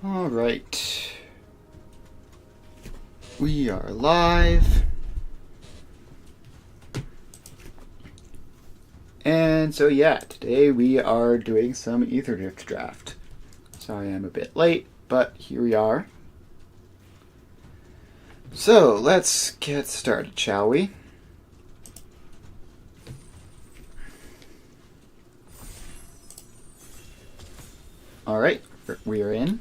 All right. We are live. And so yeah, today we are doing some Etherdrift draft. Sorry I'm a bit late, but here we are. So let's get started, shall we? All right, we are in.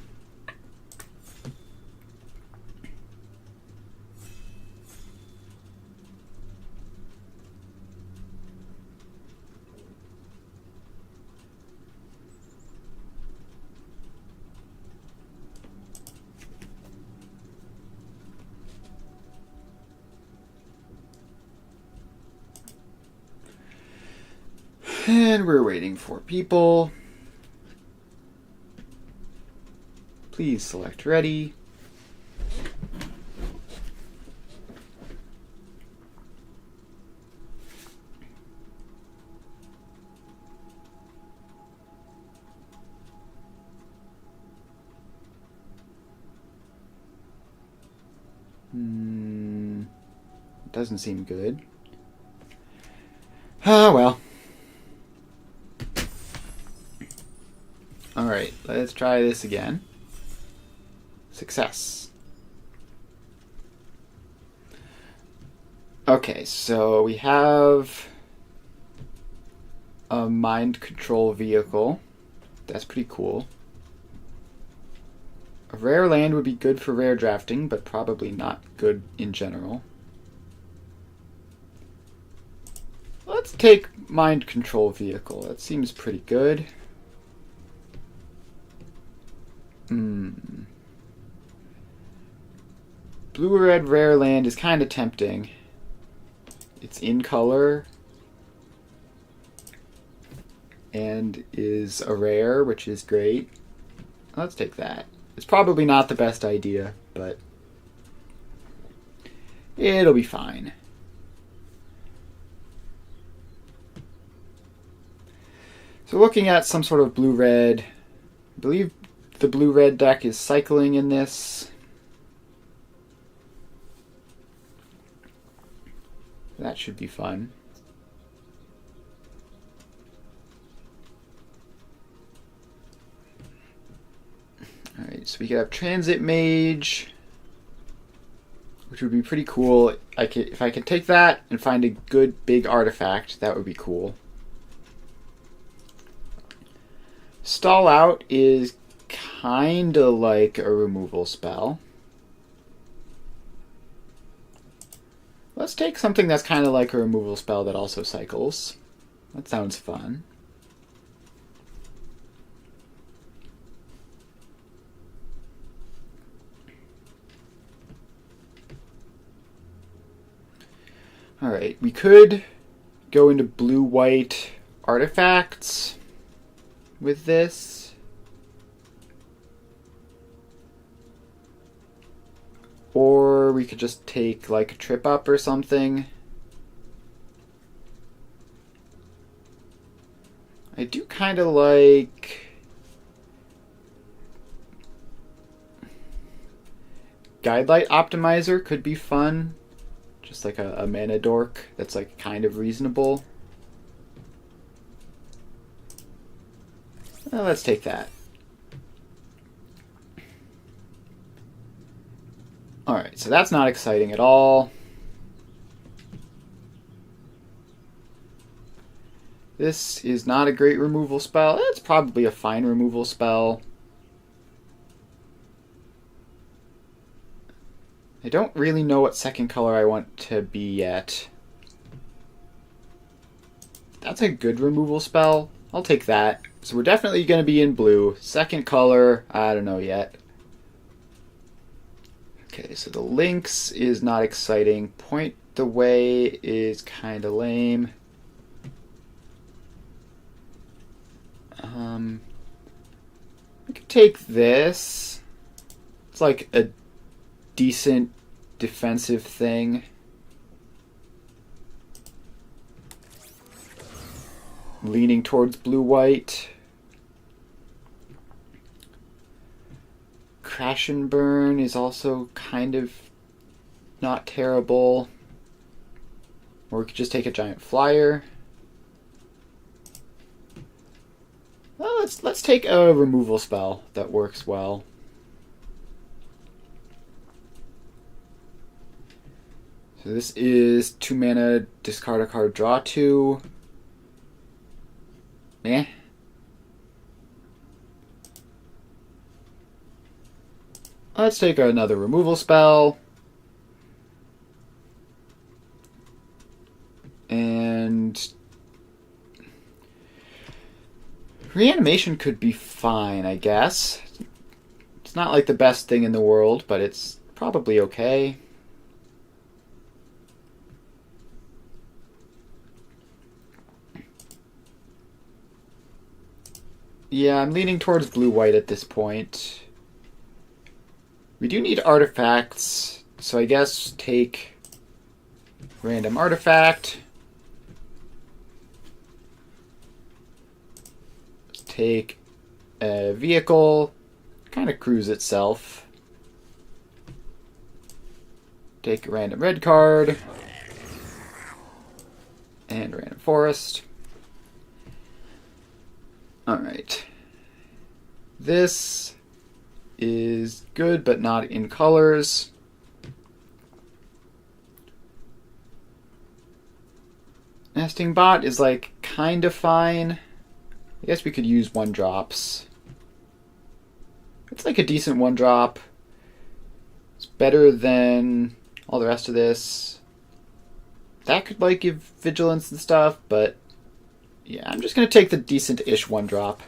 And we're waiting for people. Please select ready. Doesn't seem good. Ah, well. Alright, let's try this again. Success. Okay, so we have a mind control vehicle. That's pretty cool. A rare land would be good for rare drafting, but probably not good in general. Let's take mind control vehicle. That seems pretty good. Blue-red rare land is kind of tempting. It's in color and is a rare, which is great. Let's take that. It's probably not the best idea, but it'll be fine. So looking at some sort of blue-red, I believe the blue-red deck is cycling in this. That should be fun. Alright, so we could have Transit Mage, which would be pretty cool. If I could take that and find a good big artifact, that would be cool. Stall Out is kinda like a removal spell. Let's take something that's kind of like a removal spell that also cycles. That sounds fun. Alright, we could go into blue-white artifacts with this. Or we could just take like a trip up or something. I do kind of like Guidelight Optimizer could be fun. Just like a mana dork that's like kind of reasonable. Well, let's take that. Alright, so that's not exciting at all. This is not a great removal spell. It's probably a fine removal spell. I don't really know what second color I want to be yet. That's a good removal spell. I'll take that. So we're definitely going to be in blue. Second color, I don't know yet. Okay, so the Lynx is not exciting. Point the Way is kind of lame. We could take this. It's like a decent defensive thing. Leaning towards blue-white. Crash and Burn is also kind of not terrible. Or we could just take a giant flyer. Well, let's take a removal spell that works well. So this is 2 mana, discard a card, draw 2. Eh. Let's take another removal spell. And reanimation could be fine, I guess. It's not like the best thing in the world, but it's probably okay. Yeah, I'm leaning towards blue-white at this point. We do need artifacts, so I guess take random artifact. Take a vehicle, kind of cruise itself. Take a random red card. And a random forest. Alright. This is good, but not in colors. Nesting Bot is like kind of fine. I guess we could use 1-drops. It's like a decent 1-drop. It's better than all the rest of this. That could like give vigilance and stuff, but yeah, I'm just going to take the decent-ish 1-drop.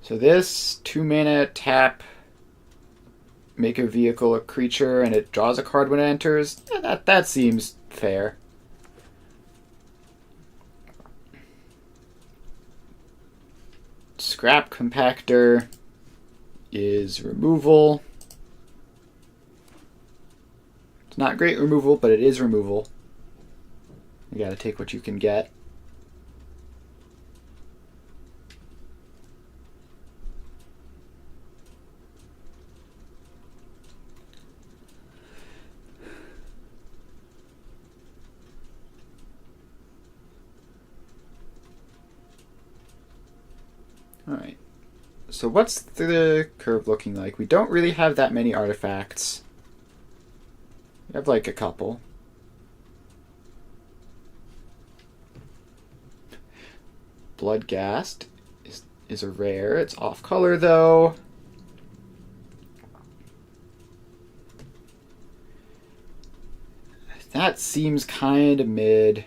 So this 2 mana tap, make a vehicle a creature, and it draws a card when it enters. Yeah, that seems fair. Scrap Compactor is removal. It's not great removal, but it is removal. You gotta take what you can get. Alright, so what's the curve looking like? We don't really have that many artifacts. We have like a couple. Bloodghast is a rare. It's off color though. That seems kind of mid.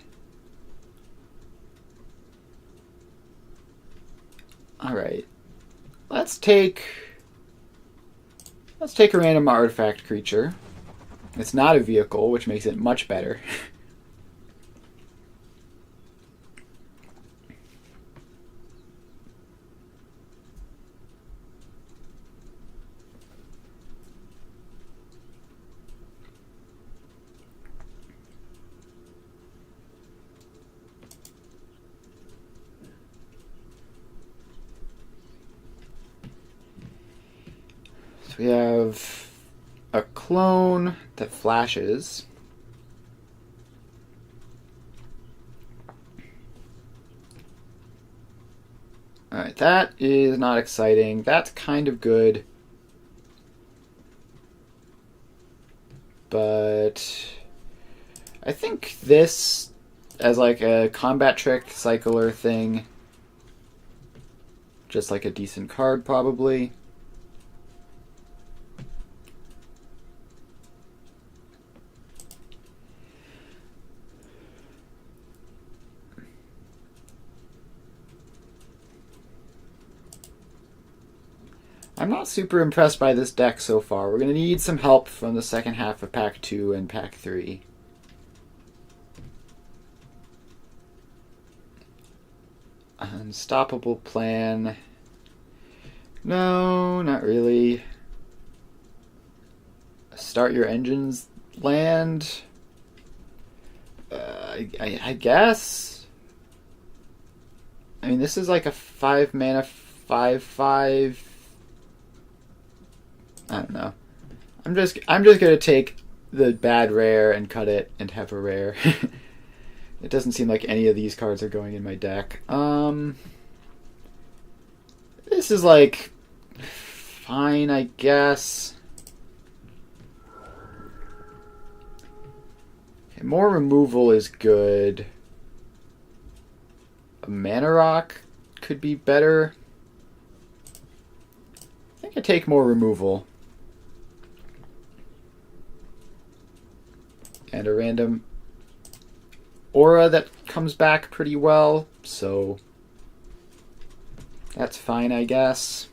Alright. Let's take a random artifact creature. It's not a vehicle, which makes it much better. We have a clone that flashes. Alright, that is not exciting. That's kind of good. But I think this, as like a combat trick cycler thing, just like a decent card probably. I'm not super impressed by this deck so far. We're going to need some help from the second half of Pack 2 and Pack 3. Unstoppable Plan. No, not really. Start Your Engines land. I guess. I mean, this is like a 5 mana 5/5. I don't know. I'm just gonna take the bad rare and cut it and have a rare. It doesn't seem like any of these cards are going in my deck. This is like fine, I guess. Okay, more removal is good. A mana rock could be better. I think I take more removal. And a random aura that comes back pretty well, so that's fine, I guess.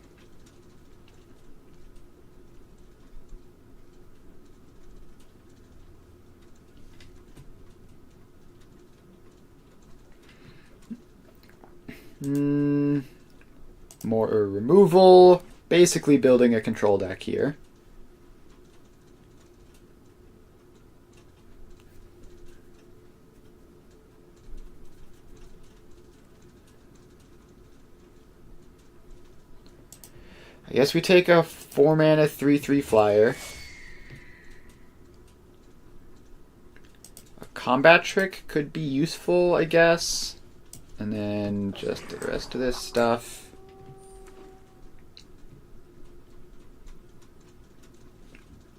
More removal. Basically building a control deck here. I guess we take a 4 mana 3/3 flyer. A combat trick could be useful, I guess. And then just the rest of this stuff.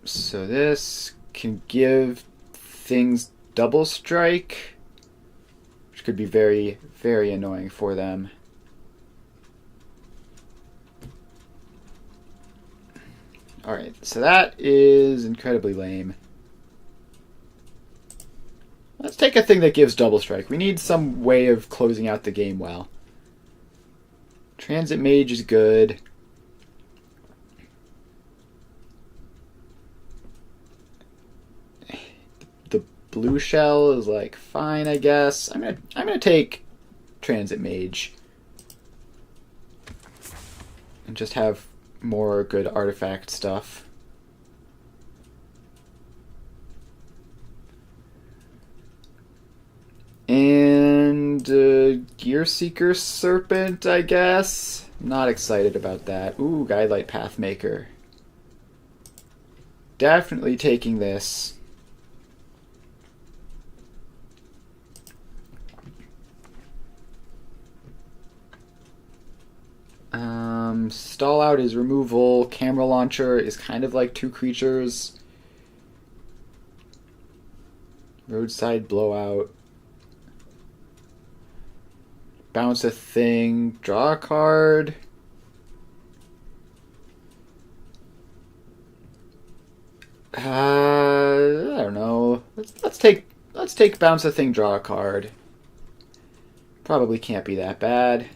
So this can give things double strike, which could be very, very annoying for them. Alright, so that is incredibly lame. Let's take a thing that gives double strike. We need some way of closing out the game well. Transit Mage is good. The blue shell is like fine, I guess. I'm gonna take Transit Mage and just have more good artifact stuff. And Gear Seeker Serpent, I guess. Not excited about that. Ooh, Guidelight Pathmaker. Definitely taking this. Stall Out is removal. Camera Launcher is kind of like 2 creatures. Roadside Blowout. Bounce a thing. Draw a card. I don't know. Let's take bounce a thing, draw a card. Probably can't be that bad.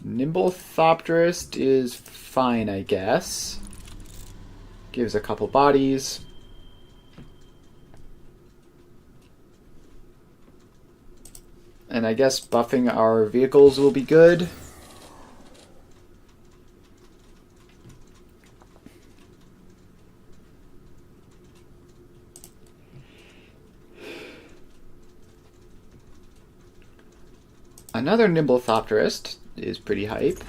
Nimble Thopterist is fine, I guess. Gives a couple bodies. And I guess buffing our vehicles will be good. Another Nimble Thopterist is pretty hype.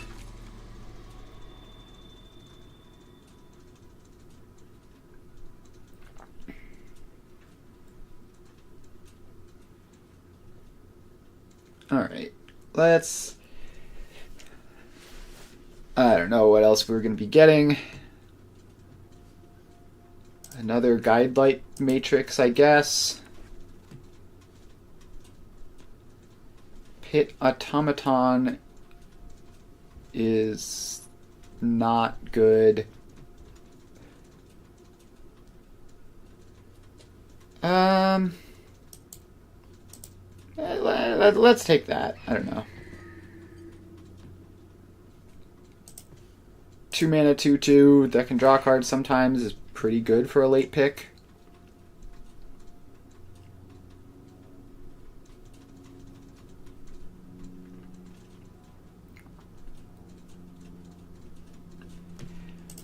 Alright, let's... I don't know what else we're going to be getting. Another Guidelight Matrix, I guess. Pit Automaton is not good. Let's take that. I don't know. 2 mana 2/2 that can draw cards sometimes is pretty good for a late pick.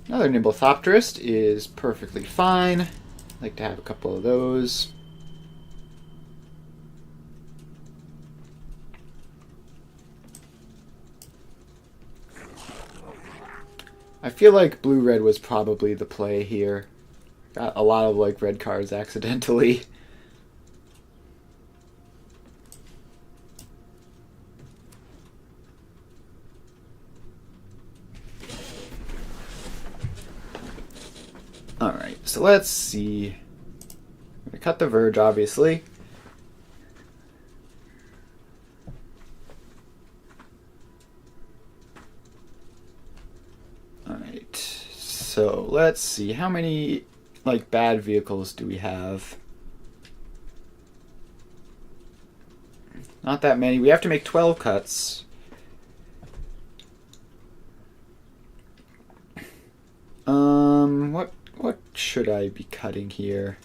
Another Nimble Thopterist is perfectly fine. I'd like to have a couple of those. I feel like blue-red was probably the play here. Got a lot of like red cards accidentally. Alright, so let's see. I'm going to cut the verge, obviously. Alright, so let's see. How many like bad vehicles do we have? Not that many. We have to make 12 cuts. What should I be cutting here?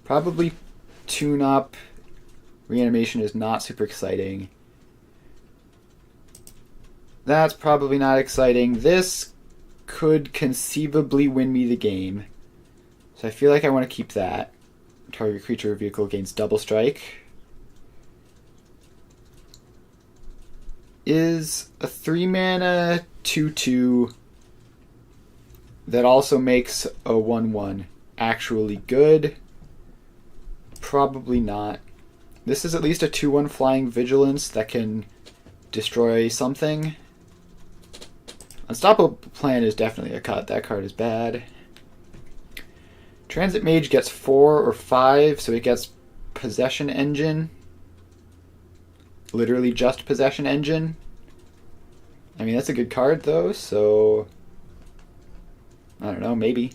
Probably tune-up. Reanimation is not super exciting. That's probably not exciting. This could conceivably win me the game. So I feel like I want to keep that. Target creature or vehicle gains double strike. Is a 3-mana 2/2 that also makes a 1/1 actually good? Probably not. This is at least a 2/1 flying vigilance that can destroy something. Unstoppable Plan is definitely a cut. That card is bad. Transit Mage gets 4 or 5, so it gets Possession Engine. Literally just Possession Engine. I mean, that's a good card, though, so I don't know, maybe.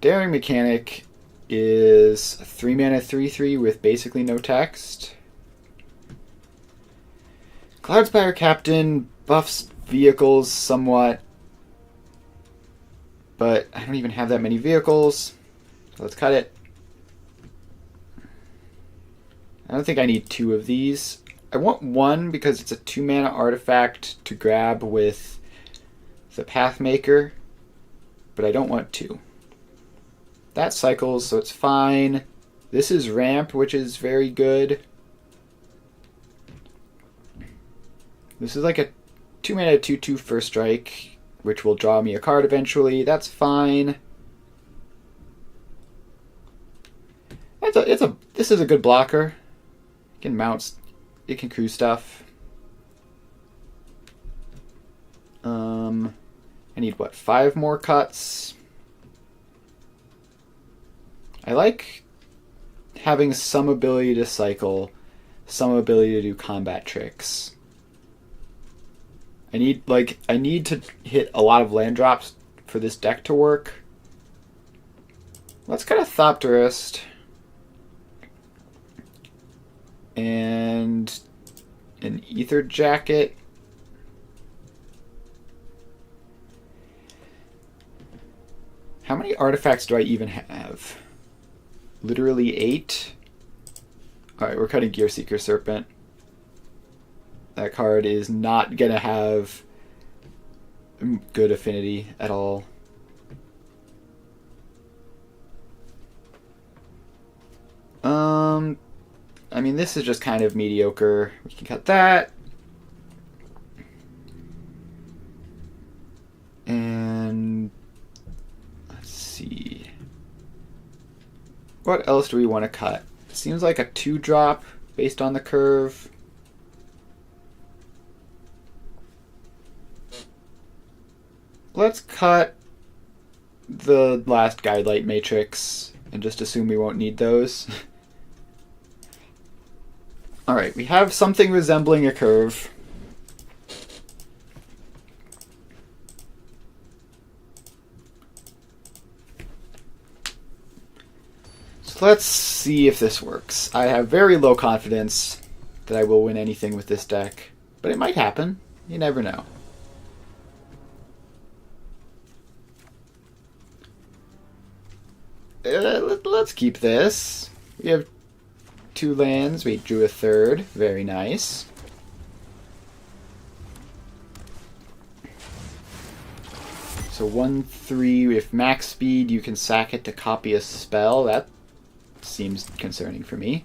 Daring Mechanic is a 3-mana 3/3 with basically no text. Cloudspire Captain buffs vehicles somewhat, but I don't even have that many vehicles, so let's cut it. I don't think I need 2 of these. I want 1 because it's a 2-mana artifact to grab with the Pathmaker, but I don't want 2. That cycles, so it's fine. This is ramp, which is very good. This is like a 2-mana 2/2 first strike, which will draw me a card eventually. That's fine. This is a good blocker. It can mount, it can crew stuff. I need what, 5 more cuts? I like having some ability to cycle, some ability to do combat tricks. I need to hit a lot of land drops for this deck to work. Let's cut a Thopterist. And an Ether Jacket. How many artifacts do I even have? Literally 8. Alright, we're cutting Gearseeker Serpent. That card is not going to have good affinity at all. I mean, this is just kind of mediocre. We can cut that. And let's see. What else do we want to cut? It seems like a 2-drop based on the curve. Let's cut the last Guidelight Matrix and just assume we won't need those. Alright, we have something resembling a curve. So let's see if this works. I have very low confidence that I will win anything with this deck, but it might happen. You never know. Let's keep this. We have 2 lands. We drew a 3rd. Very nice. So 1/3. If max speed, you can sack it to copy a spell. That seems concerning for me.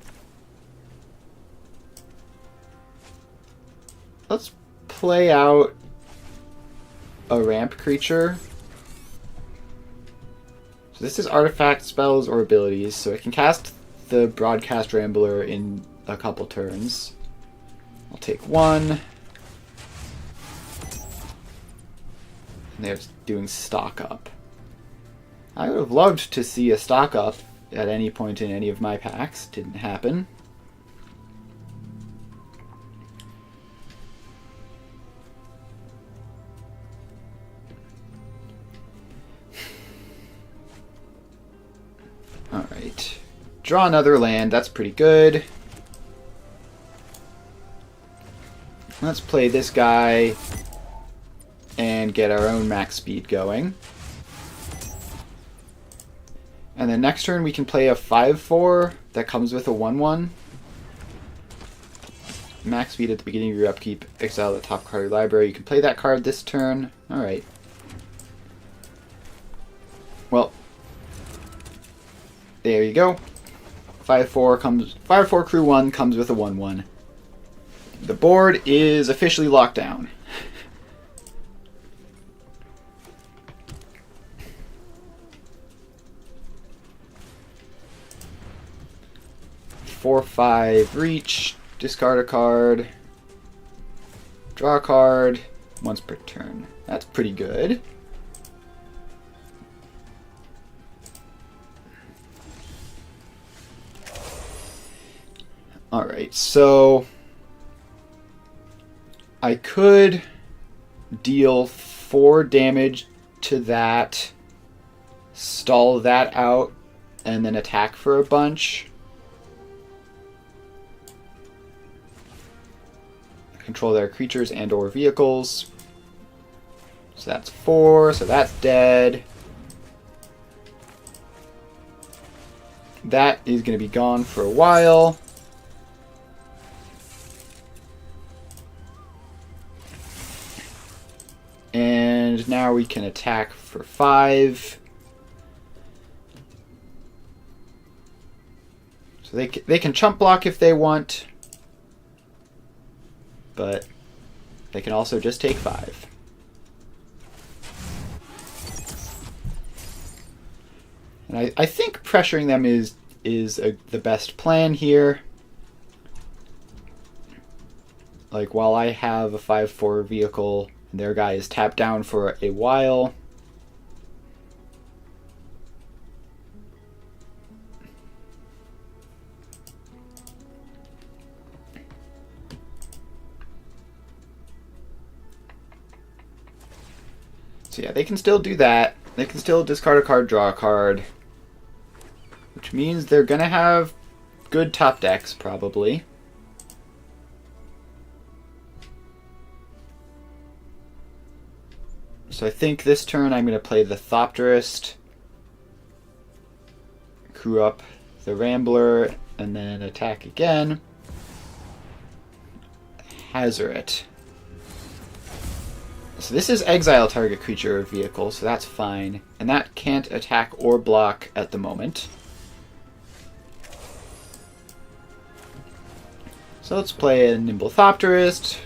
let's play out a ramp creature. So this is artifact, spells, or abilities. So it can cast the Broadcast Rambler in a couple turns. I'll take one. And they're doing stock up. I would have loved to see a stock up at any point in any of my packs. Didn't happen. Alright. Draw another land. That's pretty good. Let's play this guy and get our own max speed going. And then next turn we can play a 5/4 that comes with a 1/1. Max speed at the beginning of your upkeep. Exile the top card of your library. You can play that card this turn. Alright. Well, there you go. 5/4 crew 1 comes with a 1/1. The board is officially locked down. 4/5 reach, discard a card, draw a card once per turn. That's pretty good. Alright, so I could deal 4 damage to that, stall that out, and then attack for a bunch. Control their creatures and or vehicles. So that's 4, so that's dead. That is going to be gone for a while. And now we can attack for 5. So they can chump block if they want, but they can also just take 5. And I think pressuring them is the best plan here. Like, while I have a 5/4 vehicle, and their guy is tapped down for a while. So yeah, they can still do that. They can still discard a card, draw a card. Which means they're going to have good top decks, probably. So I think this turn I'm going to play the Thopterist, crew up the Rambler, and then attack again. Hazoret. So this is exile target creature or vehicle, so that's fine. And that can't attack or block at the moment. So let's play a Nimble Thopterist.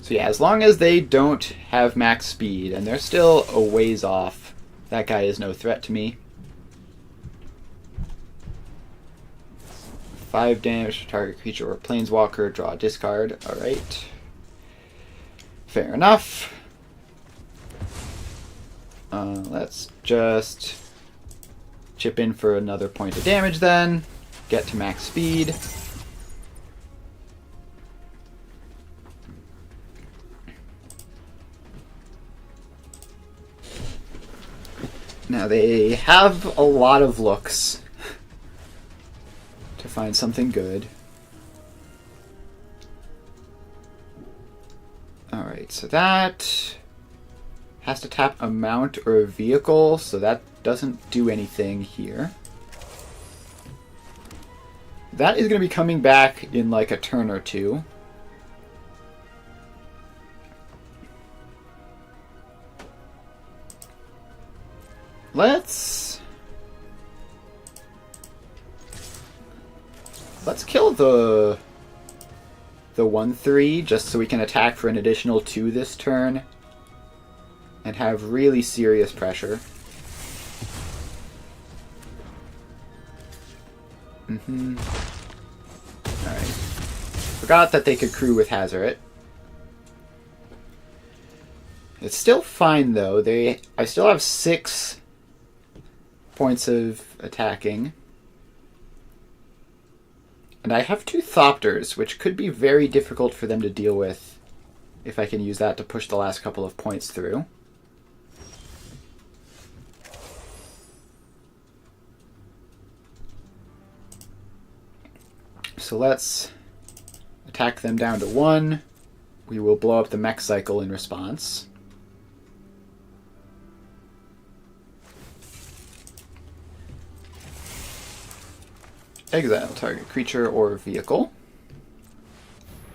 So yeah, as long as they don't have max speed, and they're still a ways off, that guy is no threat to me. 5 damage to target creature or planeswalker, draw a discard. Alright. Fair enough. Let's just chip in for another point of damage then. Get to max speed. Now they have a lot of looks to find something good. Alright, so that has to tap a mount or a vehicle, so that doesn't do anything here. That is going to be coming back in like a turn or two. the 1/3 just so we can attack for an additional 2 this turn and have really serious pressure. Alright. Forgot that they could crew with Hazoret. It's still fine though. I still have 6 points of attacking. And I have 2 Thopters, which could be very difficult for them to deal with if I can use that to push the last couple of points through. So let's attack them down to 1. We will blow up the mech cycle in response. Exile target creature or vehicle.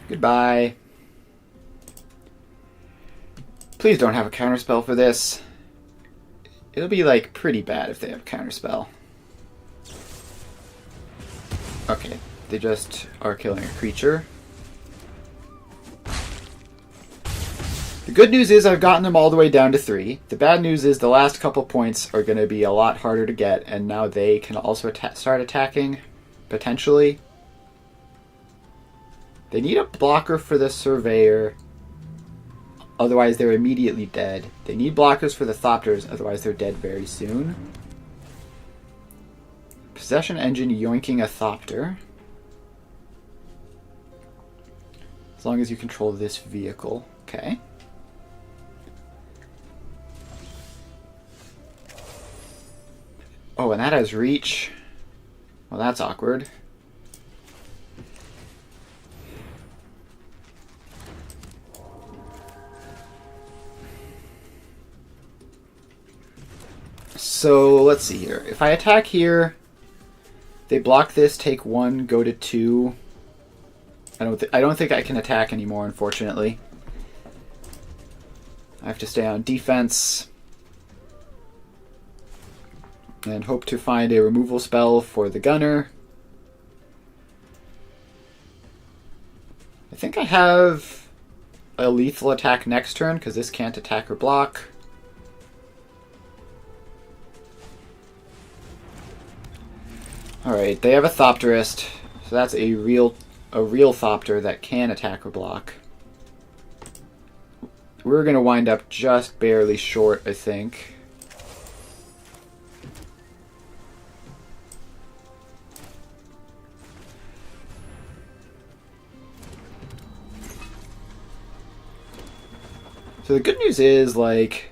Goodbye. Please don't have a counterspell for this. It'll be like pretty bad if they have a counterspell. Okay, they just are killing a creature. The good news is I've gotten them all the way down to 3. The bad news is the last couple points are going to be a lot harder to get, and now they can also start attacking. Potentially. They need a blocker for the Surveyor. Otherwise they're immediately dead. They need blockers for the Thopters. Otherwise they're dead very soon. Possession Engine yoinking a Thopter. As long as you control this vehicle. Okay. Oh, and that has reach. Well, that's awkward. So, let's see here. If I attack here, they block this, take 1, go to 2. I don't think I can attack anymore, unfortunately. I have to stay on defense. And hope to find a removal spell for the gunner. I think I have a lethal attack next turn, because this can't attack or block. Alright, they have a Thopterist, so that's a real Thopter that can attack or block. We're going to wind up just barely short, I think. So the good news is, like,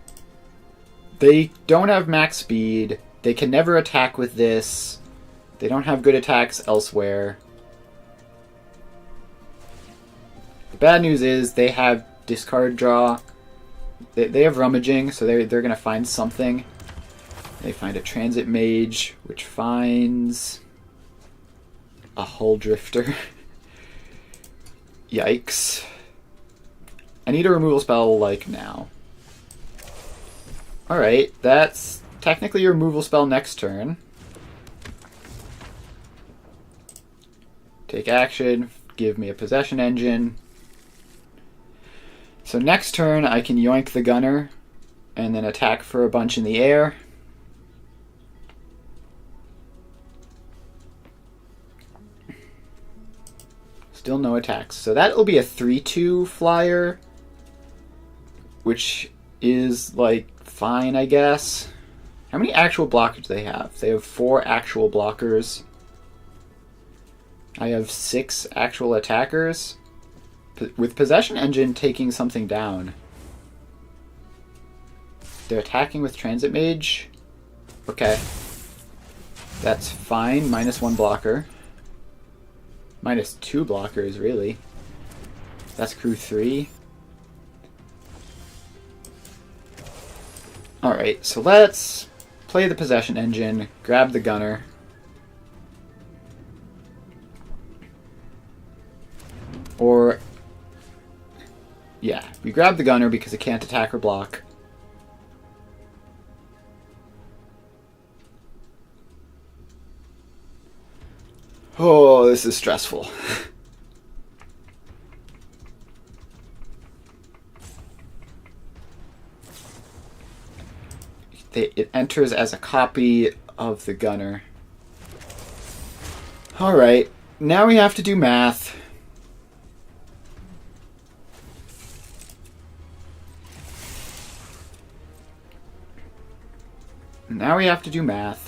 they don't have max speed. They can never attack with this. They don't have good attacks elsewhere. The bad news is they have discard draw. They have rummaging, so they're going to find something. They find a transit mage, which finds a hull drifter. Yikes. I need a removal spell, like, now. Alright, that's technically a removal spell next turn. Take action, give me a possession engine. So next turn, I can yoink the gunner, and then attack for a bunch in the air. Still no attacks. So that'll be a 3/2 flyer, which is, like, fine, I guess. How many actual blockers do they have? They have 4 actual blockers. I have 6 actual attackers. With Possession Engine taking something down. They're attacking with Transit Mage. Okay. That's fine. -1 blocker. -2 blockers, really. That's crew 3. Alright, so let's play the Possession Engine, grab the gunner. Or, yeah, we grab the gunner because it can't attack or block. Oh, this is stressful. It enters as a copy of the gunner. Alright, now we have to do math.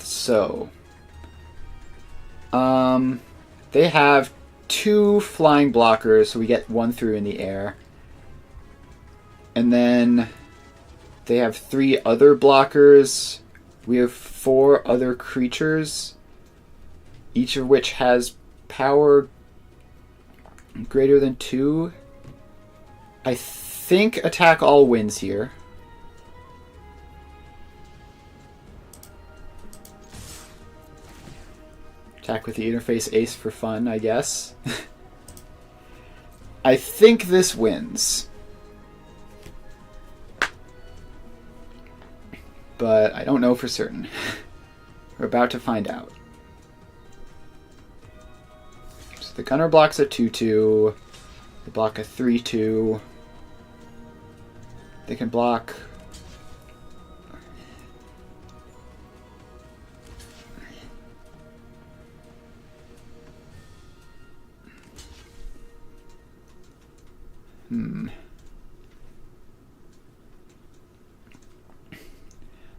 So they have 2 flying blockers, so we get 1 through in the air. And then they have 3 other blockers. We have 4 other creatures, each of which has power greater than 2. I think attack all wins here. Attack with the interface ace for fun, I guess. I think this wins. But I don't know for certain. We're about to find out. So the gunner blocks a 2/2. They block a 3/2. They can block...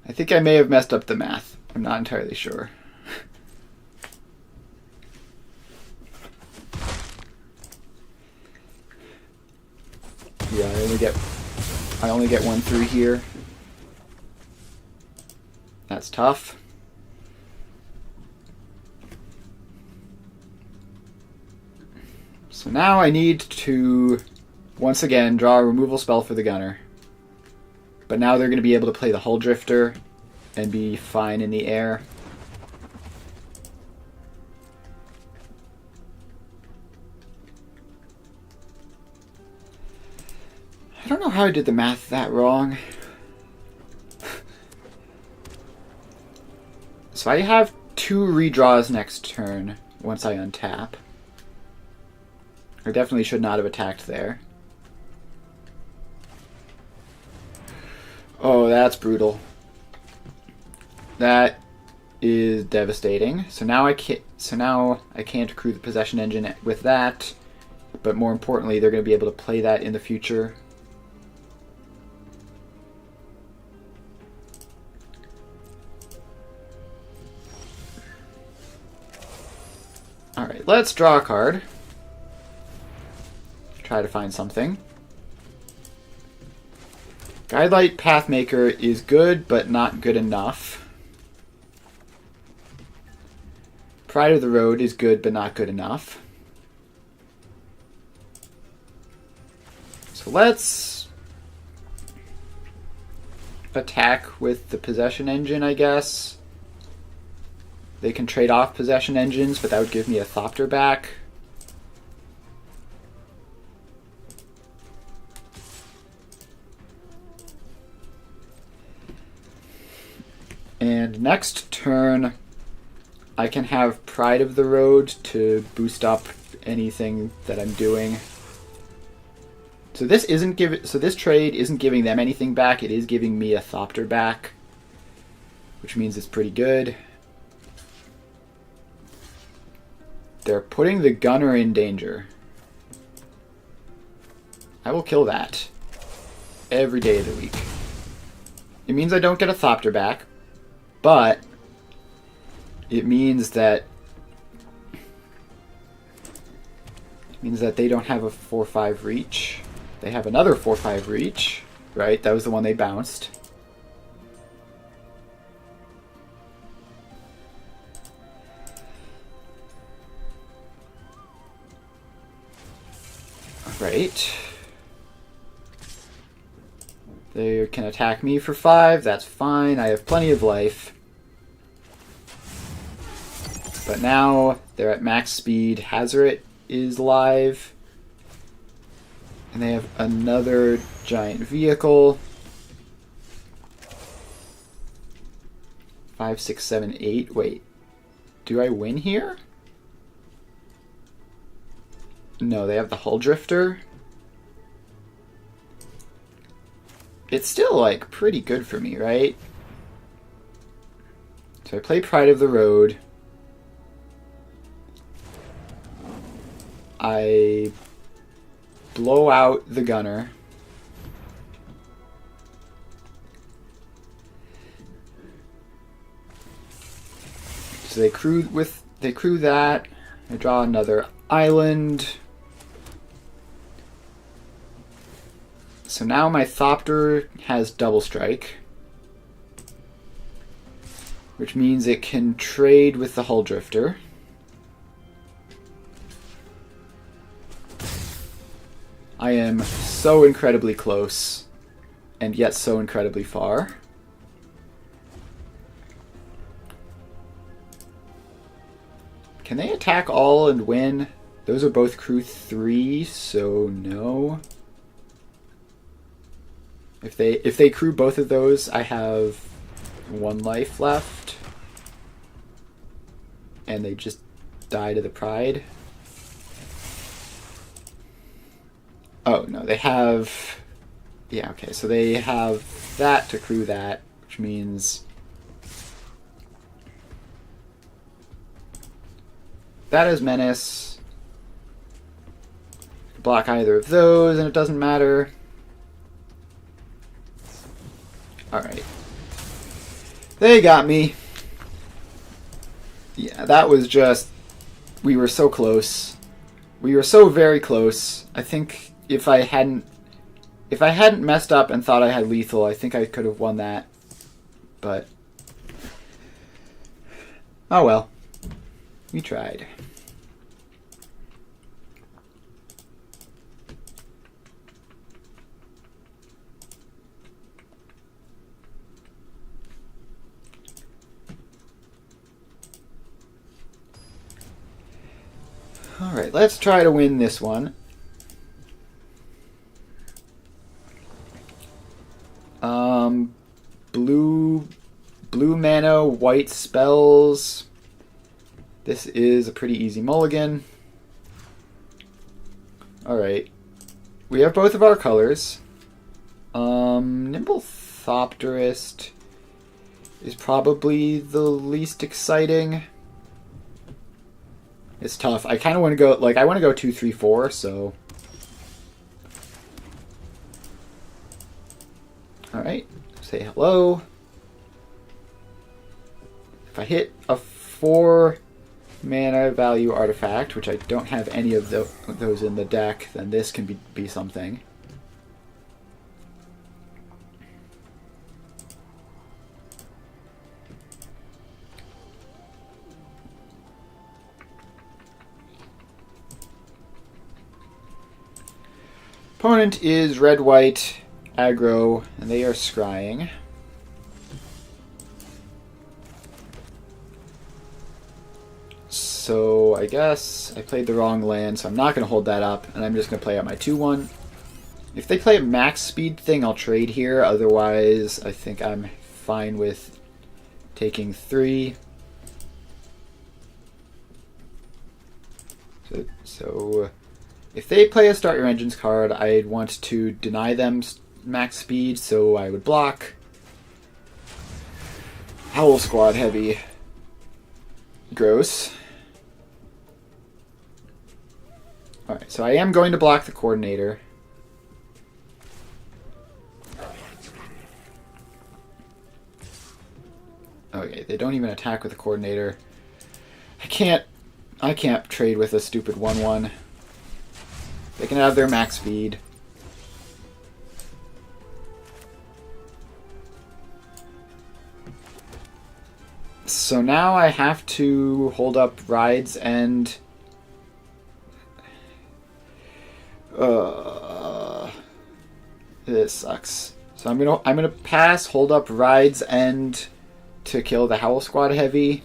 I think I may have messed up the math. I'm not entirely sure. Yeah, I only get 1 through here. That's tough. So now I need to once again draw a removal spell for the gunner. But now they're going to be able to play the Hull Drifter and be fine in the air. I don't know how I did the math that wrong. So I have 2 redraws next turn once I untap. I definitely should not have attacked there. Oh, that's brutal. That is devastating. So now I can't accrue the possession engine with that. But more importantly, they're going to be able to play that in the future. Alright, let's draw a card. Try to find something. Guidelight Pathmaker is good, but not good enough. Pride of the Road is good, but not good enough. So let's attack with the Possession Engine, I guess. They can trade off Possession Engines, but that would give me a Thopter back. And next turn, I can have Pride of the Road to boost up anything that I'm doing. So this trade isn't giving them anything back. It is giving me a Thopter back, which means it's pretty good. They're putting the gunner in danger. I will kill that every day of the week. It means I don't get a Thopter back. But it means that they don't have a 4/5 reach. They have another 4/5 reach, right? That was the one they bounced. Right. They can attack me for 5. That's fine. I have plenty of life. But now they're at max speed. Hazoret is live. And they have another giant vehicle. 5, 6, 7, 8. Wait. Do I win here? No, they have the Hull Drifter. It's still, like, pretty good for me, right? So I play Pride of the Road. I blow out the gunner. So they crew that. I draw another island. So now my Thopter has double strike, which means it can trade with the Hull Drifter. I am so incredibly close, and yet so incredibly far. Can they attack all and win? Those are both crew 3, so no. If they crew both of those, I have 1 life left. And they just die to the Pride. Oh, no, they have... Yeah, okay, so they have that to crew that, which means... That is Menace. Block either of those, and it doesn't matter. Alright. They got me. Yeah, that was just... We were so close. We were so very close. I think if I hadn't messed up and thought I had lethal, I think I could have won that. But... Oh well. We tried. Alright, let's try to win this one. Blue mana, white spells. This is a pretty easy mulligan. Alright. We have both of our colors. Nimble Thopterist is probably the least exciting. It's tough. I kind of want to go, like, I want to go 2, 3, 4, so... Alright. Say hello. If I hit a 4 mana value artifact, which I don't have any of those in the deck, then this can be something. Opponent is red-white aggro, and they are scrying. So I guess I played the wrong land, so I'm not going to hold that up, and I'm just going to play out my 2-1. If they play a max speed thing, I'll trade here. Otherwise, I think I'm fine with taking 3. So if they play a Start Your Engines card, I'd want to deny them max speed, so I would block. Howl Squad heavy. Gross. Alright, so I am going to block the Coordinator. Okay, they don't even attack with the Coordinator. I can't trade with a stupid 1-1. They can have their max speed. So now I have to hold up Ride's End. This sucks. So I'm gonna pass, hold up Ride's End to kill the Howl Squad heavy.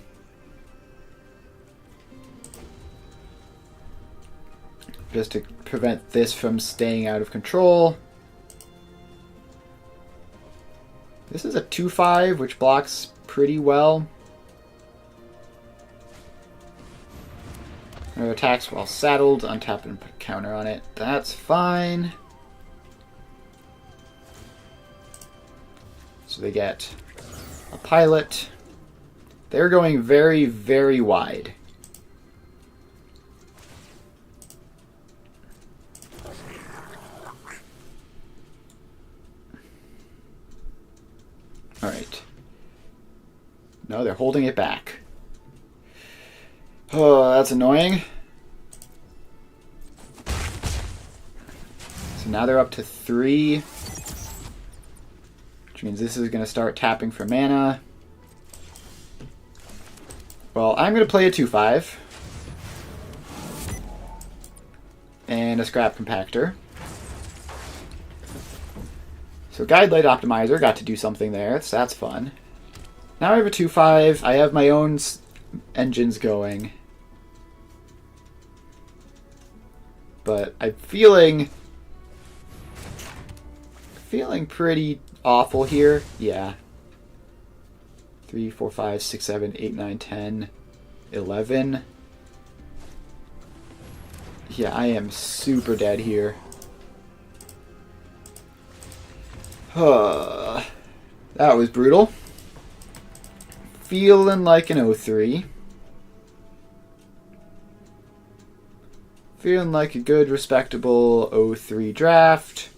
Just to prevent this from staying out of control. This is a 2/5, which blocks pretty well. Or attacks while saddled, untap and put a counter on it. That's fine. So they get a pilot. They're going very, very wide. Alright. No, they're holding it back. Oh, that's annoying. So now they're up to 3. Which means this is going to start tapping for mana. Well, I'm going to play a 2/5. And a Scrap Compactor. So Guide Light Optimizer got to do something there, so that's fun. Now I have a 2/5. I have my own engines going. But I'm feeling pretty awful here. Yeah. 3, 4, 5, 6, 7, 8, 9, 10, 11. Yeah, I am super dead here. That was brutal. Feeling like an 0-3. Feeling like a good, respectable 0-3 draft.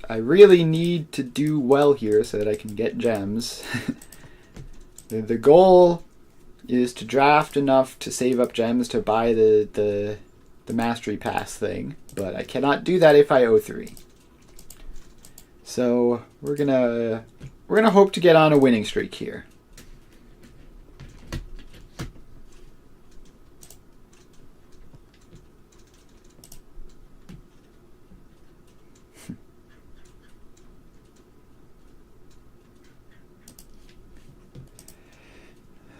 I really need to do well here so that I can get gems. The goal is to draft enough to save up gems to buy the Mastery Pass thing, but I cannot do that if I 0-3. So we're gonna hope to get on a winning streak here.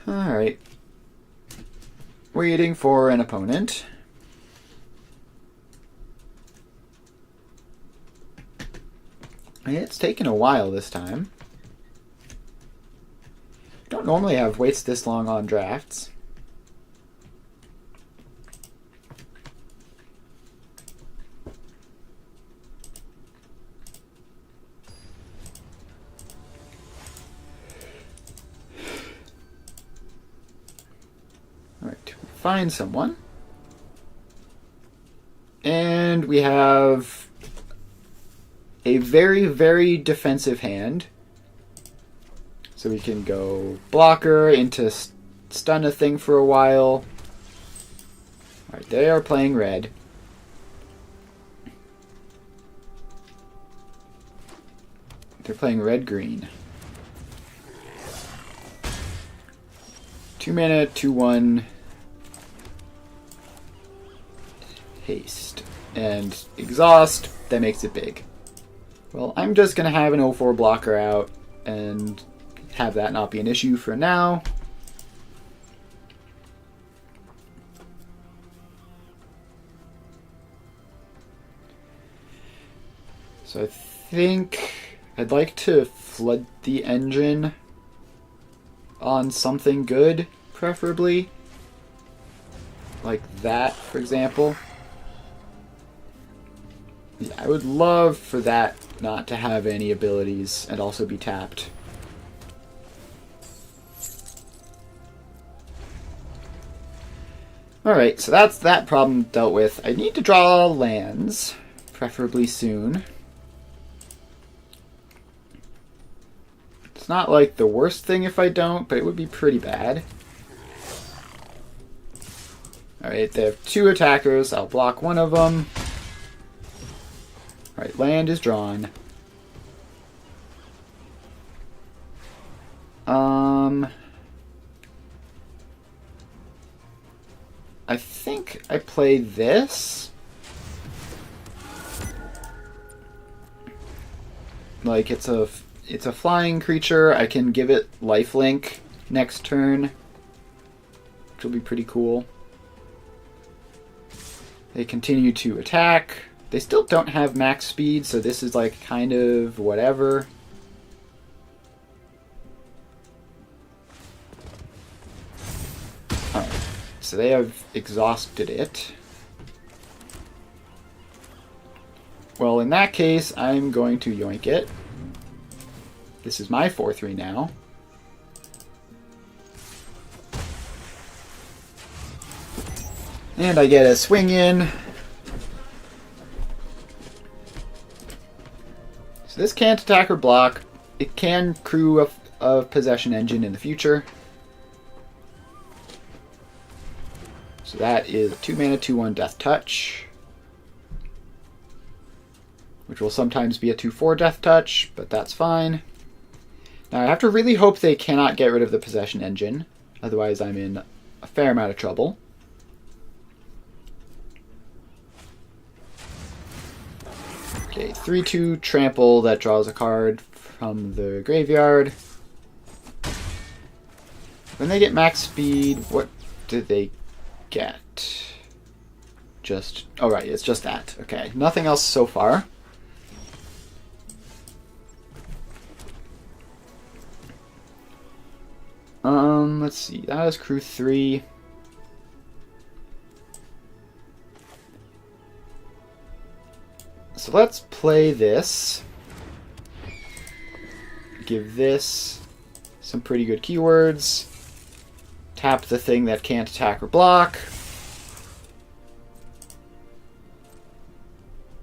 Alright. Waiting for an opponent. It's taken a while this time. Don't normally have waits this long on drafts. Alright, find someone. And we have a very, very defensive hand. So we can go blocker into stun a thing for a while. Alright, they are playing red. They're playing red-green. 2 mana, 2/1 haste. And exhaust, that makes it big. Well, I'm just going to have an 0-4 blocker out and have that not be an issue for now. So I think I'd like to flood the engine on something good, preferably. Like that, for example. Yeah, I would love for that not to have any abilities and also be tapped. Alright, so that's that problem dealt with. I need to draw lands, preferably soon. It's not like the worst thing if I don't, but it would be pretty bad. Alright, they have 2 attackers. I'll block one of them. Alright, land is drawn. I think I play this. Like it's a flying creature. I can give it lifelink next turn, which will be pretty cool. They continue to attack. They still don't have max speed, so this is like kind of whatever. so they have exhausted it. Well, in that case, I'm going to yoink it. This is my 4-3 now. And I get a swing in. So this can't attack or block. It can crew a possession engine in the future. So that is a 2-mana 2/1 Death Touch, which will sometimes be a 2/4 Death Touch, but that's fine. Now I have to really hope they cannot get rid of the possession engine, otherwise I'm in a fair amount of trouble. Okay, 3/2 Trample that draws a card from the graveyard. When they get max speed, what do they get? Just, oh right, it's just that. Okay, nothing else so far. Let's see, that is crew 3. So let's play this. Give this some pretty good keywords. Tap the thing that can't attack or block.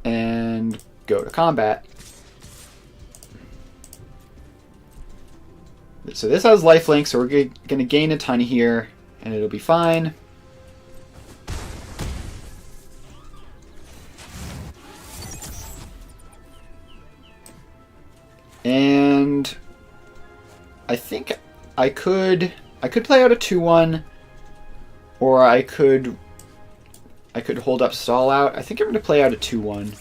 And go to combat. So this has lifelink, so we're going to gain a ton here, and it'll be fine. And I think I could play out a 2/1, or I could hold up stall out. I think I'm going to play out a 2/1.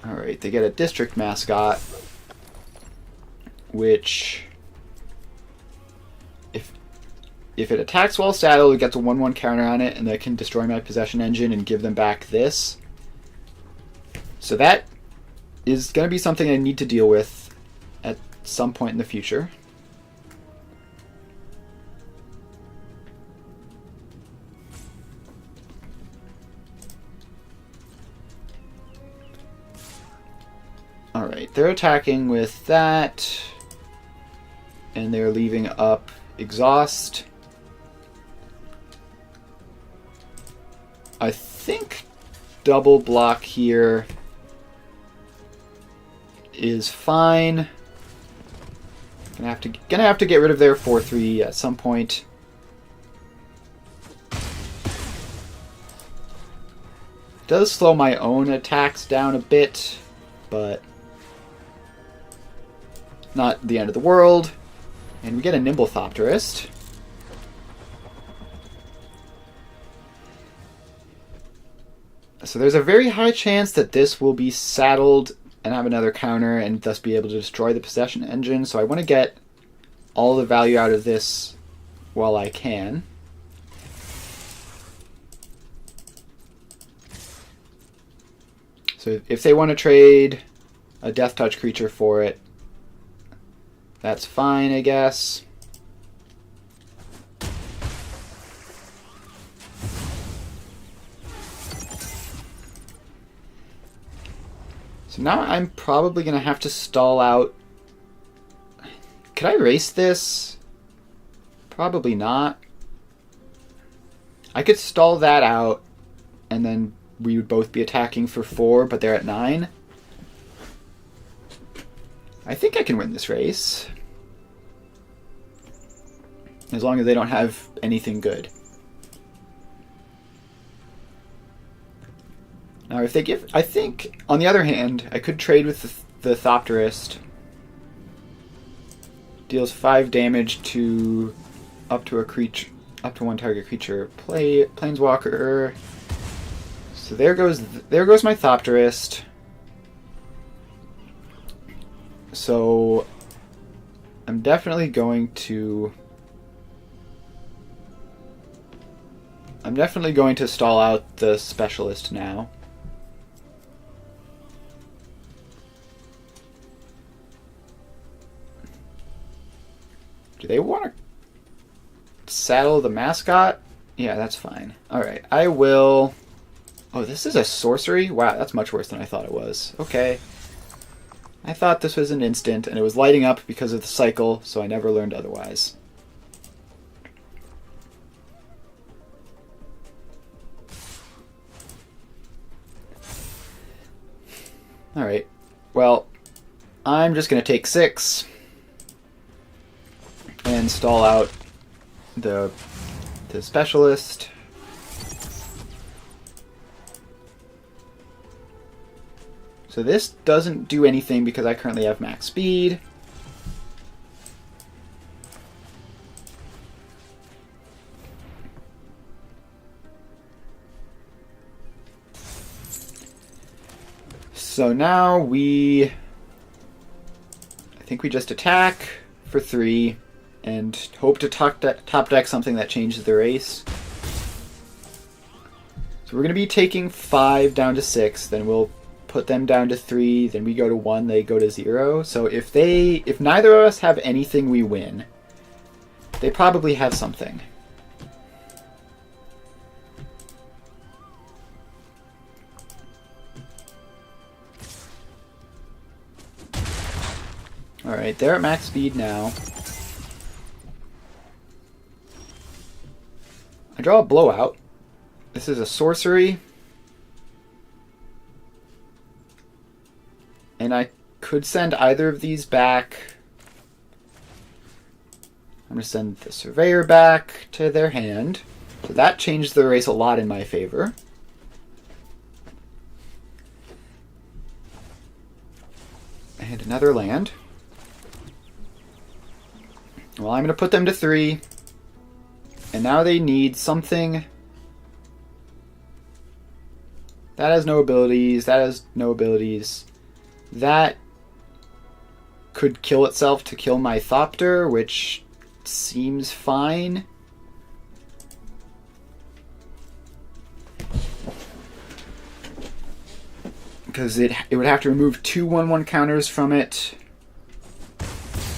Alright, they get a district mascot, which, if it attacks while saddled, it gets a 1/1 counter on it, and that can destroy my possession engine and give them back this. So that is going to be something I need to deal with at some point in the future. Alright, they're attacking with that, and they're leaving up exhaust. I think double block here is fine. Gonna have to get rid of their 4/3 at some point. Does slow my own attacks down a bit, but not the end of the world. And we get a Nimblethopterist. So there's a very high chance that this will be saddled and have another counter and thus be able to destroy the possession engine. So I want to get all the value out of this while I can. So if they want to trade a Death Touch creature for it, that's fine, I guess. So now I'm probably going to have to stall out. Could I erase this? Probably not. I could stall that out, and then we would both be attacking for 4, but they're at 9. I think I can win this race. As long as they don't have anything good. Now if they give... I think, on the other hand, I could trade with the Thopterist. Deals 5 damage to up to one target creature. Planeswalker. So there goes my Thopterist. So I'm definitely going to stall out the specialist now. Do they want to saddle the mascot? Yeah, that's fine. Alright, I will... Oh, this is a sorcery? Wow, that's much worse than I thought it was. Okay. I thought this was an instant, and it was lighting up because of the cycle, so I never learned otherwise. Alright, well, I'm just going to take 6 and stall out the specialist. So this doesn't do anything because I currently have max speed. So now I think we just attack for 3 and hope to top deck something that changes the race. So we're going to be taking 5 down to 6, then we'll put them down to 3, then we go to 1, they go to 0. So if neither of us have anything, we win. They probably have something. Alright, they're at max speed now. I draw a blowout. This is a sorcery. And I could send either of these back. I'm going to send the Surveyor back to their hand. So that changed the race a lot in my favor. And another land. Well, I'm going to put them to 3. And now they need something. That has no abilities. That has no abilities. That could kill itself to kill my Thopter, which seems fine. Because it would have to remove 2 1/1 counters from it.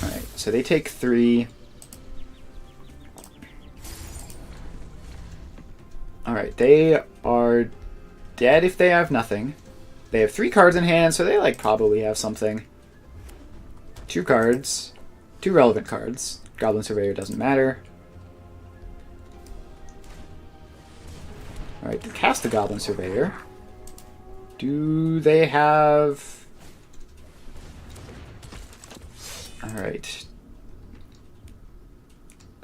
Alright, so they take 3. Alright, they are dead if they have nothing. They have 3 cards in hand, so they probably have something. 2 cards. 2 relevant cards. Goblin Surveyor doesn't matter. Alright, they cast the Goblin Surveyor. Do they have... Alright.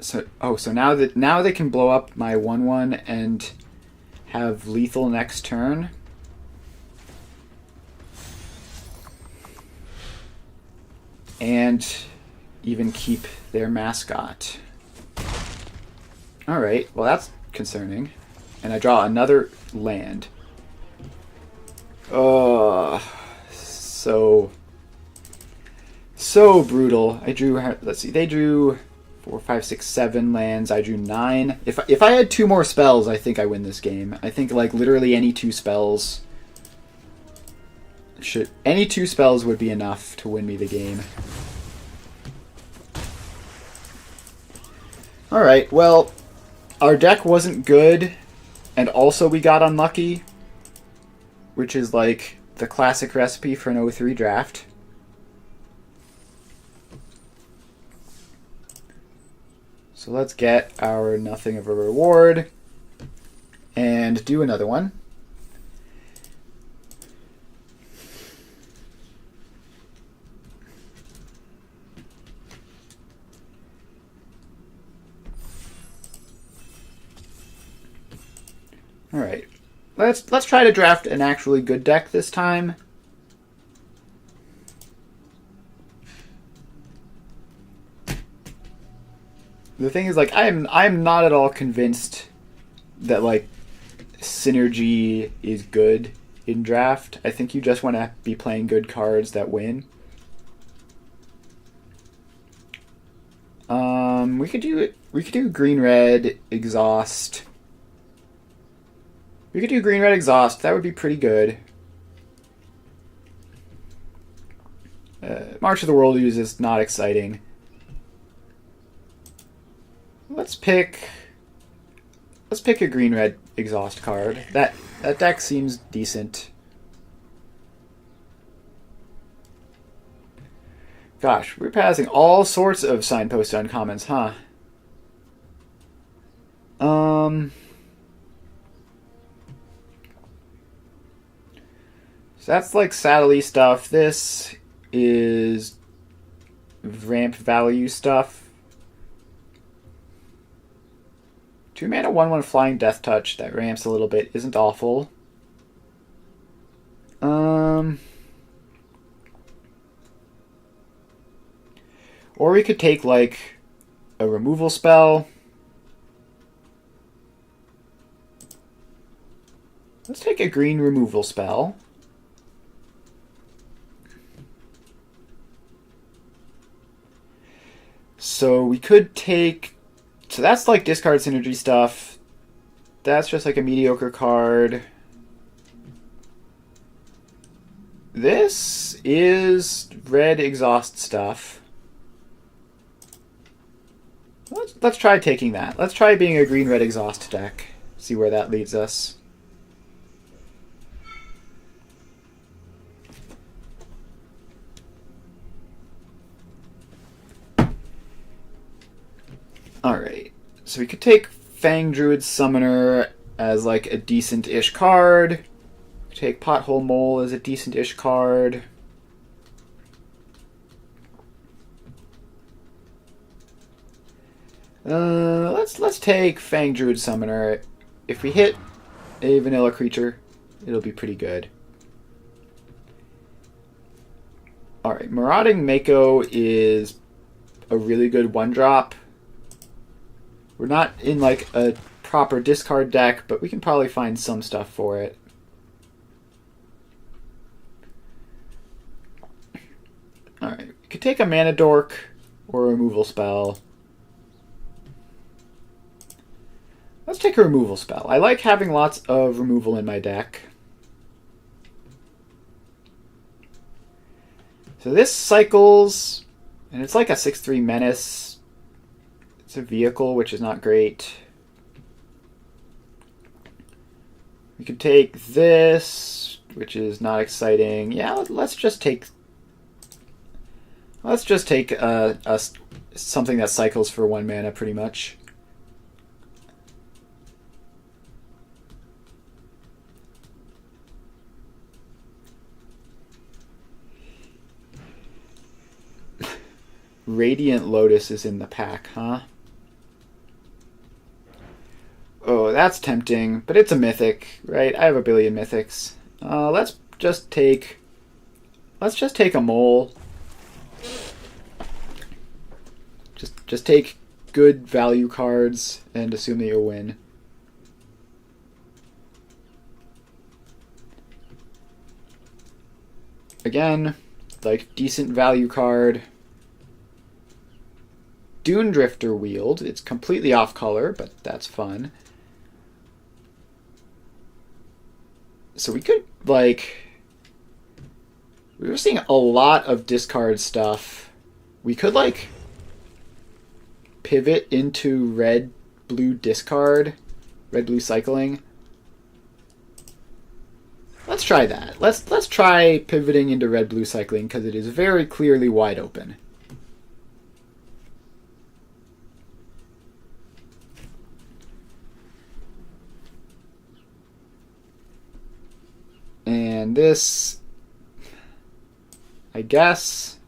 So now they can blow up my 1/1 and have lethal next turn. And even keep their mascot. Alright, well that's concerning. And I draw another land. Oh, so brutal. I drew, let's see, they drew 4, 5, 6, 7 lands. I drew 9. If I had 2 more spells, I think I win this game. I think literally any 2 spells any 2 spells would be enough to win me the game. Alright, well, our deck wasn't good, and also we got unlucky, which is the classic recipe for an 0-3 draft. So let's get our nothing of a reward and do another one. All right, let's try to draft an actually good deck this time. The thing is, I'm not at all convinced that synergy is good in draft. I think you just want to be playing good cards that win. We could do it. We could do green red exhaust. We could do green red exhaust. That would be pretty good. March of the World Use is not exciting. Let's pick a green red exhaust card. That deck seems decent. Gosh, we're passing all sorts of signpost uncommons, huh? So that's like saddle-y stuff. This is ramp value stuff. 2 mana 1/1 flying death touch that ramps a little bit isn't awful. Or we could take like a removal spell. Let's take a green removal spell. So we could take... So that's like discard synergy stuff. That's just like a mediocre card. This is red exhaust stuff. Let's try taking that. Let's try being a green-red exhaust deck. See where that leads us. Alright. So we could take Fang Druid Summoner as like a decent-ish card. Take Pothole Mole as a decent-ish card. Let's take Fang Druid Summoner. If we hit a vanilla creature, it'll be pretty good. Alright, Marauding Mako is a really good 1-drop. We're not in like a proper discard deck, but we can probably find some stuff for it. Alright, we could take a Mana Dork or a removal spell. Let's take a removal spell. I like having lots of removal in my deck. So this cycles, and it's like a 6/3 menace. It's a vehicle, which is not great. We could take this, which is not exciting. Yeah, let's just take something that cycles for 1 mana, pretty much. Radiant Lotus is in the pack, huh? Oh, that's tempting, but it's a mythic, right? I have a billion mythics. Let's just take a mole. Just take good value cards and assume that you'll win. Again, like decent value card. Dune Drifter Wield. It's completely off color, but that's fun. So we could, like... We were seeing a lot of discard stuff. We could, like, pivot into red-blue discard. Red-blue cycling. Let's try that. Let's try pivoting into red-blue cycling, because it is very clearly wide open. And this, I guess,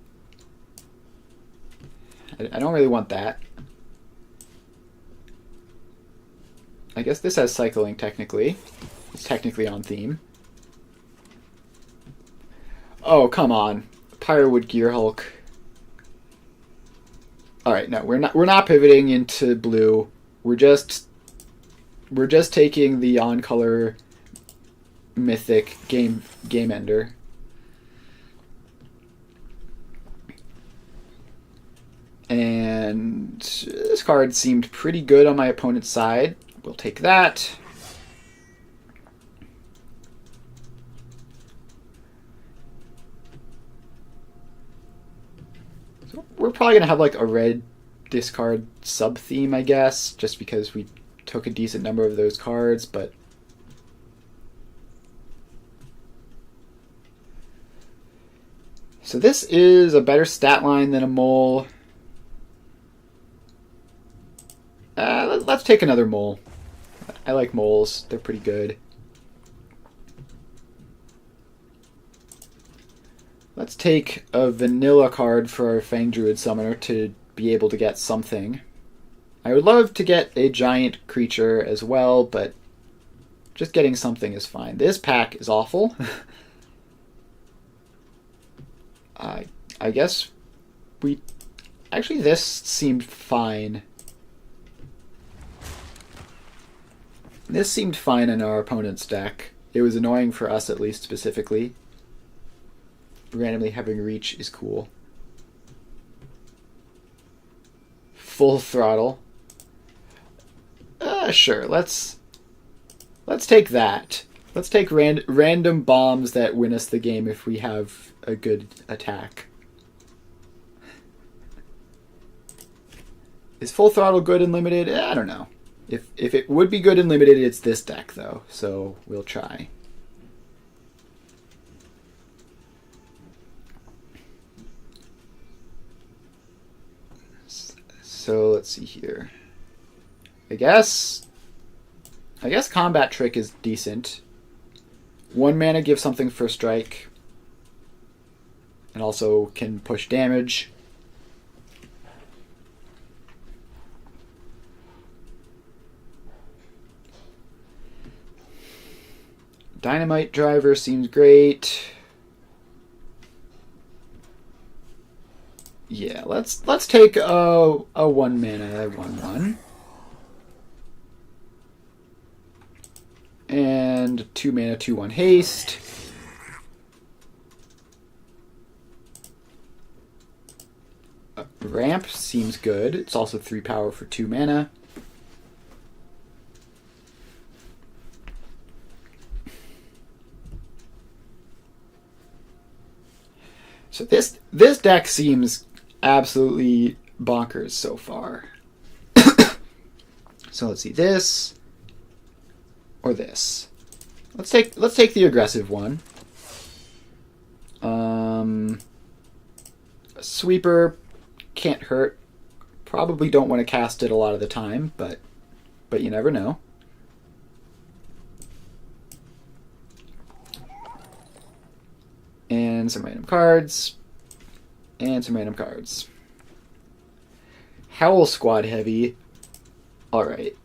I don't really want that. I guess this has cycling technically. It's technically on theme. Oh, come on. Pyrowood Gear Hulk. Alright, no, we're not pivoting into blue. We're just taking the on-color mythic game ender. And this card seemed pretty good on my opponent's side. We'll take that. So we're probably going to have like a red discard sub-theme, I guess, just because we took a decent number of those cards, but so this is a better stat line than a mole. Let's take another mole. I like moles. They're pretty good. Let's take a vanilla card for our Fang Druid Summoner to be able to get something. I would love to get a giant creature as well, but just getting something is fine. This pack is awful. I guess we... Actually, this seemed fine. This seemed fine in our opponent's deck. It was annoying for us, at least, specifically. Randomly having reach is cool. Full throttle. Sure, let's take that. Let's take random bombs that win us the game if we have a good attack. Is full throttle good and limited? I don't know. If it would be good and limited, it's this deck though, so we'll try. So let's see here. I guess Combat Trick is decent. 1 mana gives something first strike. And also can push damage. Dynamite Driver seems great. Yeah, let's take a 1 mana 1/1. And 2 mana 2/1 haste. Ramp seems good. It's also 3 power for 2 mana. So this deck seems absolutely bonkers so far. So let's see, this or this. Let's take the aggressive one. A sweeper can't hurt. Probably don't want to cast it a lot of the time, but you never know. And some random cards. And some random cards. Howl Squad heavy. Alright.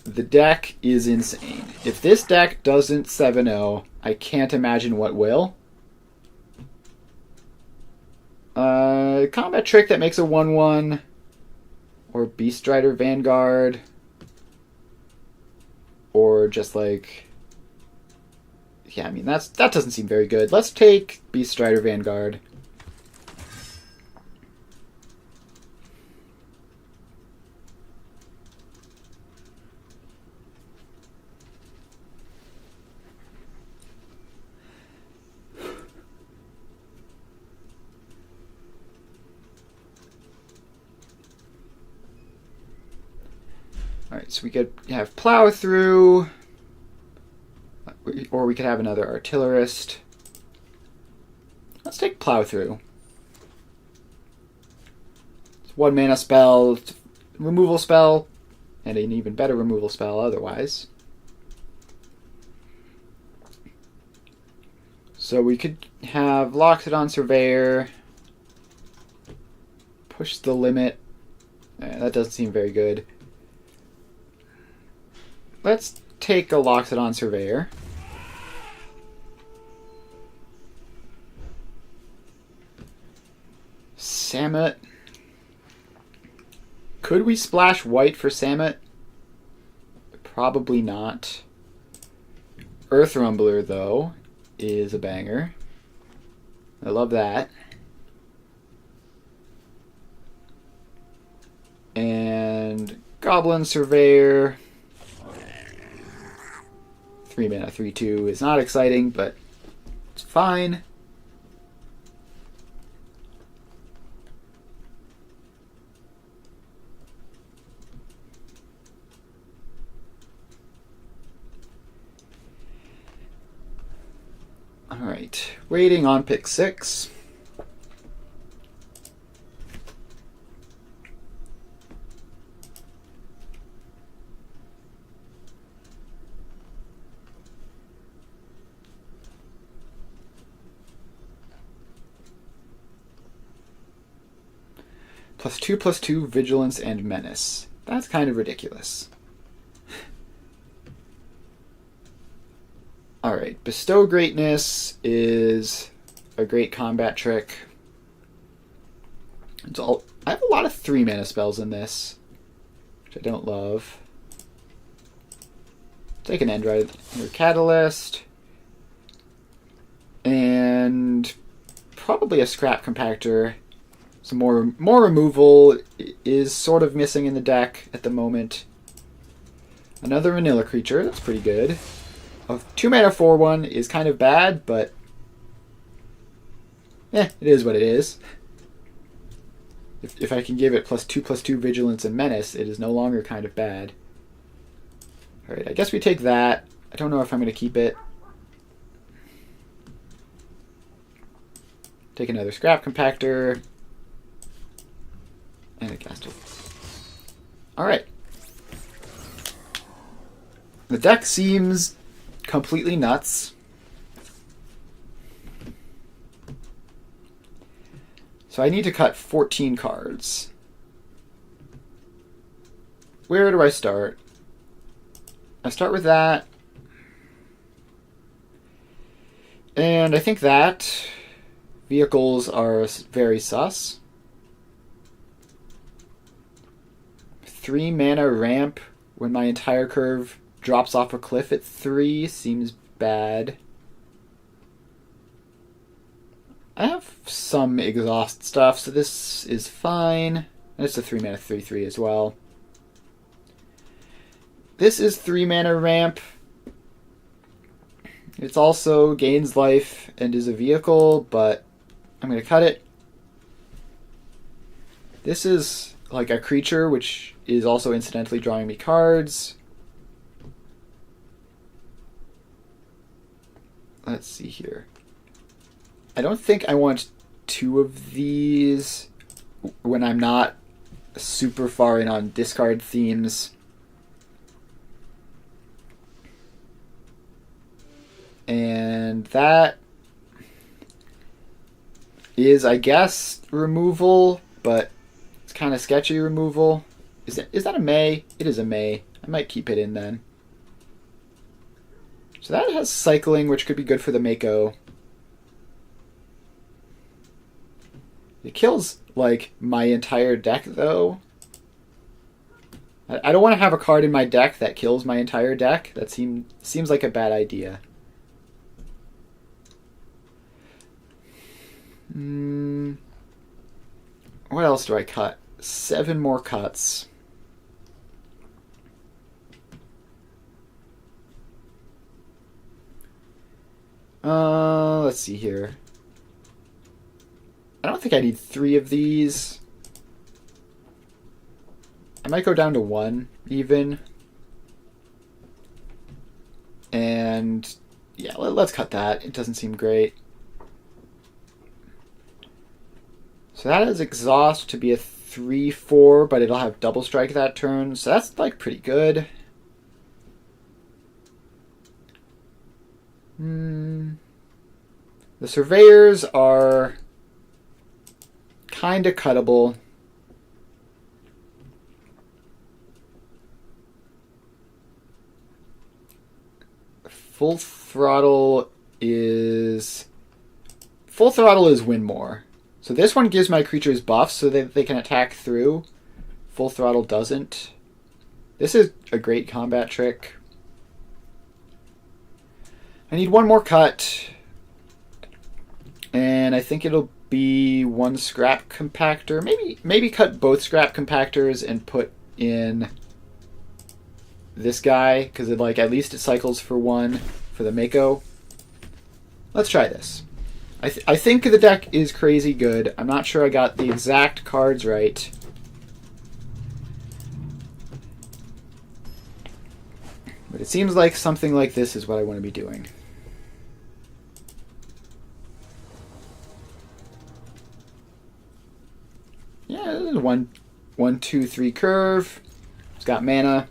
The deck is insane. If this deck doesn't 7-0, I can't imagine what will. Combat Trick that makes a 1/1. Or Beast Rider Vanguard. Or just like... Yeah, I mean, that doesn't seem very good. Let's take Beast Rider Vanguard. Alright, so we could have Plow Through, or we could have another Artillerist. Let's take Plow Through. It's 1 mana spell, removal spell, and an even better removal spell otherwise. So we could have Loxodon Surveyor, push the limit. That doesn't seem very good. Let's take a Loxodon Surveyor. Samut. Could we splash white for Samut? Probably not. Earth Rumbler, though, is a banger. I love that. Goblin Surveyor. 3 mana, 3/2 is not exciting, but it's fine. Alright, waiting on pick 6. +2/+2 Vigilance and Menace. That's kind of ridiculous. Alright, Bestow Greatness is a great combat trick. I have a lot of 3 mana spells in this, which I don't love. Take an Endrider or Catalyst. And probably a Scrap Compactor. Some more removal is sort of missing in the deck at the moment. Another Vanilla creature, that's pretty good. A 2 mana 4/1 is kind of bad, but it is what it is. If I can give it +2/+2 Vigilance and Menace, it is no longer kind of bad. Alright, I guess we take that. I don't know if I'm going to keep it. Take another Scrap Compactor. And a Castle. Alright. The deck seems completely nuts. So I need to cut 14 cards. Where do I start? I start with that. And I think that vehicles are very sus. 3 mana ramp when my entire curve drops off a cliff at 3 seems bad. I have some exhaust stuff, so this is fine. And it's a 3 mana 3/3 as well. This is 3 mana ramp. It's also gains life and is a vehicle, but I'm going to cut it. This is like a creature, which is also incidentally drawing me cards. Let's see here. I don't think I want 2 of these when I'm not super far in on discard themes. And that is, I guess, removal, but it's kind of sketchy removal. Is that a May? It is a May. I might keep it in then. So that has cycling, which could be good for the Mako. It kills, like, my entire deck, though. I don't want to have a card in my deck that kills my entire deck. That seems like a bad idea. What else do I cut? 7 more cuts. Let's see here. I don't think I need 3 of these. I might go down to 1, even. And yeah, let's cut that. It doesn't seem great. So that is exhaust to be a 3/4, but it'll have double strike that turn. So that's like pretty good. The surveyors are kind of cuttable. Full throttle is win more. So this one gives my creatures buffs so that they can attack through. Full throttle doesn't. This is a great combat trick. I need 1 more cut. And I think it'll be 1 scrap compactor. Maybe cut both scrap compactors and put in this guy, because it, like, at least it cycles for one for the Mako. Let's try this. I think the deck is crazy good. I'm not sure I got the exact cards right. But it seems like something like this is what I want to be doing. Yeah, this is a 1-2-3 curve. It's got mana.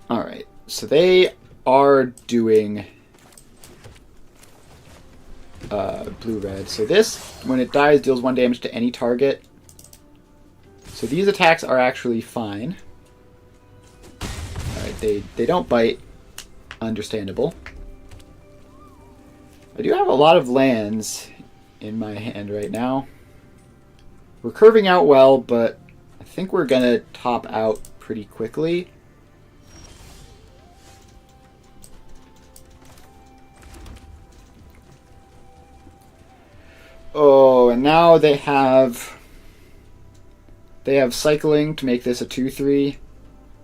Alright, so they are doing blue-red. So this, when it dies, deals 1 damage to any target. So these attacks are actually fine. Alright, they don't bite. Understandable. I do have a lot of lands in my hand right now. We're curving out well, but I think we're going to top out pretty quickly. Oh, and now they have cycling to make this a 2/3,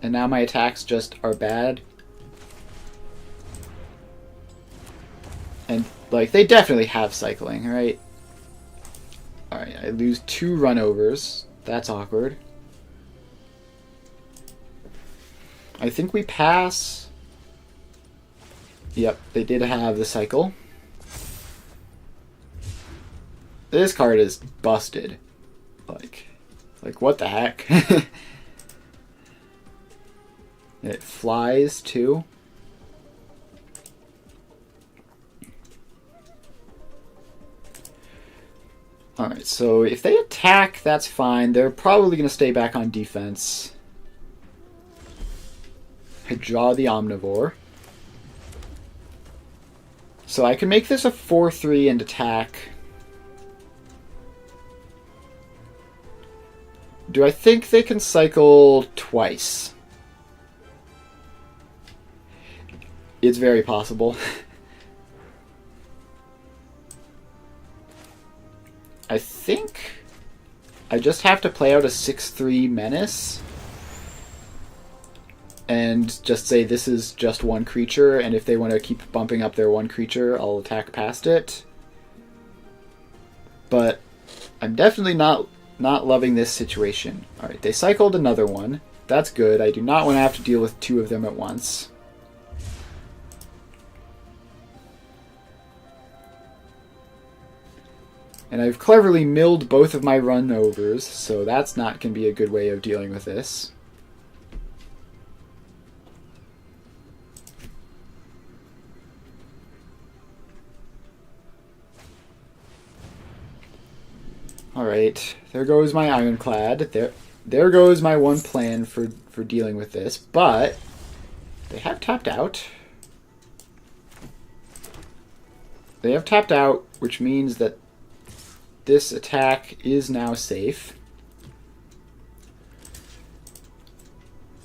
and now my attacks just are bad. And like they definitely have cycling, right? All right, I lose 2 runovers. That's awkward. I think we pass. Yep, they did have the cycle. This card is busted. Like what the heck? It flies too. Alright, so if they attack, that's fine. They're probably going to stay back on defense. I draw the Omnivore. So I can make this a 4/3 and attack. Do I think they can cycle twice? It's very possible. I think I just have to play out a 6/3 Menace and just say this is just one creature, and if they want to keep bumping up their one creature, I'll attack past it. But I'm definitely not loving this situation. Alright, they cycled another one. That's good. I do not want to have to deal with 2 of them at once. And I've cleverly milled both of my run-overs, so that's not going to be a good way of dealing with this. Alright, there goes my Ironclad. There goes my one plan for dealing with this, but they have tapped out. They have tapped out, which means that this attack is now safe.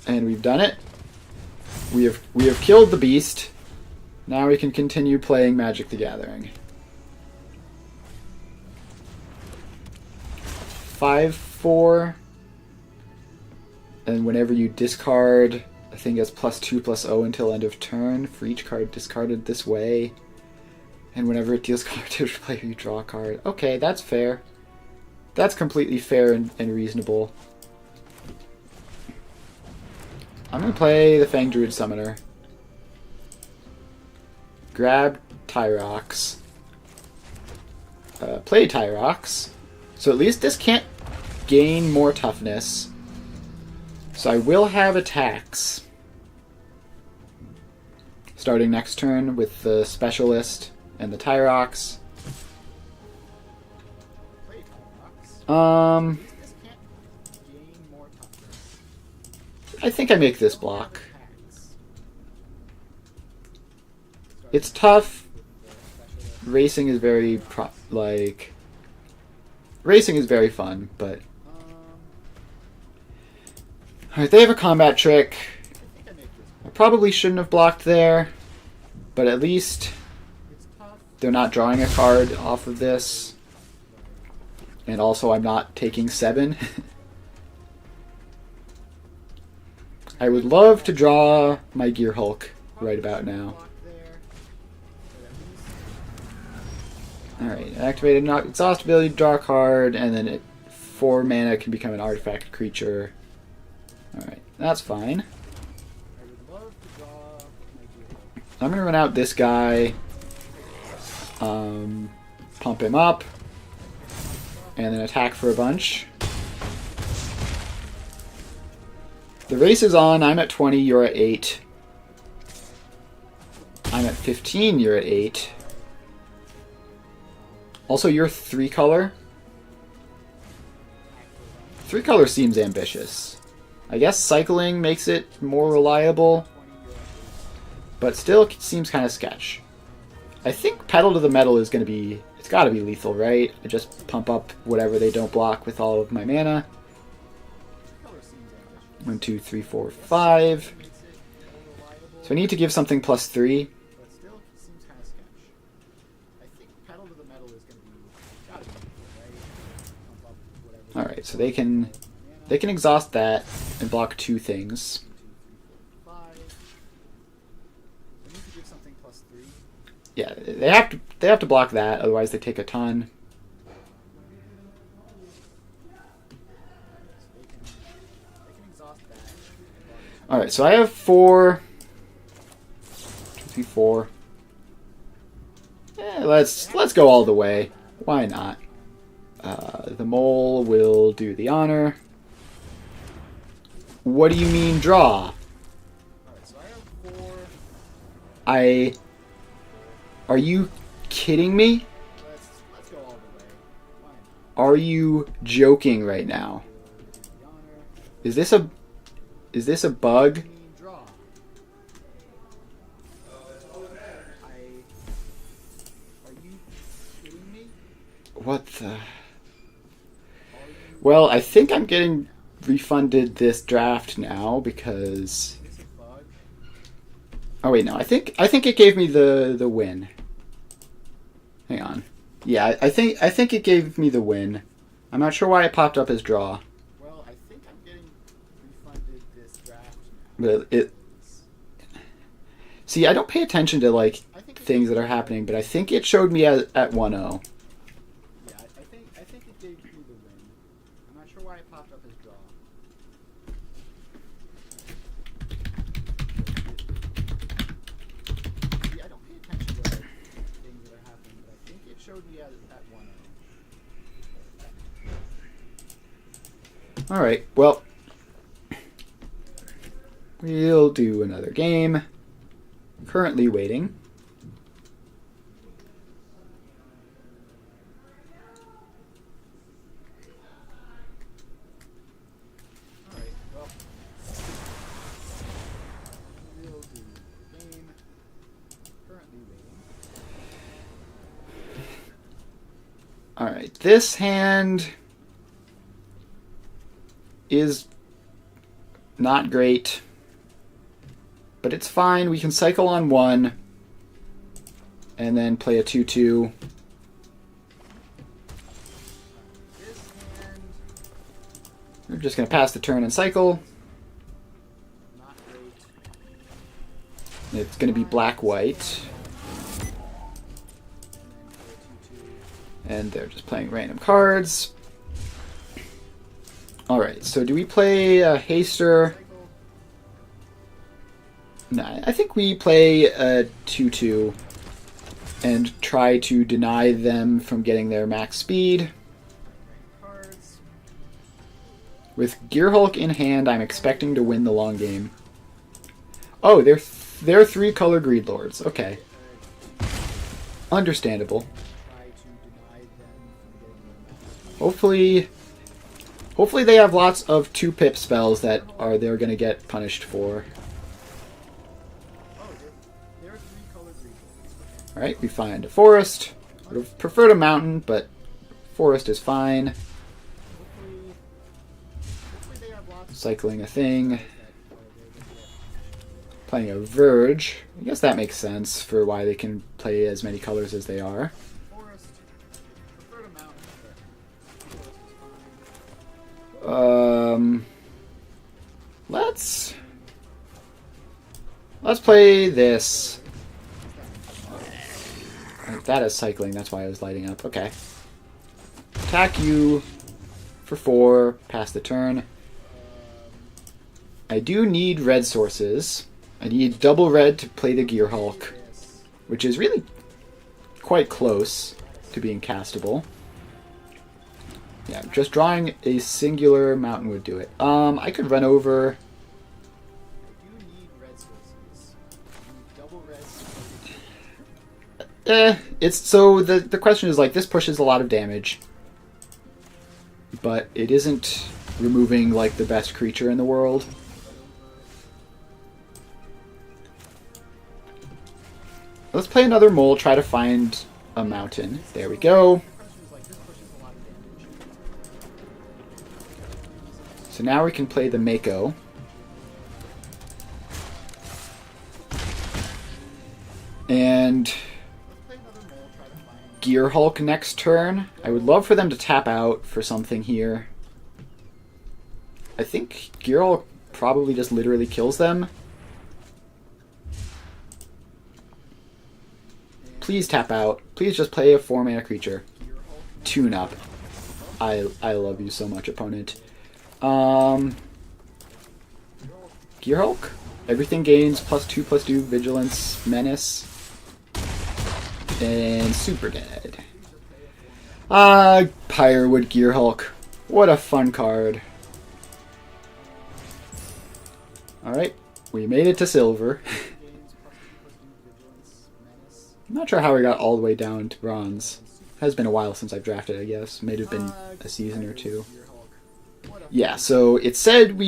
And we've done it. We have killed the beast. Now we can continue playing Magic the Gathering. 5/4. And whenever you discard, I think it's +2/+0 until end of turn for each card discarded this way. And whenever it deals color damage to player, you draw a card. Okay, that's fair. That's completely fair and reasonable. I'm going to play the Fang Druid Summoner. Grab Tyrox. Play Tyrox. So at least this can't gain more toughness. So I will have attacks. Starting next turn with the Specialist and the Tyrox. I think I make this block. It's tough. Racing is very racing is very fun, but alright, they have a combat trick. I probably shouldn't have blocked there. But at least they're not drawing a card off of this. And also I'm not taking 7. I would love to draw my Gear Hulk right about now. Alright, activated exhaust ability, draw a card, and then it 4 mana can become an artifact creature. Alright, that's fine. I'm gonna run out this guy, pump him up, and then attack for a bunch. The race is on. I'm at 20, you're at 8. I'm at 15, you're at 8. Also, you're 3 color. 3 color seems ambitious. I guess cycling makes it more reliable, but still it seems kind of sketch. I think Pedal to the Metal is going to be... It's got to be lethal, right? I just pump up whatever they don't block with all of my mana. 1, 2, 3, 4, 5. So I need to give something +3. Alright, so they can exhaust that and block 2 things. Yeah, they have to block that, otherwise they take a ton. Alright, so I have 4. 2, 3, 4. Let's go all the way. Why not? The mole will do the honor. What do you mean draw? So I have 4. Are you kidding me? Let's go all the way. Why not? Are you joking right now? Is this a bug? Draw. Are you kidding me? What the... Well, I think I'm getting refunded this draft now because... Oh wait, no. I think it gave me the win. Hang on. Yeah, I think it gave me the win. I'm not sure why it popped up as draw. Well, I think I'm getting refunded this draft But now. it... See, I don't pay attention to like things that are happening, but I think it showed me at 1-0. Yeah, I think it gave me the win. I'm not sure why it popped up as draw. See, I don't pay attention to like, things that are happening, but I think it showed me at 1-0. Alright, well... We'll do another game. Currently waiting. Alright, well... We'll do the game. Currently waiting. Alright, this hand is not great, but it's fine. We can cycle on 1 and then play a 2-2. We're just going to pass the turn and cycle. Not great. It's going to be black-white. And they're just playing random cards. Alright, so do we play a Haster? Nah, I think we play a 2-2 and try to deny them from getting their max speed. With Gear Hulk in hand, I'm expecting to win the long game. Oh, they're 3-color Greed Lords. Okay. Understandable. Hopefully they have lots of 2-pip spells that they're going to get punished for. Alright, we find a forest. Would have preferred a mountain, but forest is fine. Cycling a thing. Playing a Verge. I guess that makes sense for why they can play as many colors as they are. Forest. Prefer to mountain, but forest is fine. Let's play this. That is cycling, that's why I was lighting up. Okay. Attack you for 4, pass the turn. I do need red sources. I need double red to play the Gear Hulk, Yes. which is really quite close to being castable. Yeah, just drawing a singular mountain would do it. I could run over. I do need red sources. I need double red. It's so the question is like this pushes a lot of damage, but it isn't removing like the best creature in the world. Let's play another mole. Try to find a mountain. There we go. The question is like this pushes a lot of damage. So now we can play the Mako. And Let's play another mole. Try to find. Gear Hulk next turn. I would love for them to tap out for something here. I think Gear Hulk probably just literally kills them. Please tap out. Please just play a 4-mana creature. Tune up. I love you so much, opponent. Gear Hulk. Everything gains +2/+2 Vigilance, Menace, and Super Dead. Pyrewood Gear Hulk. What a fun card. Alright, we made it to silver. I'm not sure how we got all the way down to bronze. It has been a while since I've drafted, I guess. May have been a season or two. Yeah, so it said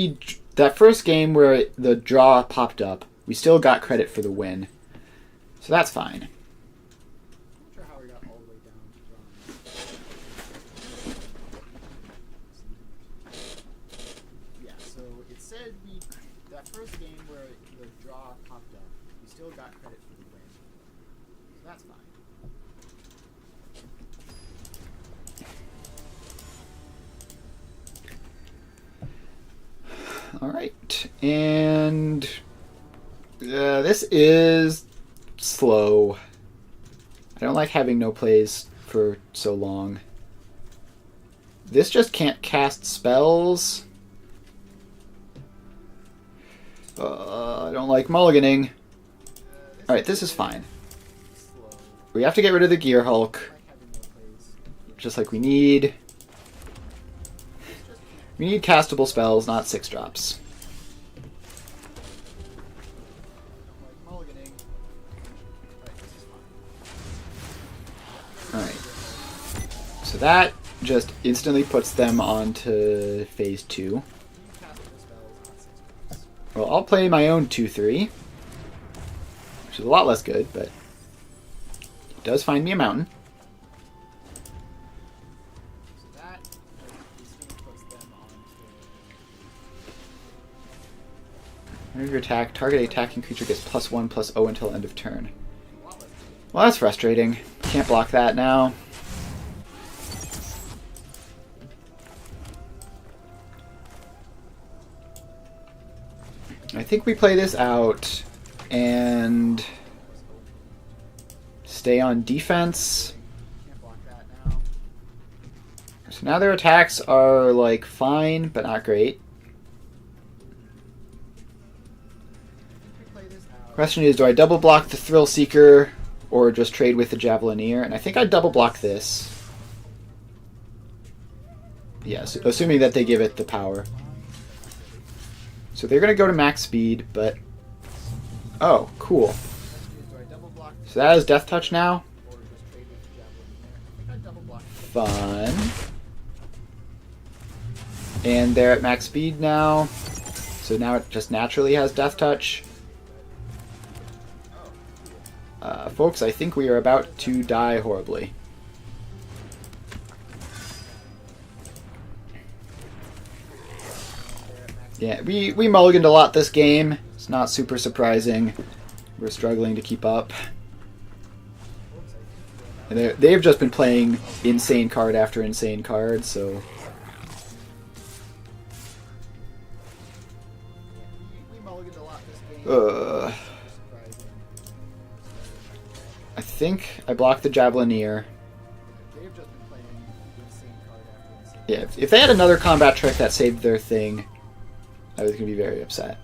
that first game where the draw popped up, we still got credit for the win. So that's fine. I'm not sure how we got all the way down to yeah, so it said that first game where the draw popped up, we still got credit for the win. So that's fine. Alright, and this is slow. I don't like having no plays for so long. This just can't cast spells. I don't like mulliganing. Alright, this is fine. Slow. We have to get rid of the Gear Hulk, I like having no plays. just like we need. We need castable spells, not 6-drops. Don't like mulliganing. Alright, this is fine. Alright. So that just instantly puts them onto phase 2. Castable spells, not 6 drops. Well, I'll play my own 2/3, which is a lot less good, but it does find me a mountain. So that instantly puts them on Whenever you attack, target attacking creature gets +1/+0 until end of turn. to a lot less. Well, that's frustrating. Can't block that now. I think we play this out and stay on defense. Can't block that now. So now their attacks are like fine, but not great. We play this out. Question is, do I double block the Thrill Seeker or just trade with the Javelineer? And I think I'd double block this. Yes, assuming that they give it the power. So they're going to go to max speed, but... Oh, cool. Do I double block So that is Death Touch now. or just trade with the javelin there? I think I double block. Fun. And they're at max speed now. So now it just naturally has Death Touch. Folks, I think we are about to die horribly. Yeah, we mulliganed a lot this game. It's not super surprising. We're struggling to keep up. And they've just been playing insane card after insane card, so... We mulliganed a lot this game. I think I blocked the Javelineer. They've just been playing insane card after insane. Yeah, if they had another combat trick that saved their thing, I was going to be very upset.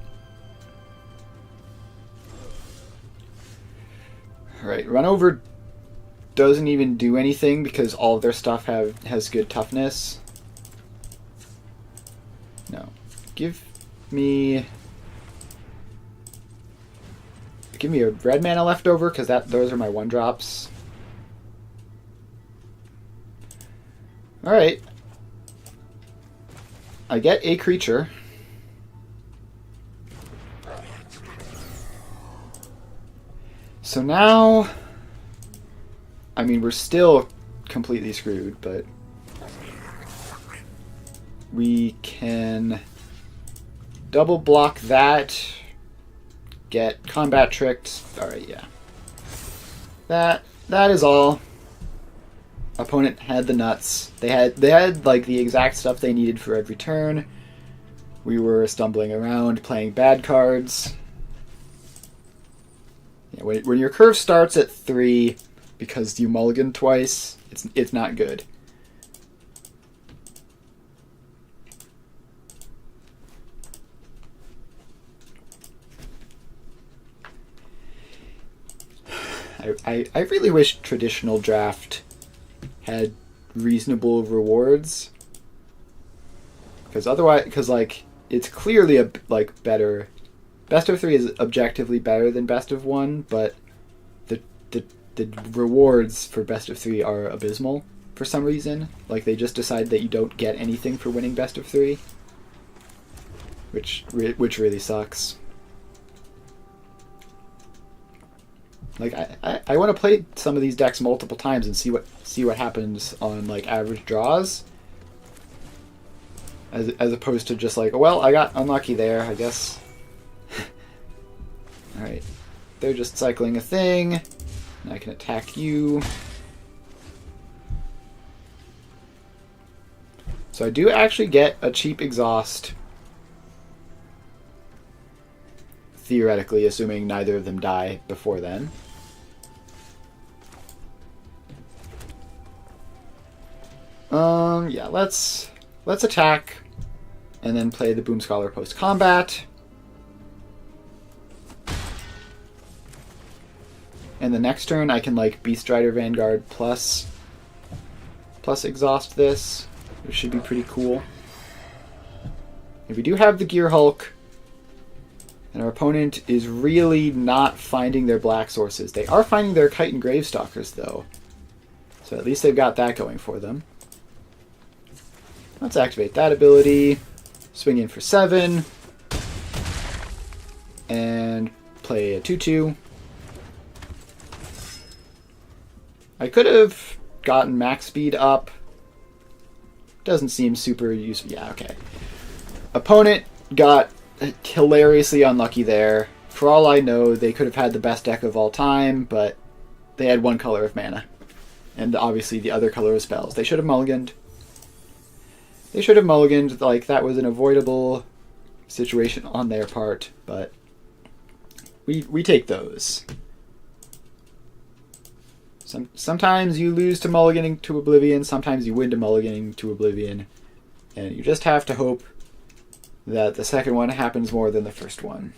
Alright, run over doesn't even do anything because all of their stuff has good toughness. No. Give me a red mana left over because those are my 1-drops. Alright. I get a creature. So now, I mean, we're still completely screwed, but we can double block that, get combat tricked. Alright, yeah. That is all. Opponent had the nuts. They had like the exact stuff they needed for every turn. We were stumbling around, playing bad cards. Yeah, when your curve starts at 3 because you mulligan twice, it's not good. I really wish traditional draft had reasonable rewards, because like it's clearly a better. Best of 3 is objectively better than best of 1, but the rewards for best of 3 are abysmal for some reason. Like they just decide that you don't get anything for winning best of 3, which really sucks. Like I want to play some of these decks multiple times and see what happens on like average draws, as opposed to just like, well, I got unlucky there, I guess. All right, they're just cycling a thing, and I can attack you. So I do actually get a cheap exhaust, theoretically, assuming neither of them die before then. Yeah, let's attack, and then play the Boom Scholar post combat. And the next turn I can like Beast Rider Vanguard plus exhaust this, which should be pretty cool. If we do have the Gear Hulk, and our opponent is really not finding their black sources. They are finding their Kite and Gravestalkers though, so at least they've got that going for them. Let's activate that ability, swing in for 7, and play a 2/2. I could have gotten max speed up. Doesn't seem super useful. Yeah, okay. Opponent got hilariously unlucky there. For all I know, they could have had the best deck of all time, but they had 1 color of mana. And obviously the other color of spells. They should have mulliganed. Like that was an avoidable situation on their part, but we take those. Sometimes you lose to mulliganing to Oblivion, sometimes you win to mulliganing to Oblivion, and you just have to hope that the second one happens more than the first one.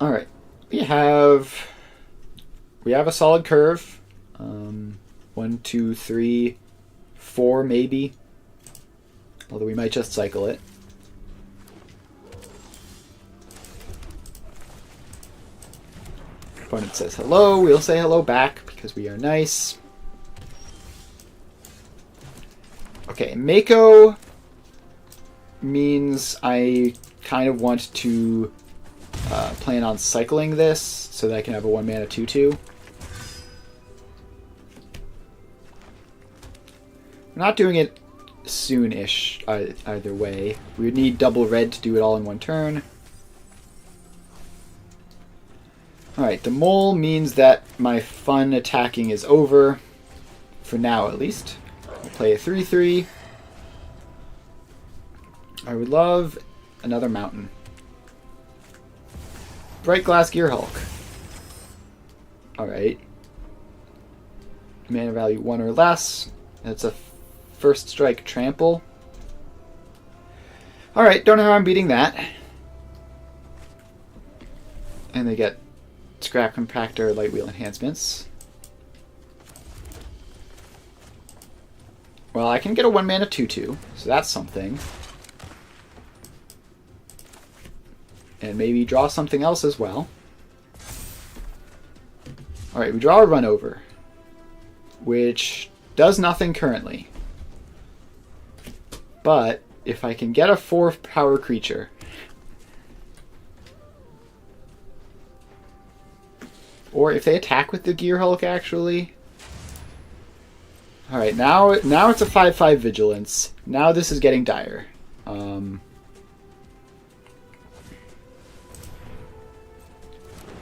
All right, we have a solid curve. 1, 2, 3, 4 maybe. Although we might just cycle it. Opponent says hello, we'll say hello back because we are nice. Okay, Mako means I kind of want to plan on cycling this so that I can have a 1 mana 2/2. We're not doing it soon-ish either way. We would need double red to do it all in one turn. Alright, the mole means that my fun attacking is over. For now, at least. I'll play a 3-3. I would love another mountain. Bright Glass Gear Hulk. Alright. Mana value 1 or less. That's a first strike trample. Alright, don't know how I'm beating that. And they get Scrap Compactor, Light Wheel enhancements. Well, I can get a 1-mana 2-2, so that's something. And maybe draw something else as well. Alright, we draw a Run Over, which does nothing currently. But if I can get a 4-power creature, or if they attack with the Gear Hulk, actually. Alright, now it's a 5-5 Vigilance. Now this is getting dire.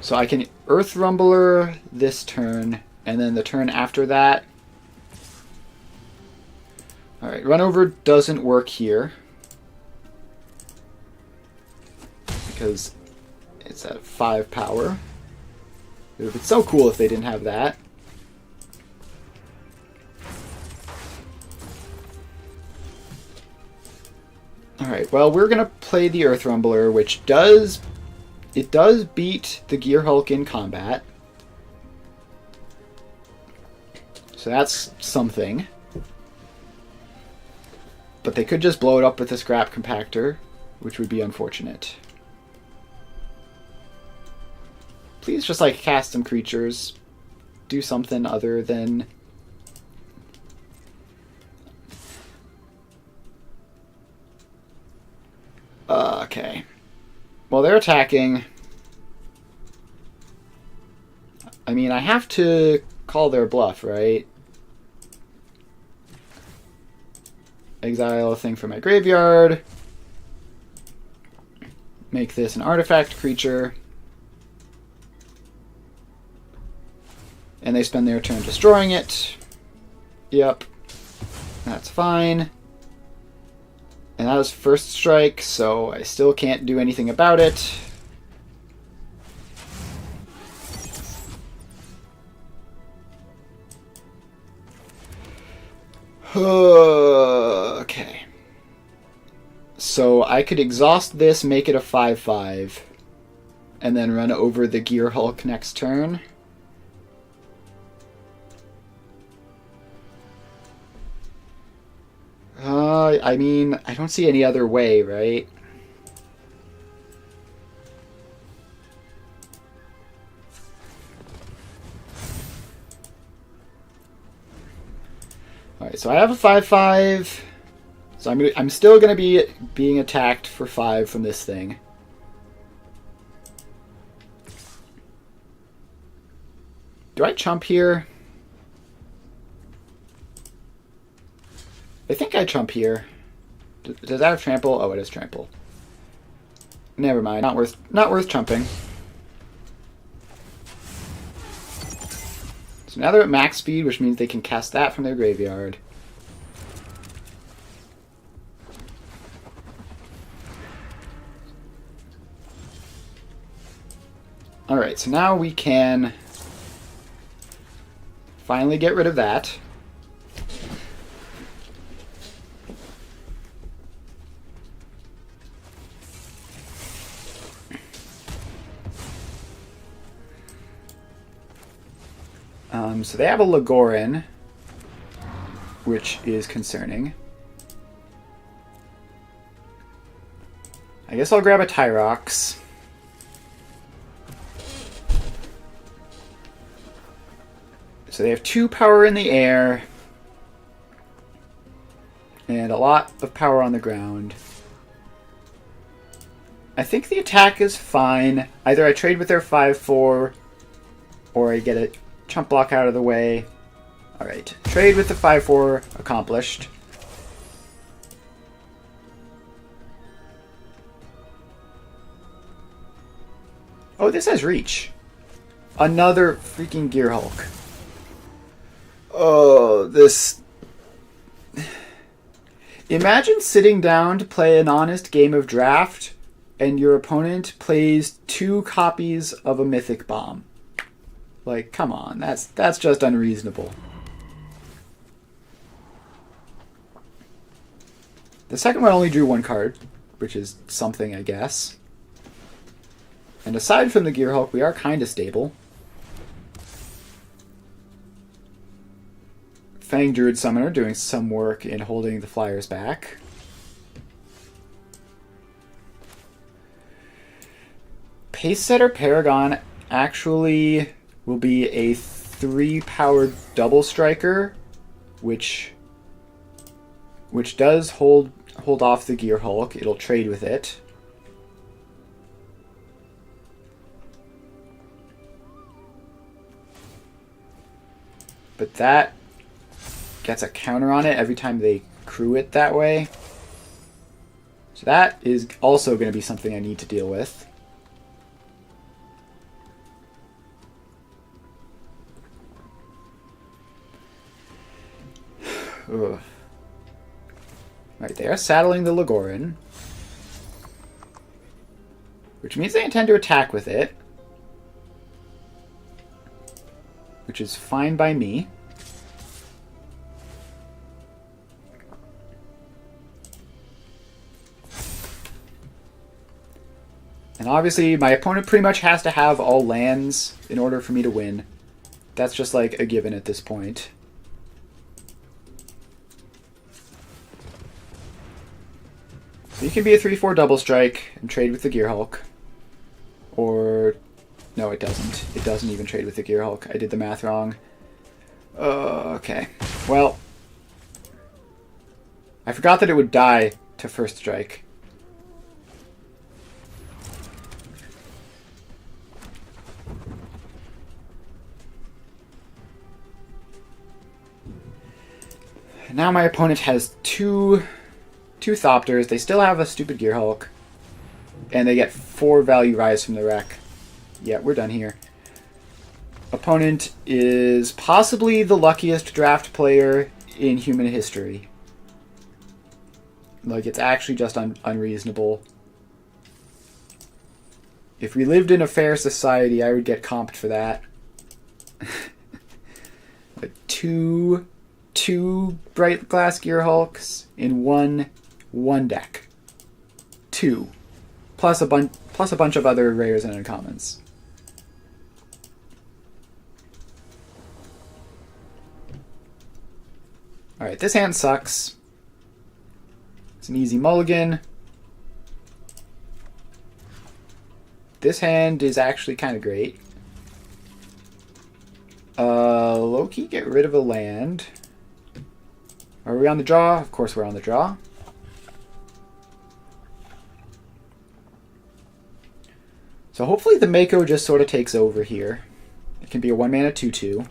So I can Earth Rumbler this turn, and then the turn after that. Alright, Run Over doesn't work here. Because it's at 5 power. It would be so cool if they didn't have that. Alright, well, we're going to play the Earth Rumbler, which does beat the Gear Hulk in combat. So that's something. But they could just blow it up with a Scrap Compactor, which would be unfortunate. Please just, like, cast some creatures. Do something other than... okay. Well, they're attacking. I mean, I have to call their bluff, right? Exile a thing from my graveyard. Make this an artifact creature. And they spend their turn destroying it. Yep. That's fine. And that was first strike, so I still can't do anything about it. Okay. So I could exhaust this, make it a 5-5, and then run over the Gear Hulk next turn. I mean, I don't see any other way, right? Alright, so I have a 5-5. So I'm still going to be being attacked for 5 from this thing. Do I chump here? I think I chump here. Does that have trample? Oh, it is trample. Never mind. Not worth chumping. So now they're at max speed, which means they can cast that from their graveyard. Alright, so now we can finally get rid of that. So they have a Lagorin, which is concerning. I guess I'll grab a Tyrox. So they have 2 power in the air and a lot of power on the ground. I think the attack is fine. Either I trade with their 5-4 or I get a chump block out of the way. Alright, trade with the 5-4 accomplished. Oh, this has reach. Another freaking Gear Hulk. Oh, this... Imagine sitting down to play an honest game of draft and your opponent plays 2 copies of a Mythic Bomb. Like, come on, that's just unreasonable. The second one only drew 1 card, which is something, I guess. And aside from the Gear Hulk, we are kind of stable. Fang Druid Summoner doing some work in holding the Flyers back. Pace Setter Paragon actually will be a 3-powered double striker, which does hold off the Gear Hulk. It'll trade with it. But that gets a counter on it every time they crew it that way. So that is also going to be something I need to deal with. Ugh. Right, they are saddling the Legorin, which means they intend to attack with it, which is fine by me. And obviously, my opponent pretty much has to have all lands in order for me to win. That's just like a given at this point. So you can be a 3-4 double strike and trade with the Gear Hulk. Or... no, it doesn't. It doesn't even trade with the Gear Hulk. I did the math wrong. Okay. Well, I forgot that it would die to first strike. Now my opponent has two Thopters. They still have a stupid Gear Hulk. And they get 4 value rise from the wreck. Yeah, we're done here. Opponent is possibly the luckiest draft player in human history. Like, it's actually just unreasonable. If we lived in a fair society, I would get comped for that. Like, two Bright Glass Gear Hulks in one deck. 2. Plus a bunch of other rares and uncommons. Alright, this hand sucks. It's an easy mulligan. This hand is actually kind of great. Loki, get rid of a land. Are we on the draw? Of course we're on the draw. So hopefully the Mako just sort of takes over here. It can be a 1-mana 2/2.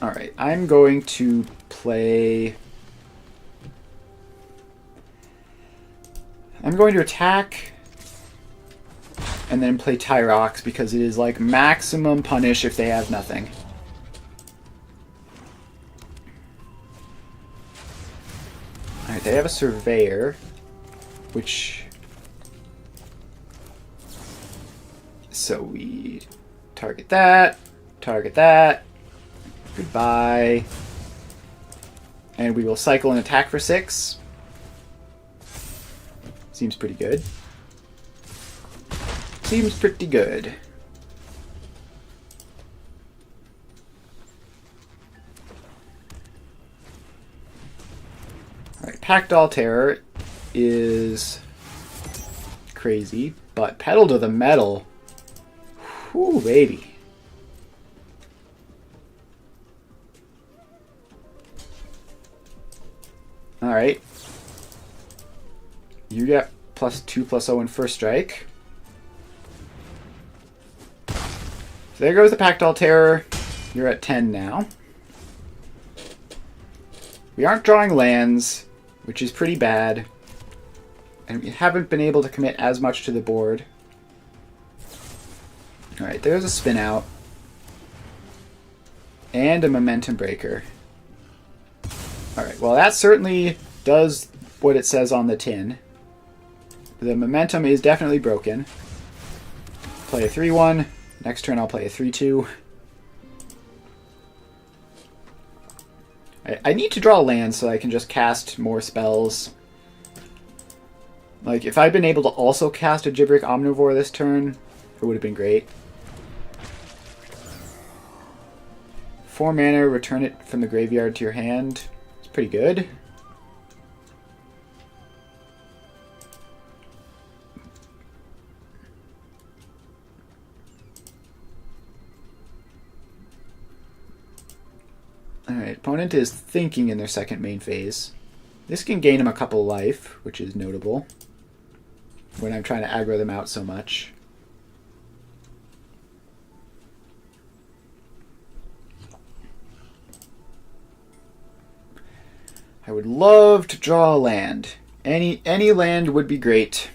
Alright, I'm going to play... I'm going to attack and then play Tyrox because it is like maximum punish if they have nothing. Alright, they have a Surveyor, which... So we target that, goodbye, and we will cycle and attack for 6. Seems pretty good. Seems pretty good. Alright, Pact All Terror is crazy, but Pedal to the Metal, whew, baby. Alright. You get +2/+0 in first strike. So there goes the Pactol Terror. You're at 10 now. We aren't drawing lands, which is pretty bad. And we haven't been able to commit as much to the board. Alright, there's a spin out. And a momentum breaker. Alright, well that certainly does what it says on the tin. The momentum is definitely broken. Play a 3-1. Next turn I'll play a 3-2. I need to draw land so I can just cast more spells. Like, if I'd been able to also cast a Gibberic Omnivore this turn, it would have been great. 4 mana, return it from the graveyard to your hand. It's pretty good. Alright, opponent is thinking in their second main phase. This can gain him a couple life, which is notable when I'm trying to aggro them out so much. I would love to draw a land. Any land would be great.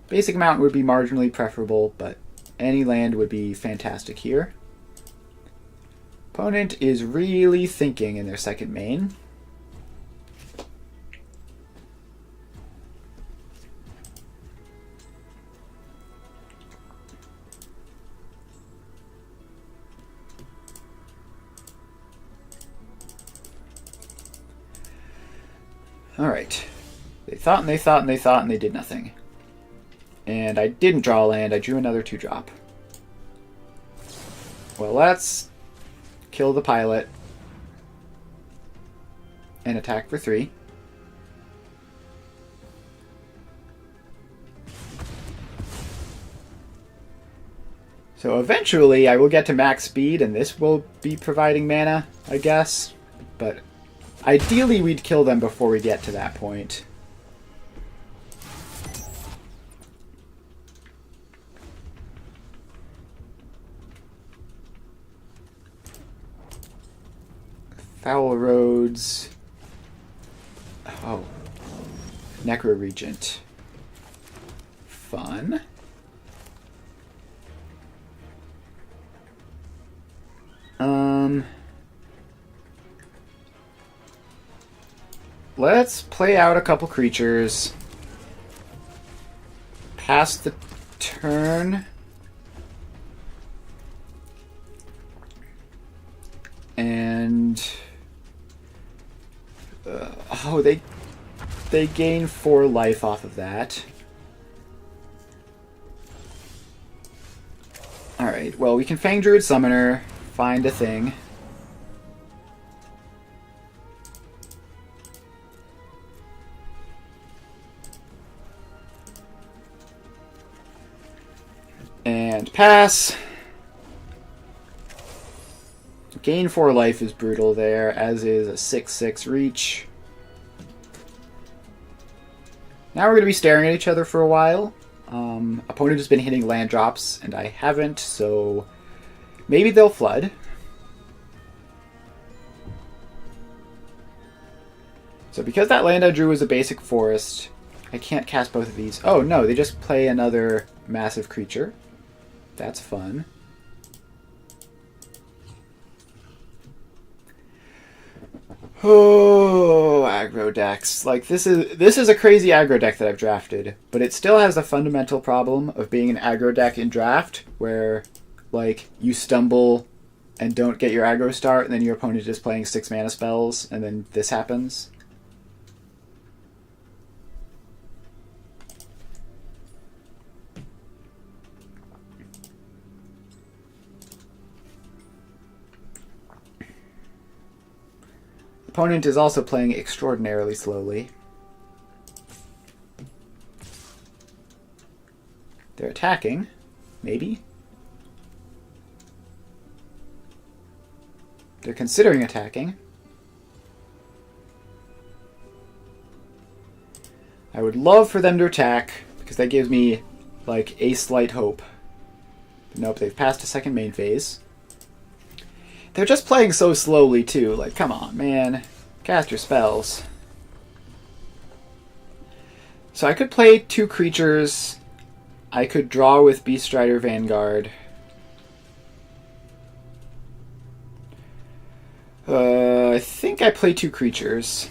Basic Mountain would be marginally preferable, but any land would be fantastic here. Opponent is really thinking in their second main. Alright. They thought and they thought and they thought and they did nothing. And I didn't draw a land, I drew another 2-drop. Well, let's kill the pilot and attack for 3. So eventually I will get to max speed and this will be providing mana, I guess. But ideally we'd kill them before we get to that point. Foul Roads. Oh. Necro Regent. Fun. Let's play out a couple creatures. Pass the turn. And oh, they gain 4 life off of that. Alright, well, we can Fang Druid Summoner, find a thing. And pass. Gain 4 life is brutal there, as is a 6/6 reach. Now we're going to be staring at each other for a while. Opponent has been hitting land drops, and I haven't, so maybe they'll flood. So because that land I drew was a basic forest, I can't cast both of these. Oh no, they just play another massive creature. That's fun. Oh, aggro decks. Like, this is a crazy aggro deck that I've drafted, but it still has the fundamental problem of being an aggro deck in draft, where, like, you stumble and don't get your aggro start, and then your opponent is playing 6 mana spells, and then this happens. Opponent is also playing extraordinarily slowly. They're attacking, maybe. They're considering attacking. I would love for them to attack, because that gives me, like, a slight hope. But nope, they've passed a second main phase. They're just playing so slowly, too. Like, come on, man. Cast your spells. So I could play 2 creatures. I could draw with Beast Strider Vanguard. I think I play 2 creatures.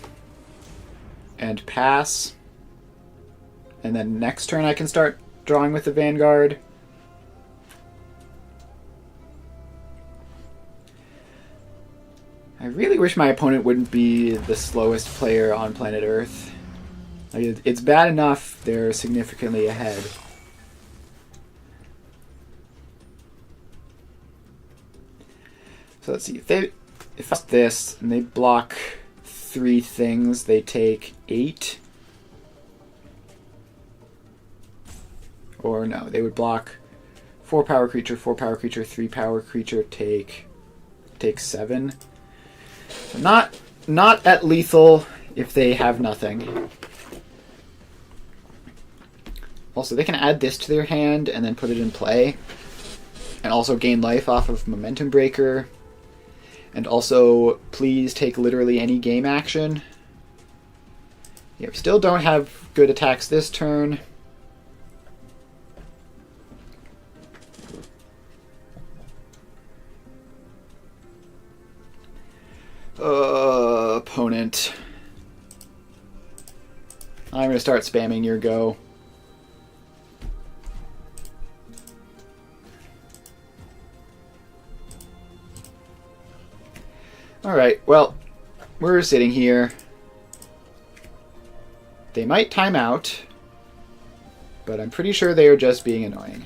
And pass. And then next turn I can start drawing with the Vanguard. I really wish my opponent wouldn't be the slowest player on planet Earth. Like, it's bad enough they're significantly ahead. So let's see. If it's this and they block 3 things, they take 8. Or no, they would block 4 power creature, 4 power creature, 3 power creature, take 7. So not at lethal if they have nothing. Also, they can add this to their hand and then put it in play. And also gain life off of Momentum Breaker. And also, please take literally any game action. Yeah, we still don't have good attacks this turn. Opponent. I'm going to start spamming your go. Alright, well, we're sitting here. They might time out, but I'm pretty sure they are just being annoying.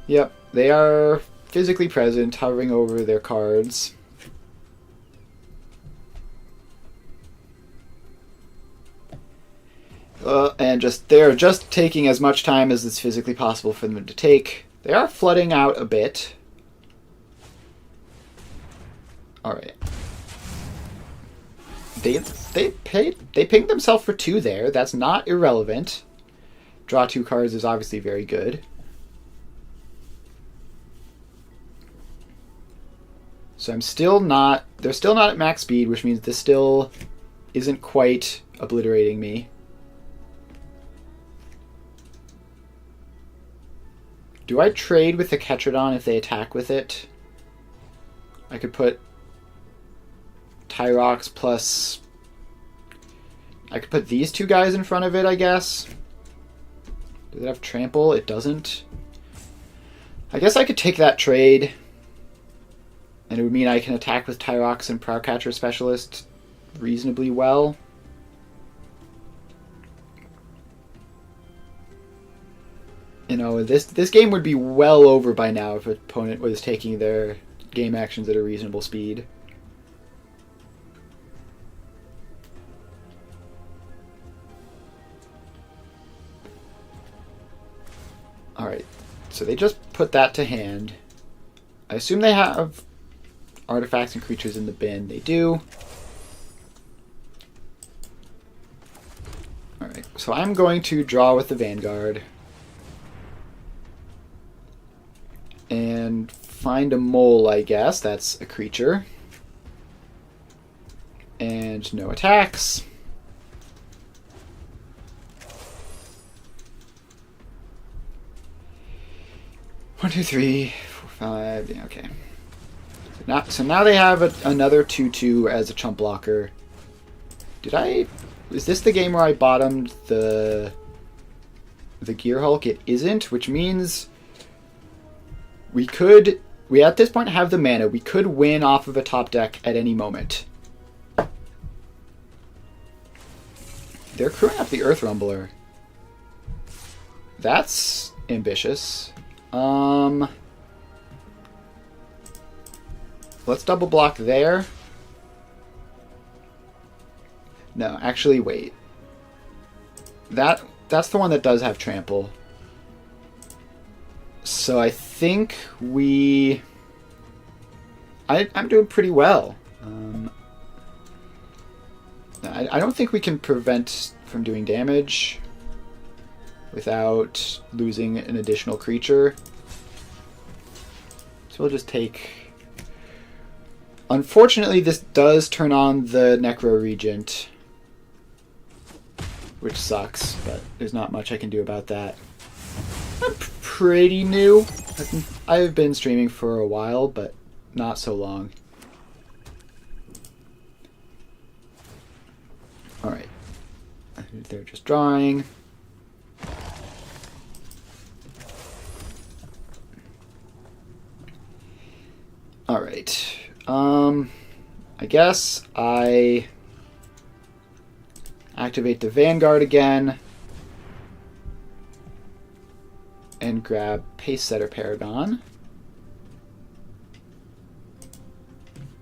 Yep, they are physically present, hovering over their cards. And they're just taking as much time as it's physically possible for them to take. They are flooding out a bit. Alright. They pinged themselves for 2 there. That's not irrelevant. Draw 2 cards is obviously very good. So they're still not at max speed, which means this still isn't quite obliterating me. Do I trade with the Ketrodon if they attack with it? I could put Tyrox plus... I could put these 2 guys in front of it, I guess. Does it have trample? It doesn't. I guess I could take that trade. And it would mean I can attack with Tyrox and Prowcatcher Specialist reasonably well. You know, this game would be well over by now if an opponent was taking their game actions at a reasonable speed. Alright, so they just put that to hand. I assume they have artifacts and creatures in the bin. They do. Alright, so I'm going to draw with the Vanguard. And find a mole, I guess. That's a creature. And no attacks. One, two, three, four, five. Yeah, okay. So now they have another 2/2 as a chump blocker. Is this the game where I bottomed the Gear Hulk? It isn't, which means we at this point have the mana. We could win off of a top deck at any moment. They're crewing up the Earth Rumbler. That's ambitious. Let's double block there. No, actually, wait. That's the one that does have trample. So I think I'm doing pretty well. I don't think we can prevent from doing damage without losing an additional creature. So we'll just take... Unfortunately, this does turn on the Necro Regent, which sucks, but there's not much I can do about that. I'm pretty new. I've been streaming for a while, but not so long. Alright. They're just drawing. Alright. I guess I activate the Vanguard again and grab Pace Setter Paragon.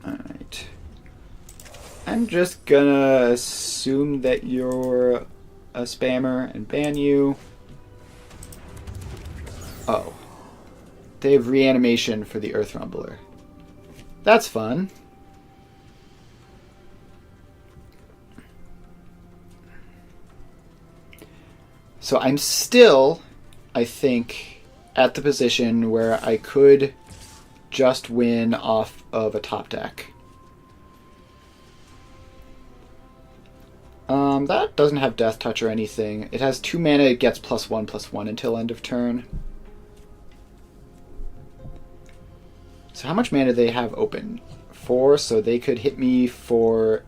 Alright. I'm just gonna assume that you're a spammer and ban you. Oh. They have reanimation for the Earth Rumbler. That's fun. So I'm still, I think, at the position where I could just win off of a top deck. That doesn't have Death Touch or anything. It has 2 mana, it gets +1/+1 until end of turn. So how much mana do they have open? 4, so they could hit me for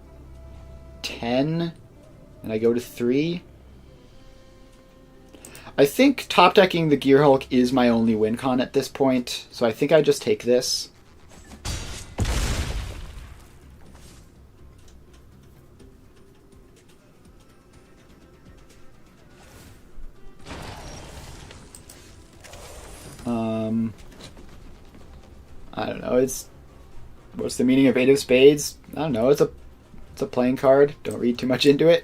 10, and I go to 3. I think top decking the Gear Hulk is my only win con at this point, so I think I just take this. I don't know. What's the meaning of 8 of Spades? I don't know. It's a playing card. Don't read too much into it.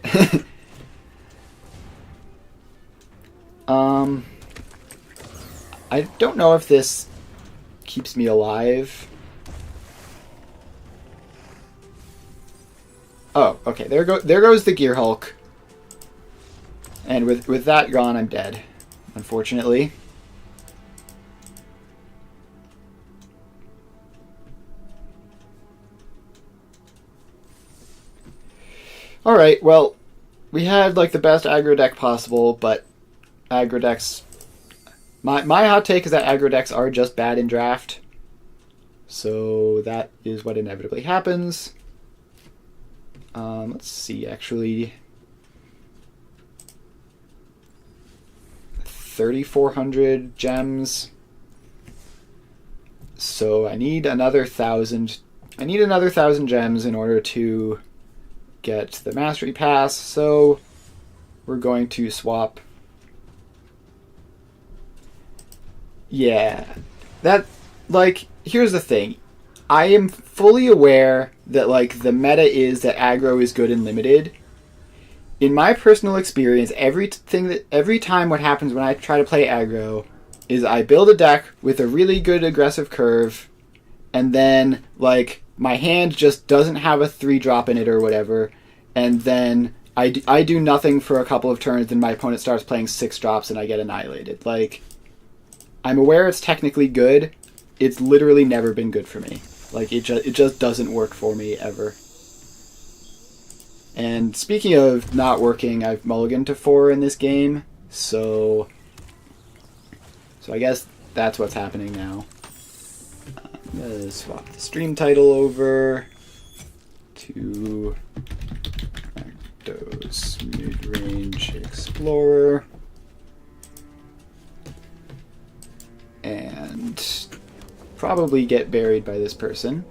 I don't know if this keeps me alive. Oh, okay. There goes the Gear Hulk. And with that gone, I'm dead, unfortunately. Alright, well, we had like the best aggro deck possible, but aggro decks... My hot take is that aggro decks are just bad in draft. So that is what inevitably happens. Let's see, actually... 3,400 gems. So I need another 1,000. I need another 1,000 gems in order to get the Mastery Pass, so we're going to swap. Yeah, that, like, here's the thing. I am fully aware that, like, the meta is that aggro is good and limited. In my personal experience, every time what happens when I try to play aggro is I build a deck with a really good aggressive curve, and then, like, my hand just doesn't have a 3-drop in it or whatever, and then I do nothing for a couple of turns, and my opponent starts playing 6 drops and I get annihilated. Like, I'm aware it's technically good. It's literally never been good for me. Like, it just doesn't work for me ever. And speaking of not working, I've mulliganed to 4 in this game, so I guess that's what's happening now. I'm gonna swap the stream title over to Rakdos Midrange Explorer. And probably get buried by this person.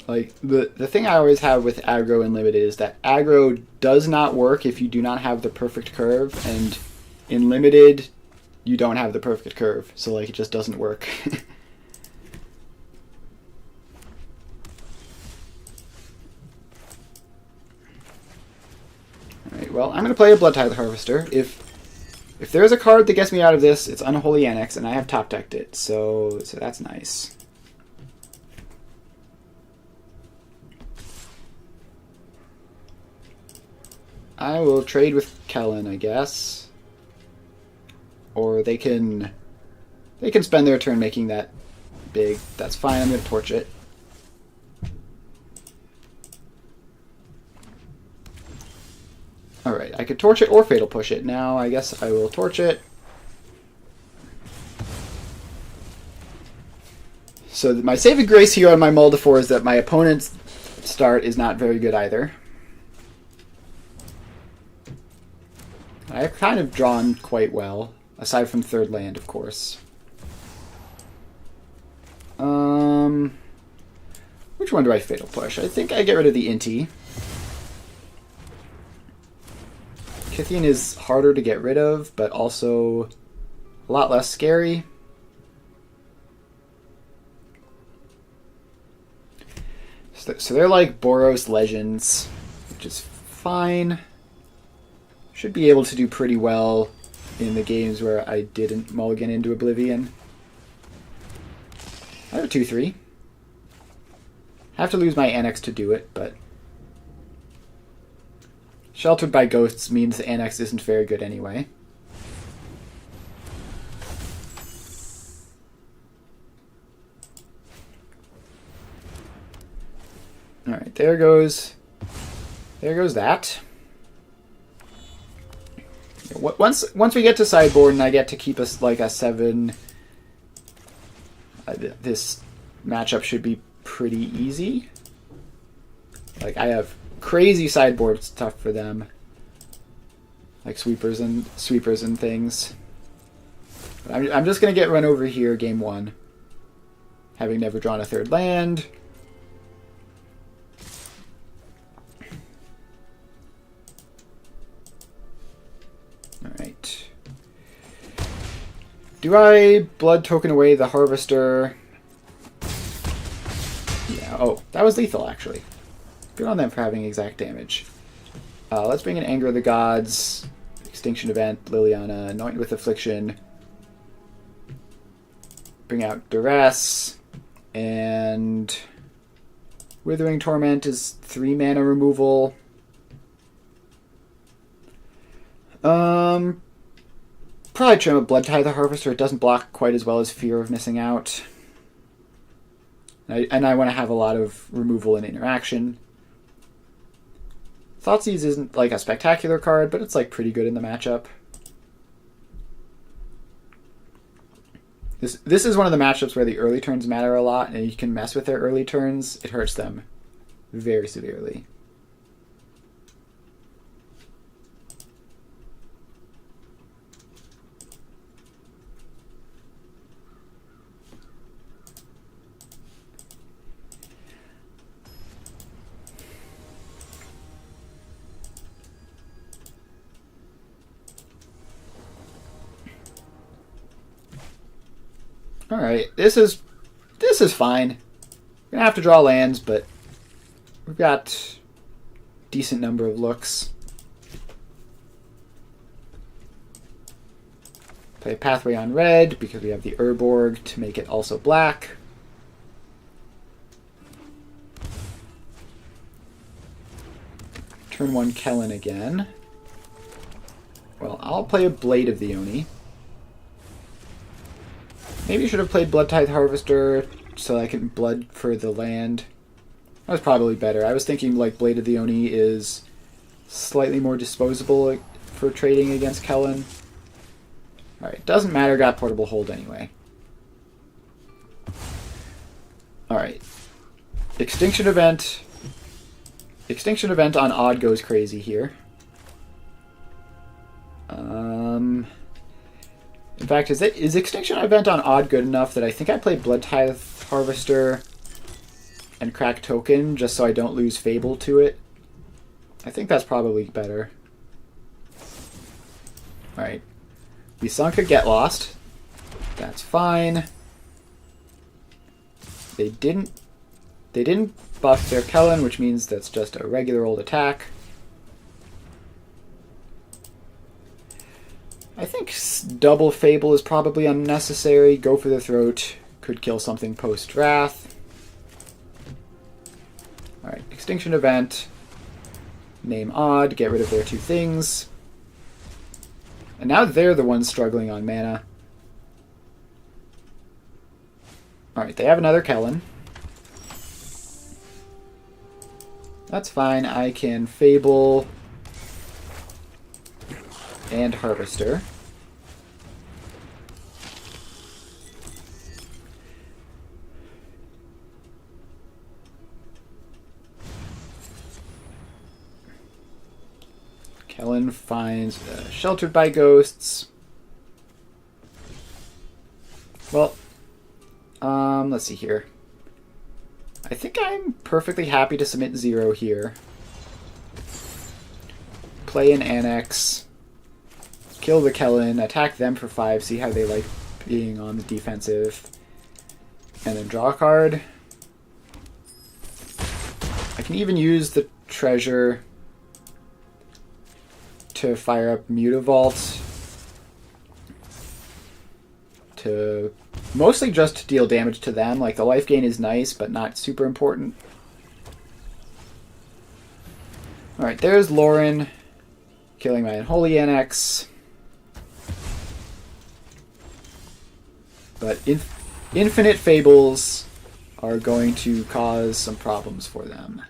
Like, the thing I always have with aggro and limited is that aggro does not work if you do not have the perfect curve, and in limited, you don't have the perfect curve, so, like, it just doesn't work. Alright, well, I'm going to play a Blood Tithe Harvester. If there's a card that gets me out of this, it's Unholy Annex, and I have top-decked it, so that's nice. I will trade with Kellen, I guess. Or they can spend their turn making that big. That's fine, I'm going to torch it. Alright, I could torch it or fatal push it. Now I guess I will torch it. So my saving grace here on my Multifor is that my opponent's start is not very good either. I've kind of drawn quite well, aside from third land, of course. Which one do I fatal push? I think I get rid of the Inti. Kythian is harder to get rid of, but also a lot less scary. So they're like Boros Legends, which is fine. Should be able to do pretty well in the games where I didn't mulligan into Oblivion. I have a 2-3. Have to lose my Annex to do it, but Sheltered by Ghosts means the Annex isn't very good anyway. Alright, there goes that. Once we get to sideboard and I get to keep us like a 7, this matchup should be pretty easy. Like, I have crazy sideboard stuff for them, like sweepers and things. But I'm just gonna get run over here game 1, having never drawn a third land. Alright. Do I blood token away the Harvester? Yeah, oh, that was lethal actually. Good on them for having exact damage. Let's bring in Anger of the Gods, Extinction Event, Liliana, Anoint with Affliction. Bring out Duress, and Withering Torment is 3 mana removal. Probably trim a Blood Tithe the Harvester. It doesn't block quite as well as Fear of Missing Out. And I want to have a lot of removal and interaction. Thoughtseize isn't like a spectacular card, but it's like pretty good in the matchup. This is one of the matchups where the early turns matter a lot, and you can mess with their early turns. It hurts them very severely. Alright, this is fine. We're gonna have to draw lands, but we've got a decent number of looks. Play Pathway on red because we have the Urborg to make it also black. Turn 1 Kellen again. Well, I'll play a Blade of the Oni. Maybe you should have played Blood Tithe Harvester so I can blood for the land. That was probably better. I was thinking like Blade of the Oni is slightly more disposable for trading against Kellen. Alright, doesn't matter, got Portable Hold anyway. Alright. Extinction Event. Extinction Event on Odd goes crazy here. In fact, is Extinction Event on Odd good enough that I think I play Blood Tithe Harvester and crack Token just so I don't lose Fable to it? I think that's probably better. Alright. We sunk a Get Lost. That's fine. They didn't buff their Kellen, which means that's just a regular old attack. I think double Fable is probably unnecessary. Go for the Throat. Could kill something post-Wrath. Alright, Extinction Event. name odd, get rid of their 2 things. And now they're the ones struggling on mana. Alright, they have another Kellen. That's fine. I can Fable and Harvester. Kellen finds Sheltered by Ghosts. Well, let's see here. I think I'm perfectly happy to submit 0 here. Play an Annex. Kill the Kellen. Attack them for 5. See how they like being on the defensive. And then draw a card. I can even use the treasure to fire up Mutavault. To mostly just to deal damage to them. Like, the life gain is nice, but not super important. Alright, there's Lauren killing my Unholy Annex. But infinite Fables are going to cause some problems for them.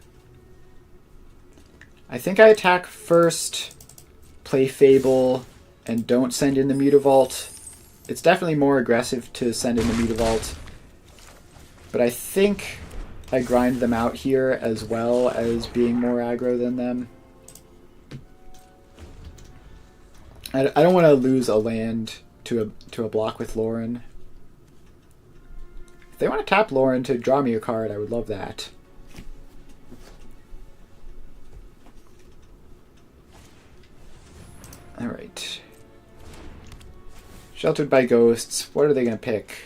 I think I attack first, play Fable, and don't send in the Mutavault. It's definitely more aggressive to send in the Mutavault. But I think I grind them out here as well as being more aggro than them. I don't want to lose a land to a block with Lauren. If they want to tap Lauren to draw me a card, I would love that. Alright. Sheltered by Ghosts. What are they going to pick?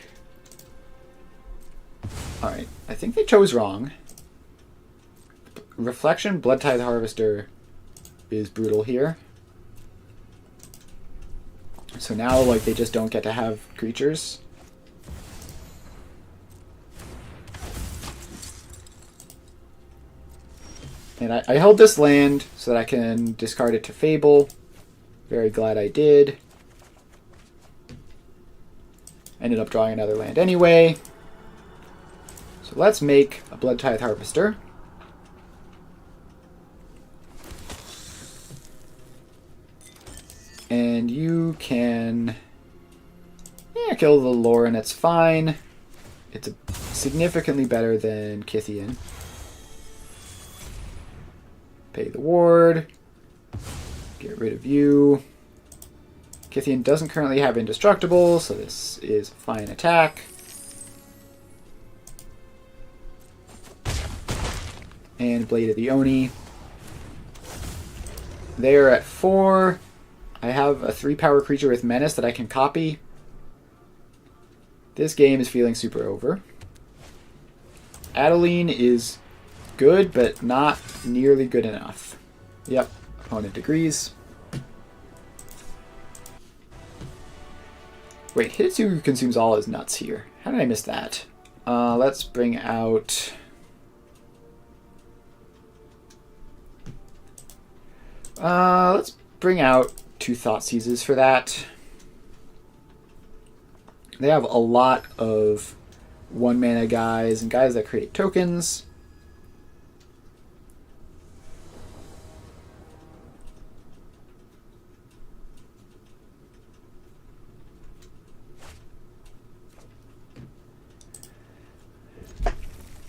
Alright. I think they chose wrong. Reflection Bloodtithe Harvester is brutal here. So now, like, they just don't get to have creatures. And I held this land so that I can discard it to Fable. Very glad I did. Ended up drawing another land anyway. So let's make a Bloodtithe Harvester. And you can kill the Lauren, it's fine. It's significantly better than Kithian. Pay the ward. Get rid of you. Kithian doesn't currently have Indestructible, so this is a fine attack. And Blade of the Oni. They're at 4. I have a 3-power creature with Menace that I can copy. This game is feeling super over. Adeline is good, but not nearly good enough. Yep, opponent agrees. Wait, Hitsu consumes all his nuts here. How did I miss that? Let's bring out... let's bring out 2 Thoughtseizes for that. They have a lot of 1-mana guys and guys that create tokens.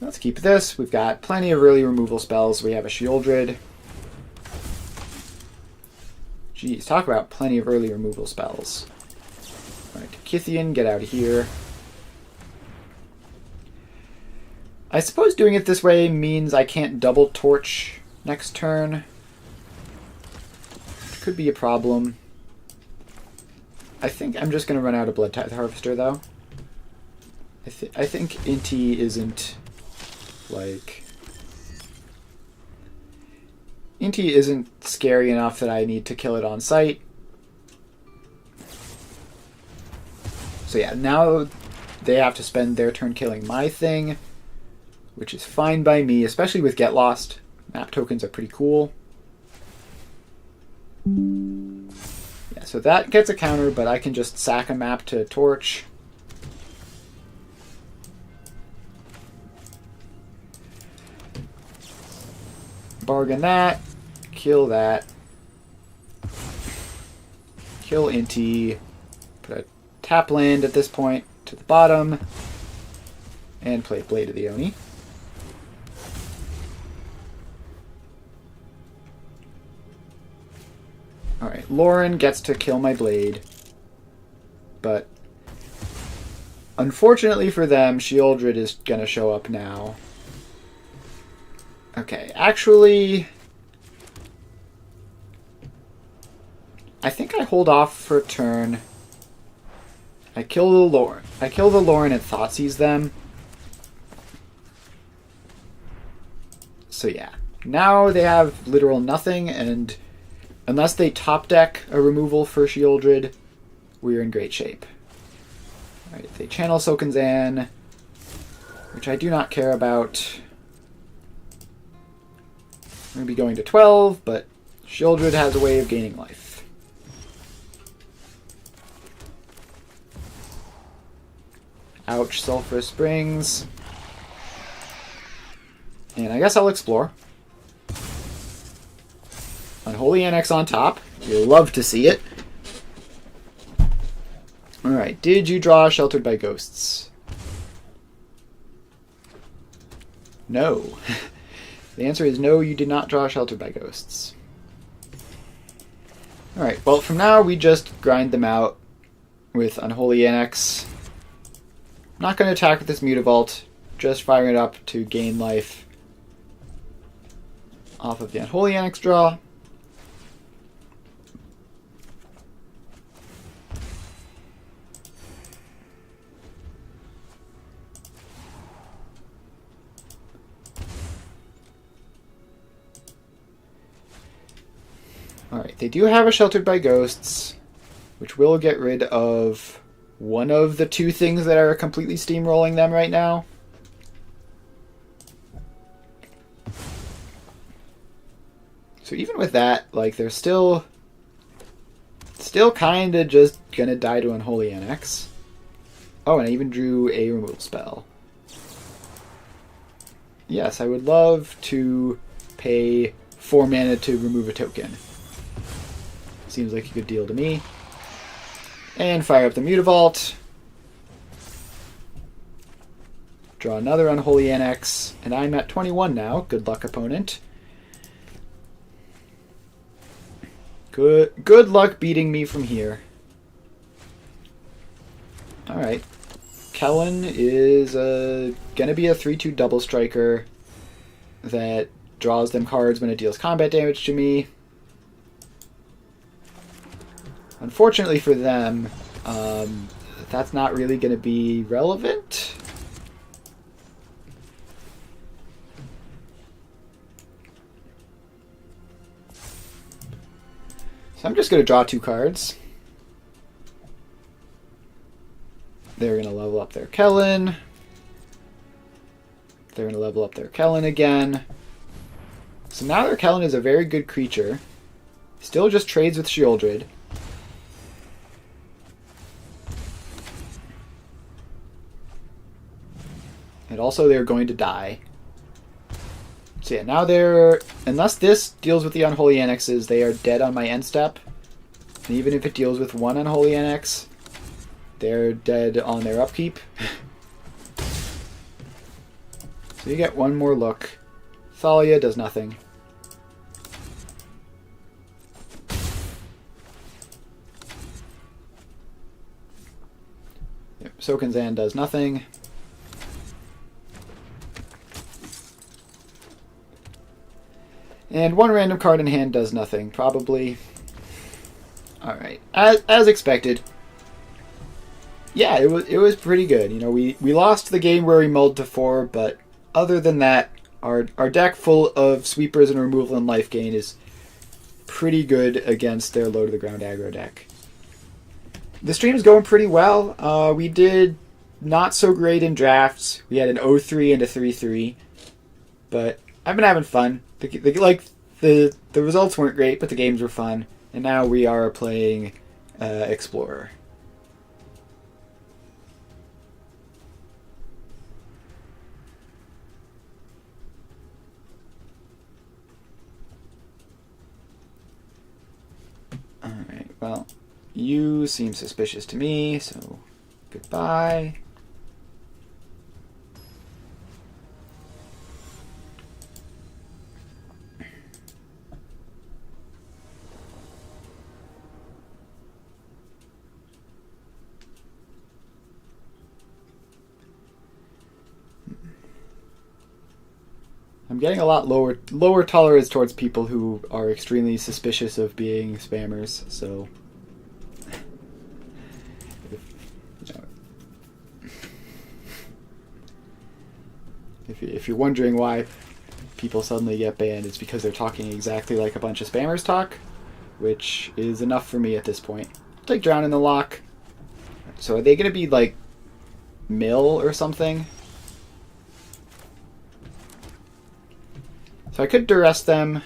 Let's keep this. We've got plenty of early removal spells. We have a Shieldred. Jeez, talk about plenty of early removal spells. Alright, Kithian, get out of here. I suppose doing it this way means I can't double torch next turn. Could be a problem. I think I'm just going to run out of Bloodtithe Harvester, though. I think Inti isn't, like... Inti isn't scary enough that I need to kill it on sight. So yeah, now they have to spend their turn killing my thing, which is fine by me, especially with Get Lost. Map tokens are pretty cool. Yeah, so that gets a counter, but I can just sack a map to torch. Bargain that. Kill that. Kill Inti. Put a tap land at this point to the bottom. And play Blade of the Oni. Alright, Lauren gets to kill my Blade. But unfortunately for them, Sheoldred is going to show up now. Okay, actually, I think I hold off for a turn. I kill the Lauren. I kill the Lauren and Thoughtseize them. So yeah, now they have literal nothing, and unless they top deck a removal for Sheoldred, we're in great shape. Alright, they channel Sokenzan, which I do not care about. I'm going to be going to 12, but Sheoldred has a way of gaining life. Ouch, Sulphurous Springs. And I guess I'll explore. Unholy Annex on top. You'll love to see it. Alright, did you draw Sheltered by Ghosts? No. The answer is no, you did not draw Sheltered by Ghosts. Alright, well, from now we just grind them out with Unholy Annex. I'm not going to attack with this Mutavault, just firing it up to gain life off of the Unholy Annex draw. Alright, they do have a Sheltered by Ghosts, which will get rid of one of the two things that are completely steamrolling them right now. So even with that, like, they're still kind of just gonna die to Unholy Annex. Oh, and I even drew a removal spell. Yes, I would love to pay 4 mana to remove a token. Seems like a good deal to me. And fire up the Mutavault. Draw another Unholy Annex. And I'm at 21 now. Good luck, opponent. Good luck beating me from here. Alright. Kellen is gonna be a 3/2 double striker that draws them cards when it deals combat damage to me. Unfortunately for them, that's not really going to be relevant. So I'm just going to draw 2 cards. They're going to level up their Kellen. They're going to level up their Kellen again. So now their Kellen is a very good creature. Still just trades with Sheoldred. And also they're going to die. So yeah, now they're... Unless this deals with the Unholy Annexes, they are dead on my end step. And even if it deals with 1 Unholy Annex, they're dead on their upkeep. So you get one more look. Thalia does nothing. Yep, Sokenzan does nothing. And 1 random card in hand does nothing, probably. Alright, as expected. Yeah, it was pretty good. You know, we lost the game where we mulled to 4, but other than that, our deck full of sweepers and removal and life gain is pretty good against their low to the ground aggro deck. The stream's going pretty well. We did not so great in drafts. We had an 0-3 and a 3-3, but I've been having fun. The results weren't great, but the games were fun. And now we are playing Explorer. Alright, well, you seem suspicious to me, so goodbye. I'm getting a lot lower tolerance towards people who are extremely suspicious of being spammers, so if you're wondering why people suddenly get banned, it's because they're talking exactly like a bunch of spammers talk, which is enough for me at this point. I'll take Drown in the Lock. So are they going to be like mill or something? So I could duress them.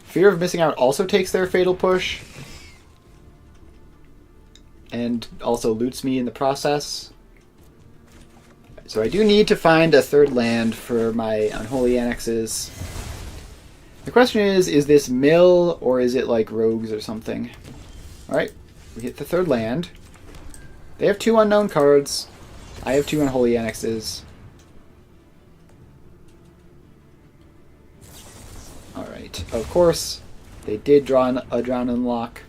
Fear of Missing Out also takes their Fatal Push. And also loots me in the process. So I do need to find a third land for my Unholy Annexes. The question is this mill or is it like rogues or something? Alright, we hit the third land. They have 2 unknown cards. I have 2 Unholy Annexes. Alright, of course, they did draw a Drown in the Lock.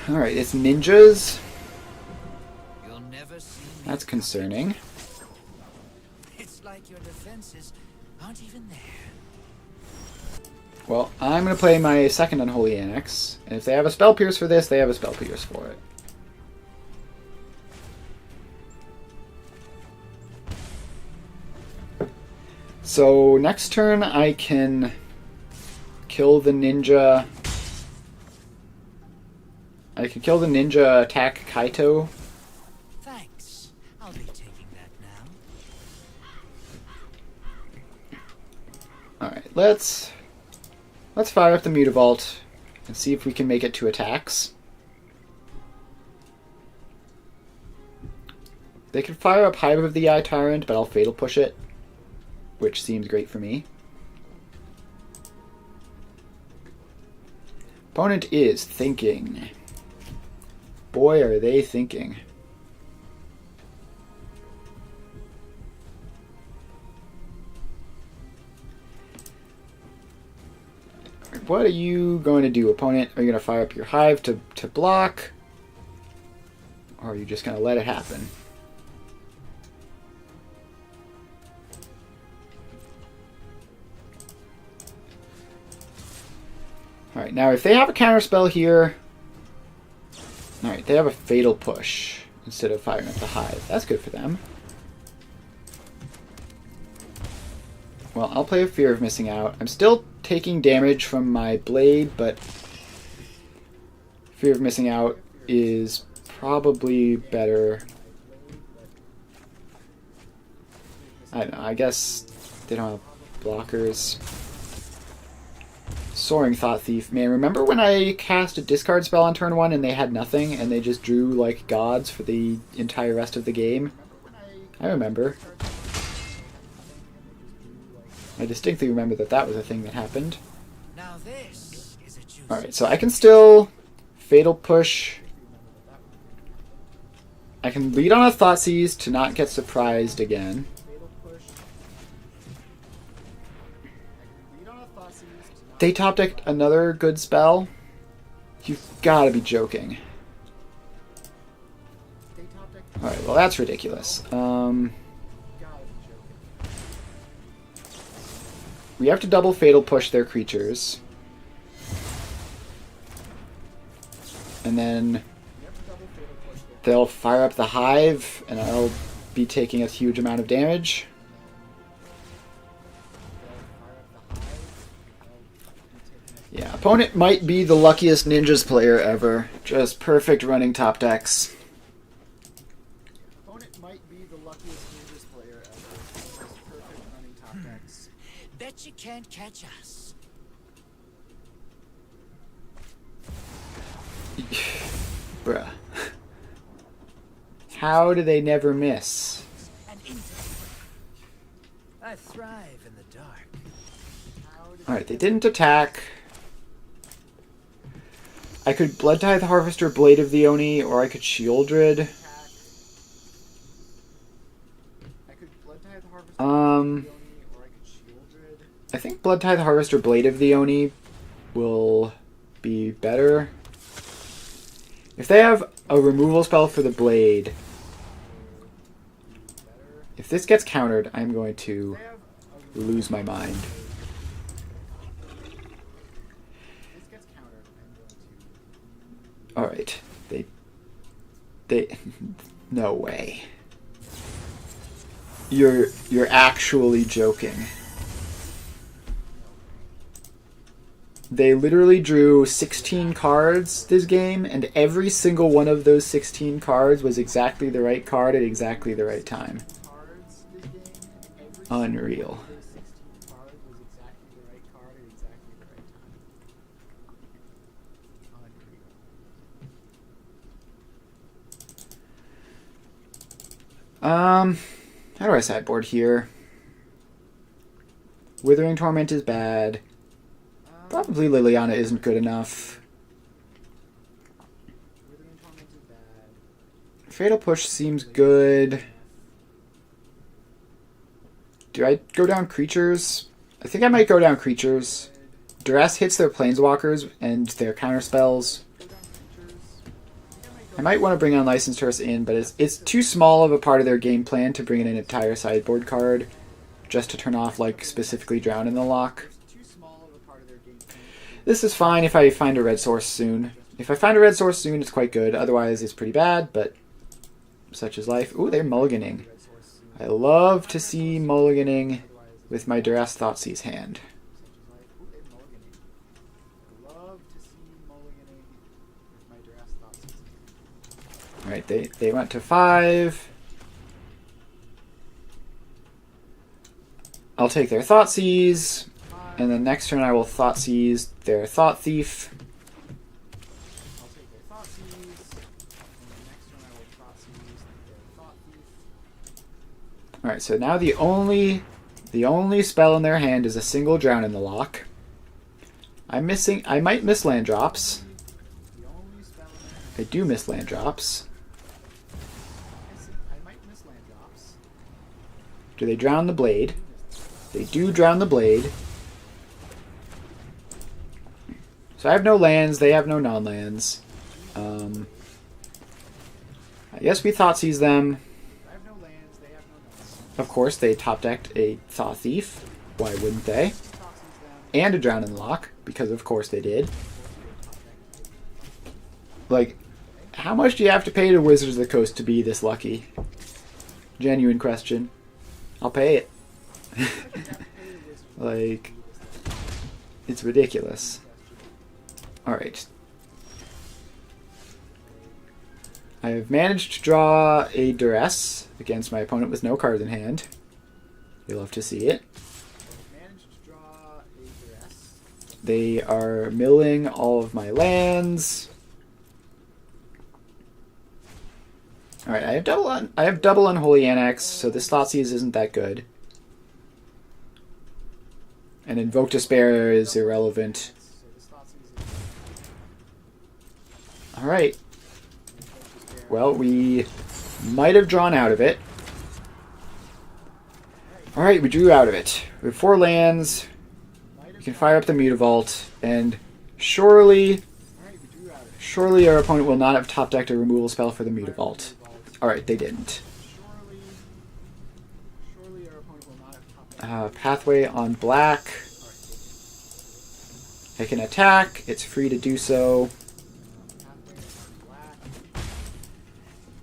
Alright, it's ninjas. You'll never see me. That's concerning. It's like your defenses aren't even there. Well, I'm going to play my second Unholy Annex, and if they have a Spell Pierce for this, they have a Spell Pierce for it. So next turn I can kill the ninja. I can kill the ninja, attack Kaito. Thanks. I'll be taking that now. Alright, let's fire up the Mutavault and see if we can make it 2 attacks. They could fire up Hive of the Eye Tyrant, but I'll Fatal Push it, which seems great for me. Opponent is thinking. Boy, are they thinking. What are you going to do, opponent? Are you going to fire up your Hive to block? Or are you just going to let it happen? Alright, now if they have a counterspell here... Alright, they have a Fatal Push instead of firing up the Hive. That's good for them. Well, I'll play a Fear of Missing Out. I'm still taking damage from my Blade, but Fear of Missing Out is probably better. I don't know, I guess they don't have blockers. Soaring Thought Thief. Man, remember when I cast a discard spell on turn 1 and they had nothing and they just drew like gods for the entire rest of the game? I remember. I distinctly remember that was a thing that happened. Now this is a juicy. Alright, so I can still Fatal Push. I can lead on a Thoughtseize to not get surprised again. They top decked another good spell? You've gotta be joking. Alright, well that's ridiculous. We have to double Fatal Push their creatures. And then they'll fire up the Hive, and I'll be taking a huge amount of damage. Yeah, opponent might be the luckiest Ninjas player ever. Just perfect running top decks. opponent might be the luckiest dangerous player ever. Just perfect running top decks. Bet you can't catch us. Bruh. How do they never miss? And into I thrive in the dark. Alright, they didn't attack. I could Blood Tithe Harvester Blade of the Oni, or I could Shieldred. I could Blood Tithe Harvester Um, Blade of the Oni, or I could Shieldred. I think Blood Tithe Harvester Blade of the Oni will be better. If they have a removal spell for the blade, if this gets countered, I'm going to lose my mind. This gets countered. I'm going to. Alright. They no way. You're actually joking. They literally drew 16 cards this game, and every single one of those 16 cards was exactly the right card at exactly the right time. Cards this game, every Unreal. single one of those 16 cards was exactly the right card at exactly the right time. Unreal. How do I sideboard here? Withering Torment is bad. Probably Liliana isn't good enough. Withering Torment is bad. Fatal Push seems good. Do I go down creatures? I think I might go down creatures. Duress hits their planeswalkers and their counterspells. Go down creatures. I might want to bring Unlicensed Tourist in, but it's too small of a part of their game plan to bring in an entire sideboard card just to turn off, like, specifically Drown in the Lock. Too small of a part of their game plan. This is fine if I find a red source soon. If I find a red source soon, it's quite good. Otherwise, it's pretty bad, but such is life. Ooh, they're mulliganing. I love to see mulliganing with my Duress Thoughtseize hand. Alright, they went to 5. I'll take their Thoughtseize, and then next turn I will Thoughtseize their Thought Thief. I'll take their Thoughtseize, and then next turn I will Thoughtseize their Thought Thief. Alright, so now the only spell in their hand is a single Drown in the Lock. I might miss land drops. The only spell in their hand. I do miss land drops. I might miss land drops. Do they drown the blade? They do drown the blade. So I have no lands, they have no non-lands. I guess we Thoughtseize them. I have no lands, they have no lands. Of course, they top-decked a Thought Thief. Why wouldn't they? Thoughtseize them. And a Drown in the Lock, because of course they did. Like, how much do you have to pay to Wizards of the Coast to be this lucky? Genuine question. I'll pay it. Like, it's ridiculous. Alright. I have managed to draw a Duress against my opponent with no cards in hand. You'll love to see it. Managed to draw a Duress. They are milling all of my lands. Alright, I have double Unholy Annex, so this Thoughtseize isn't that good. And Invoke Despair is irrelevant. So this Thoughtseize is Alright. Well, we might have drawn out of it. Alright, we drew out of it. We have 4 lands. We can fire up the Mutavault, and surely our opponent will not have top-decked a removal spell for the Mutavault. Alright, they didn't. Surely our opponent will not have top deck. Pathway on black. I can attack. It's free to do so.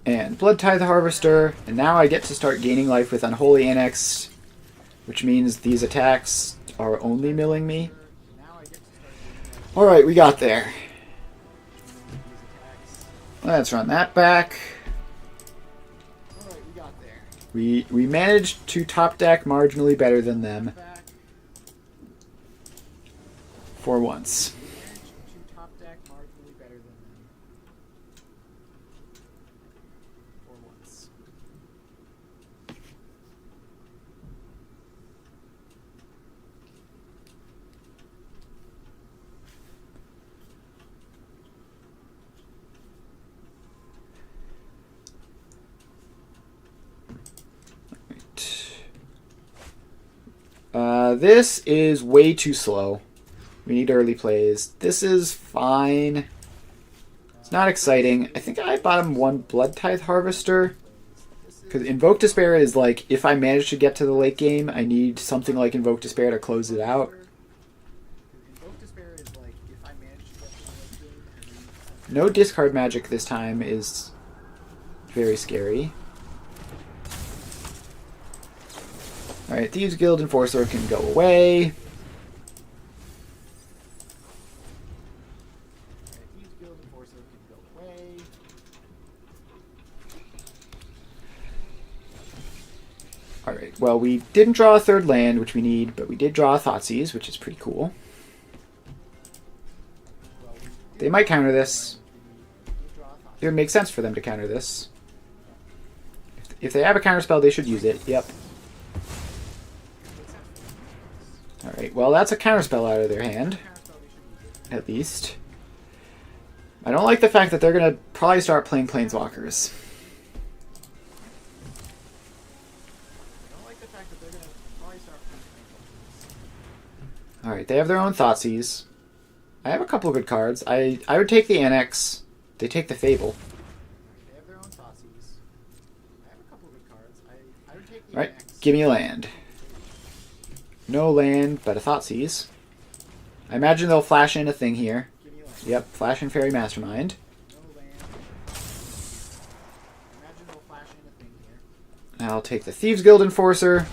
And Blood Tithe Harvester. And now I get to start gaining life with Unholy Annex, which means these attacks are only milling me. Alright, we got there. Let's run that back. Alright, we got there? We managed to top deck marginally better than them Back. for once. We managed to top deck marginally better than them. For once. This is way too slow. We need early plays. This is fine. It's not exciting. I think I bought him one Blood Tithe Harvester. Because Invoke Despair is like, if I manage to get to the late game, I need something like Invoke Despair to close it out. Invoke Despair is like, if I manage to get to the late game, I need something. No discard magic this time is very scary. Alright, Thieves Guild Enforcer can go away. Thieves Guild Enforcer can go away. Alright, well, we didn't draw a third land, which we need, but we did draw a Thoughtseize, which is pretty cool. They might counter this. It would make sense for them to counter this. If they have a counterspell, they should use it. Yep. Alright, well, that's a counterspell out of their hand. At least. I don't like the fact that they're going to probably start playing Planeswalkers. Alright, they have their own Thoughtseize. I have a couple of good cards. I would take the Annex. They take the Fable. They have their own Thoughtseize. I have a couple of good cards. I would take the Alright, Annex. give me a land. No land, but a Thoughtseize. I imagine they'll flash in a thing here. Give me a land. Yep, Flash in Fairy Mastermind. No land. Imagine they'll flash in a thing here. I'll take the Thieves Guild Enforcer.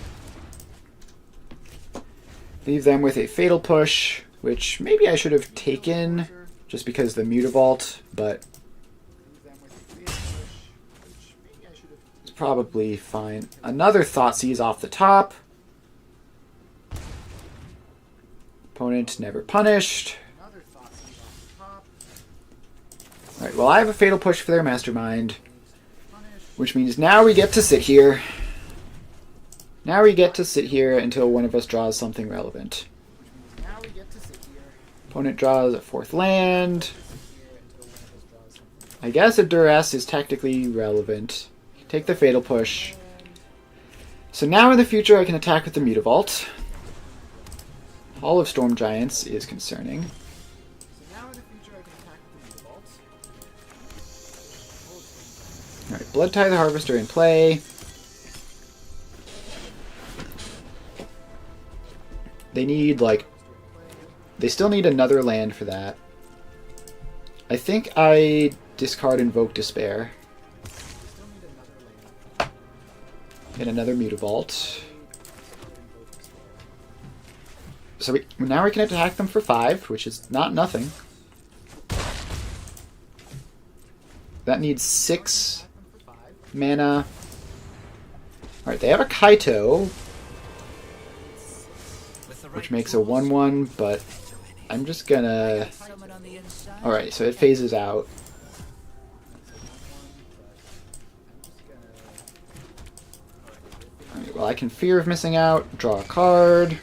Leave them with a Fatal Push, which maybe I should have taken just because the Mutavault, but Leave them with a Fatal Push, which maybe I should have. it's probably fine. Another Thoughtseize off the top. Opponent never punished. Another Thoughtseize off the top. Alright, well I have a Fatal Push for their Mastermind, Punish. which means now we get to sit here. Now we get to sit here until one of us draws something relevant. Now we get to sit here. Opponent draws a fourth land. Sit here until one of us draws something. I guess a Duress is technically relevant. Take the Fatal Push. So now in the future I can attack with the Mutavault. Hall of Storm Giants is concerning. So now in the future I can attack with the Mutavault. Alright, Blood Tithe Harvester in play. They need, like, they still need another land for that. I think I discard Invoke Despair. Still need another land. And another Mutavault. So now we can attack them for 5, which is not nothing. That needs 6 mana. Alright, they have a Kaito, which makes a 1/1, but I'm just gonna... Alright, so it phases out. Alright, well, I can Fear of Missing Out, draw a card.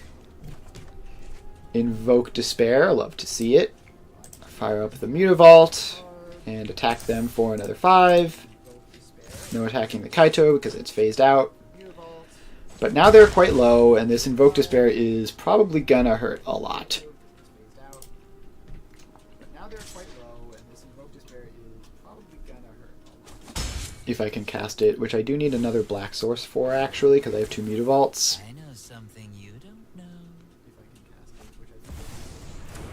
Invoke Despair, love to see it. Fire up the Mutavault, and attack them for another 5. No attacking the Kaito because it's phased out. But now they're quite low, and this Invoke Despair is probably gonna hurt a lot. If I can cast it, which I do need another black source for, actually, because I have 2 Mutavaults. I know something you don't know.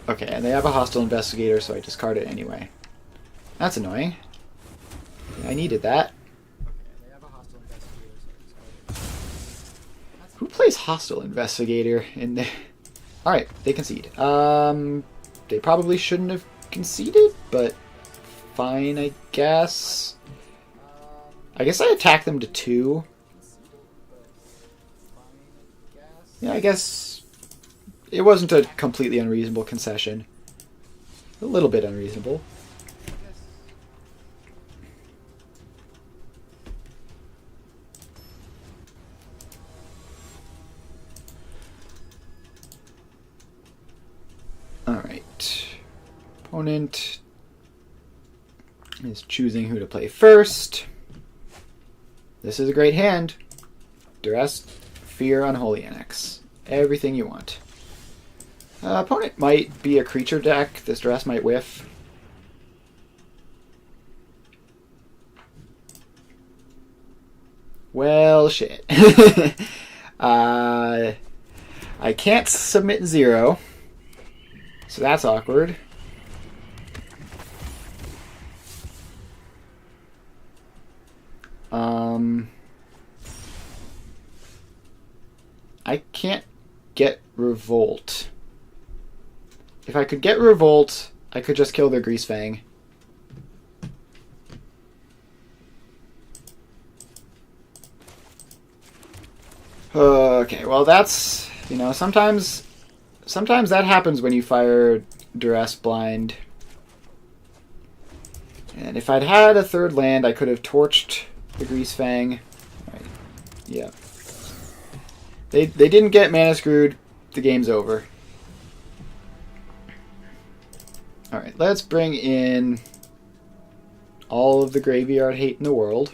Okay, and they have a Hostile Investigator, so I discard it anyway. That's annoying. I needed that. Who plays Hostile Investigator in there? Alright, they concede. They probably shouldn't have conceded, but fine, I guess. I guess I attack them to 2. conceded, but fine, I guess. Yeah, I guess it wasn't a completely unreasonable concession. A little bit unreasonable. I guess. Alright. Opponent is choosing who to play first. This is a great hand. Duress, Fear, Unholy Annex. Everything you want. Opponent might be a creature deck. This Duress might whiff. Well, shit. I can't submit 0. So that's awkward. I can't get Revolt. If I could get Revolt, I could just kill their Greasefang. Okay, well that's, sometimes that happens when you fire Duress Blind. And if I'd had a 3rd land, I could have torched the Greasefang. Right. Yeah. They didn't get mana screwed. The game's over. Alright, let's bring in all of the graveyard hate in the world.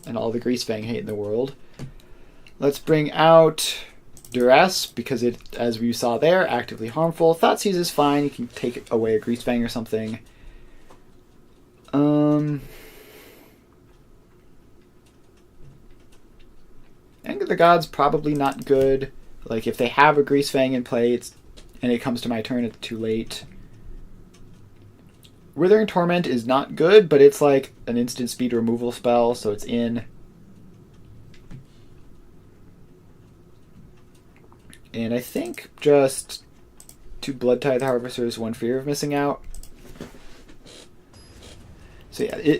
And all the Greasefang hate in the world. Let's bring out Duress, because it, as we saw there, actively harmful. Thoughtseize is fine. You can take away a Greasefang or something. Anger of the Gods probably not good. Like if they have a Greasefang in play, and it comes to my turn, it's too late. Withering Torment is not good, but it's like an instant speed removal spell, so it's in. And I think just 2 Blood Tithe Harvesters, 1 Fear of Missing Out. So yeah,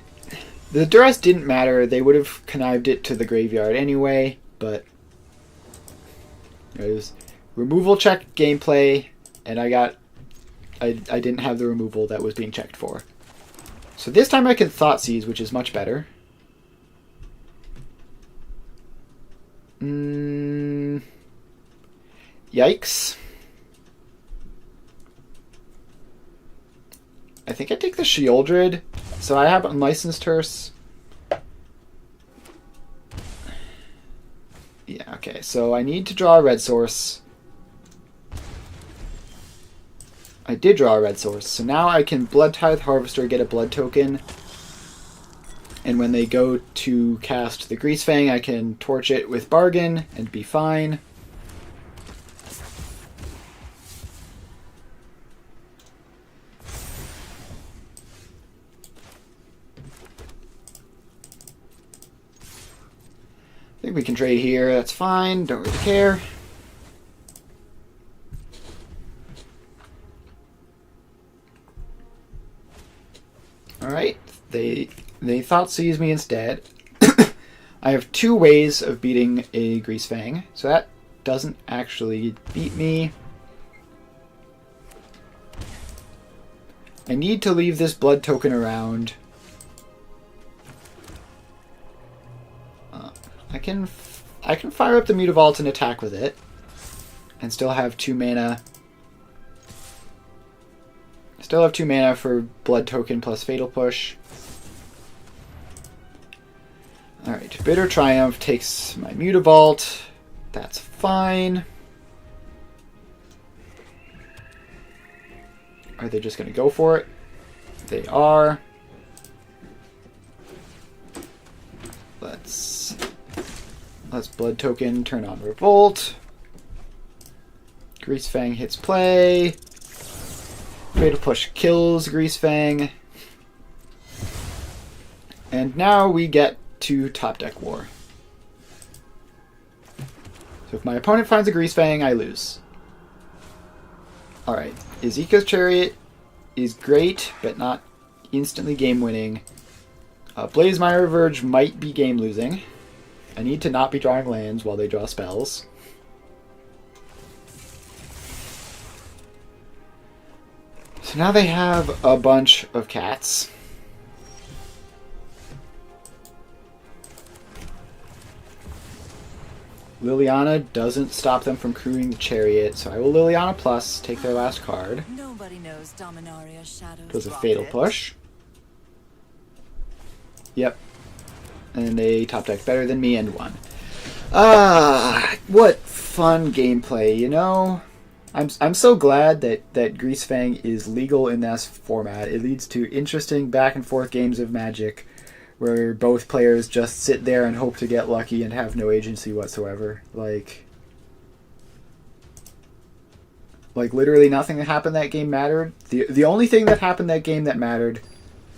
the Duress didn't matter. They would have connived it to the graveyard anyway, but it was removal check gameplay, and I didn't have the removal that was being checked for. So this time I can Thoughtseize, which is much better. Yikes. I think I take the Sheoldred. So I have Unlicensed Hearse. Yeah, okay. So I need to draw a red source. I did draw a red source. So now I can Blood Tithe Harvester, get a blood token. And when they go to cast the Greasefang, I can torch it with Bargain and be fine. I think we can trade here. That's fine. Don't really care. Alright. They Thoughtseize me instead. I have 2 ways of beating a Greasefang, so that doesn't actually beat me. I need to leave this blood token around. I can fire up the Mutavault and attack with it, and still have 2 mana. Still have 2 mana for blood token plus Fatal Push. Alright, Bitter Triumph takes my Mutavault. That's fine. Are they just going to go for it? They are. Let's blood token, turn on Revolt. Greasefang hits play. Fatal Push kills Greasefang. And now we get to top deck war. So if my opponent finds a Greasefang, I lose. Alright, Ezekiel's Chariot is great, but not instantly game winning. Blaze Mire Verge might be game losing. I need to not be drawing lands while they draw spells. So now they have a bunch of cats. Liliana doesn't stop them from crewing the chariot, so I will Liliana Plus, take their last card. Nobody knows Dominaria's shadows. Does a Fatal Push. Yep. And they top deck better than me and won. What fun gameplay, you know? I'm so glad that Greasefang is legal in this format. It leads to interesting back and forth games of Magic where both players just sit there and hope to get lucky and have no agency whatsoever. Like literally nothing that happened that game mattered. The only thing that happened that game that mattered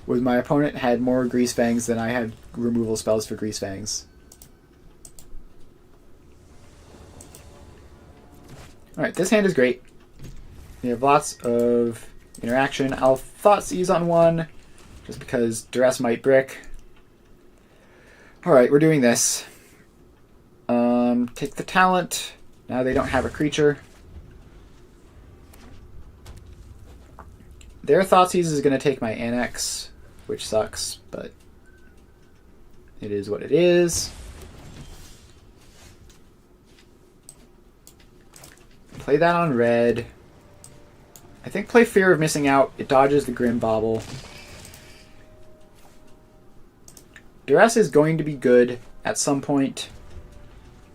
was my opponent had more Greasefangs than I had removal spells for Greasefangs. Alright, this hand is great. We have lots of interaction. I'll Thoughtseize on one, just because Duress might brick. Alright, we're doing this. Take the talent. Now they don't have a creature. Their Thoughtseize is going to take my Annex, which sucks, but it is what it is. Play that on red. I think play Fear of Missing Out. It dodges the Grim Bobble. Duress is going to be good at some point.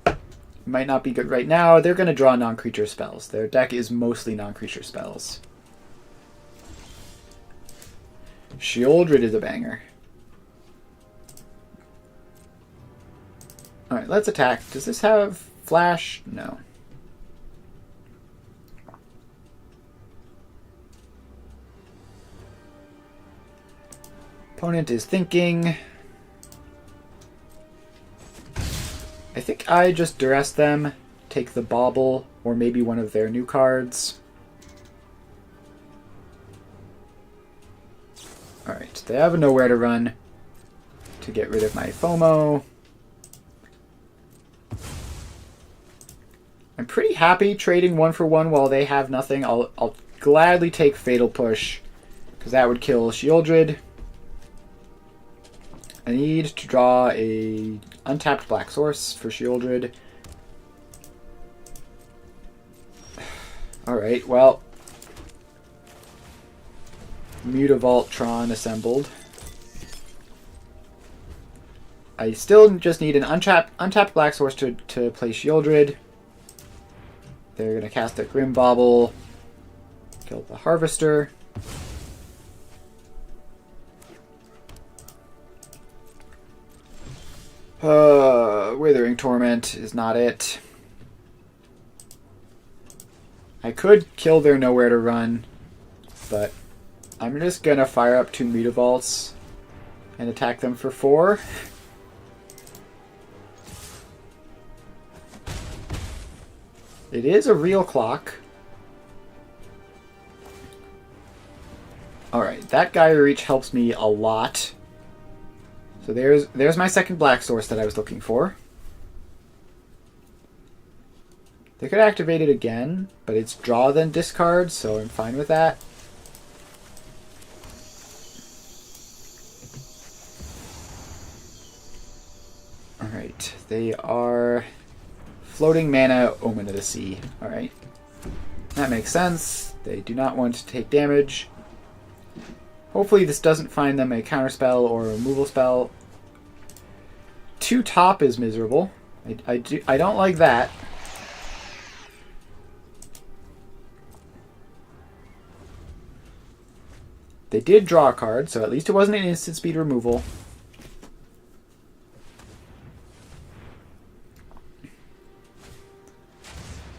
It might not be good right now. They're going to draw non-creature spells. Their deck is mostly non-creature spells. Sheoldred is a banger. Alright, let's attack. Does this have flash? No. Opponent is thinking. I think I just duress them, take the bauble, or maybe one of their new cards. Alright, they have nowhere to run to get rid of my FOMO. I'm pretty happy trading 1-for-1 while they have nothing. I'll gladly take Fatal Push, because that would kill Sheoldred. I need to draw a untapped black source for Sheoldred. Alright, well. Mutavaultron assembled. I still just need an untapped black source to play Sheoldred. They're going to cast a Grim Bobble. Kill the Harvester. Withering Torment is not it. I could kill their Nowhere to Run, but I'm just gonna fire up 2 Mutavaults and attack them for 4. It is a real clock. Alright, that Gaia Reach helps me a lot. So there's my second black source that I was looking for. They could activate it again, but it's draw then discard, so I'm fine with that. Alright, they are floating mana Omen of the Sea. Alright. That makes sense. They do not want to take damage. Hopefully this doesn't find them a counterspell or a removal spell. 2 top is miserable. I don't like that. They did draw a card, so at least it wasn't an instant speed removal.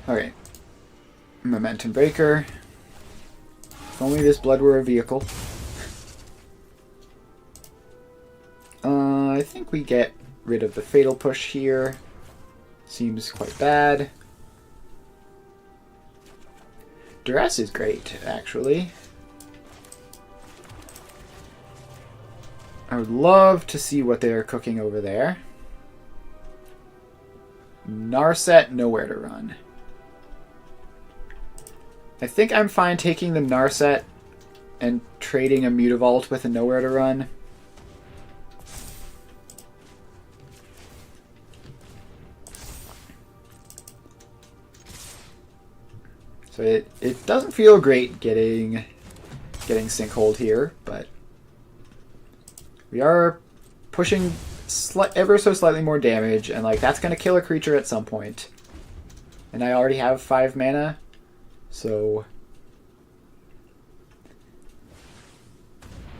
Alright. Momentum Breaker. If only this blood were a vehicle. I think we get rid of the Fatal Push here. Seems quite bad. Duress is great, actually. I would love to see what they are cooking over there. Narset, nowhere to run. I think I'm fine taking the Narset and trading a Mutavault with a nowhere to run. So it doesn't feel great getting Sinkhold here, but we are pushing ever so slightly more damage, and like that's going to kill a creature at some point. And I already have 5 mana, so...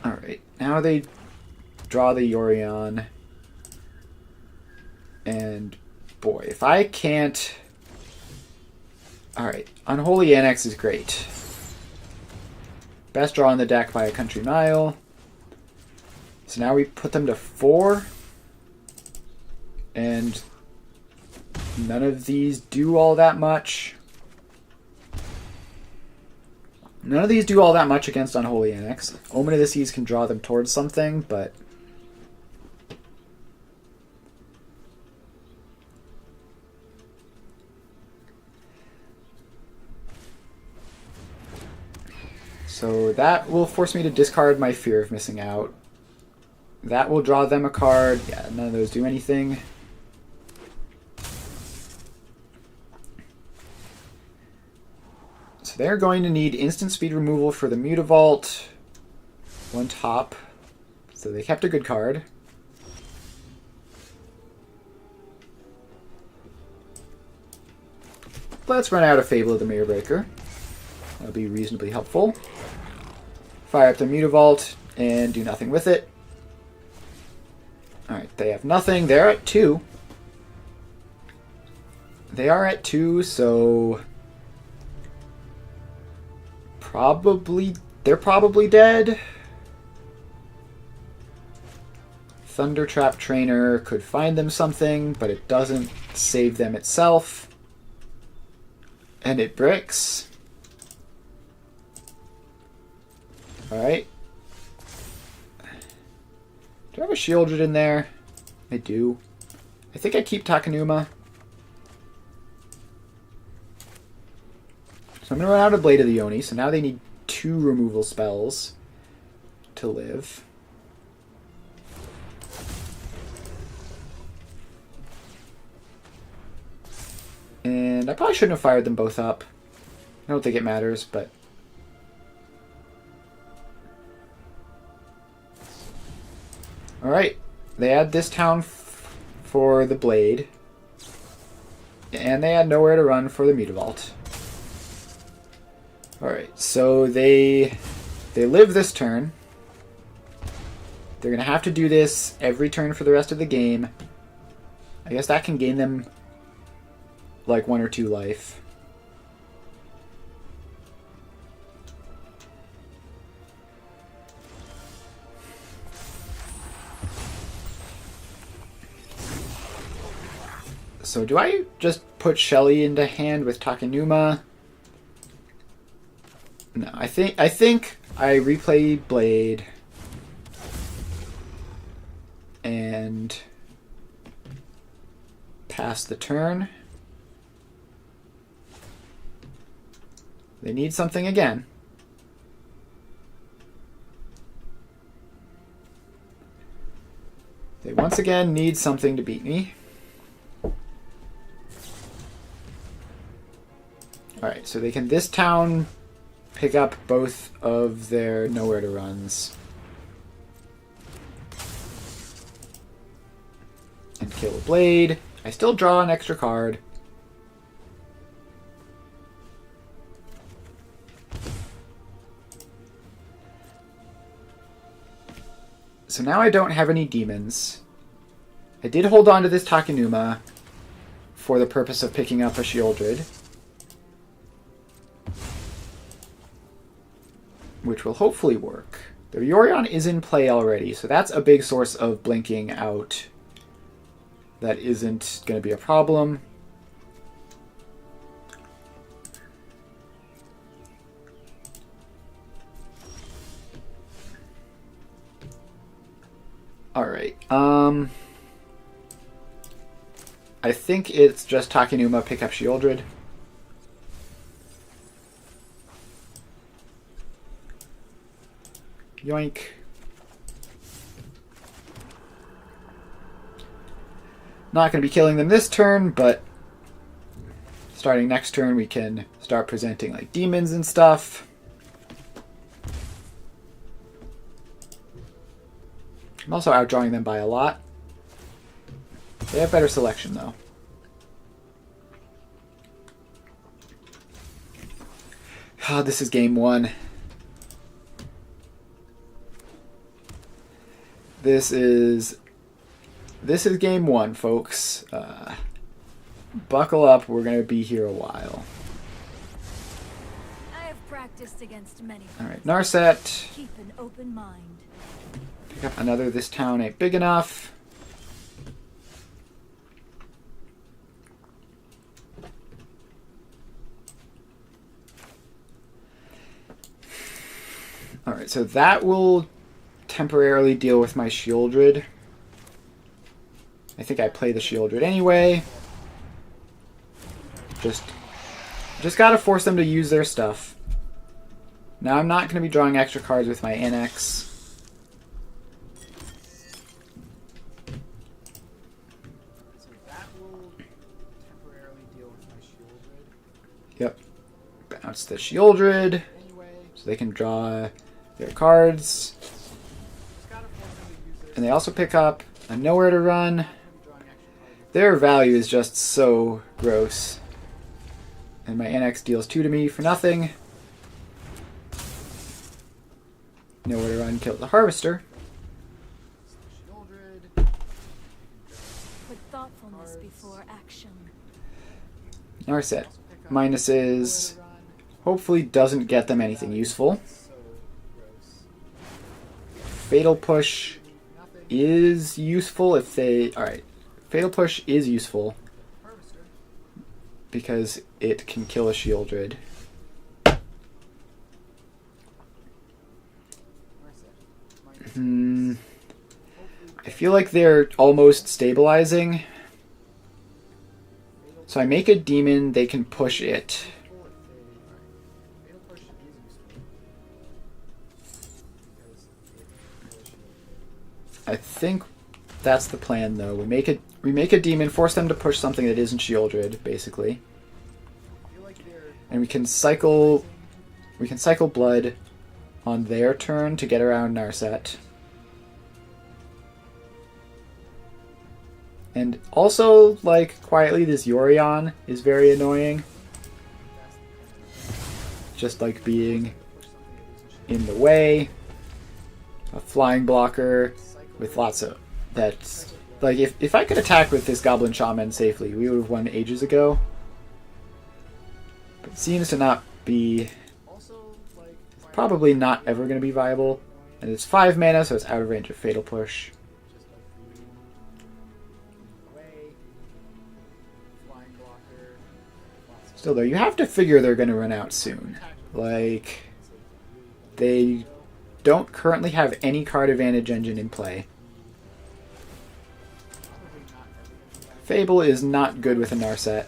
Alright, now they draw the Yorion. And boy, if I can't... Alright, Unholy Annex is great. Best draw in the deck by a country mile. So now we put them to 4. And none of these do all that much. None of these do all that much against Unholy Annex. Omen of the Seas can draw them towards something, but... So that will force me to discard my Fear of Missing Out. That will draw them a card. Yeah, none of those do anything. So they're going to need instant speed removal for the Mutavault. 1 top. So they kept a good card. Let's run out of Fable of the Mirror Breaker. That'll be reasonably helpful. Fire up the Mutavault and do nothing with it. Alright, they have nothing. They're at 2. They are at 2, so... They're probably dead. Thundertrap Trainer could find them something, but it doesn't save them itself. And it bricks. Alright. Do I have a Shieldred in there? I do. I think I keep Takenuma. So I'm going to run out of Blade of the Oni, so now they need 2 removal spells to live. And I probably shouldn't have fired them both up. I don't think it matters, but... Alright, they add this town for the Blade. And they had nowhere to run for the Mutavault. Alright, so they live this turn. They're going to have to do this every turn for the rest of the game. I guess that can gain them like 1 or 2 life. So do I just put Shelly into hand with Takenuma? No, I think I replay Blade and pass the turn. They need something again. They once again need something to beat me. Alright, so they can this town pick up both of their nowhere to runs. And kill a Blade. I still draw an extra card. So now I don't have any demons. I did hold on to this Takenuma for the purpose of picking up a Shieldred, which will hopefully work. The Yorion is in play already, so that's a big source of blinking out. That isn't going to be a problem. I think it's just Takenuma pick up Shieldred. Yoink. Not going to be killing them this turn, but starting next turn we can start presenting like demons and stuff. I'm also outdrawing them by a lot. They have better selection though. Ah, this is game one. This is game one, folks. Buckle up, we're going to be here a while. I have practiced against many. Alright, Narset. Keep an open mind. Pick up another This Town Ain't Big Enough. Alright, so that will temporarily deal with my Shieldred. I think I play the Shieldred anyway. Just gotta force them to use their stuff. Now I'm not gonna be drawing extra cards with my NX. So that will temporarily deal with my Shieldred. Yep. Bounce the Shieldred. Anyway, So they can draw their cards. just gotta force them to use their And they also pick up a Nowhere to Run. I'm drawing extra cards. Their value is just so gross. And my NX deals 2 to me for nothing. Nowhere to Run kills the Harvester. Shieldred. Put thoughtfulness before action. Narset. Also pick up Minuses. Nowhere to Run. Hopefully doesn't get them anything useful. So gross. Fatal Push Nothing. is useful if they... Alright. Fatal Push is useful Harvester. because it can kill a Shieldred. Hmm. I feel like they're almost stabilizing. So I make a demon, they can push it. I think that's the plan though. We make a demon, force them to push something that isn't Shieldred, basically. And we can cycle blood on their turn to get around Narset. And also, like, quietly, this Yorion is very annoying. Just like being in the way. A flying blocker with lots of... That's... Like, if I could attack with this Goblin Shaman safely, we would have won ages ago. But it seems to not be... Probably not ever going to be viable. And it's 5 mana, so it's out of range of Fatal Push. Still though, you have to figure they're going to run out soon. Like, they don't currently have any card advantage engine in play. Fable is not good with a Narset.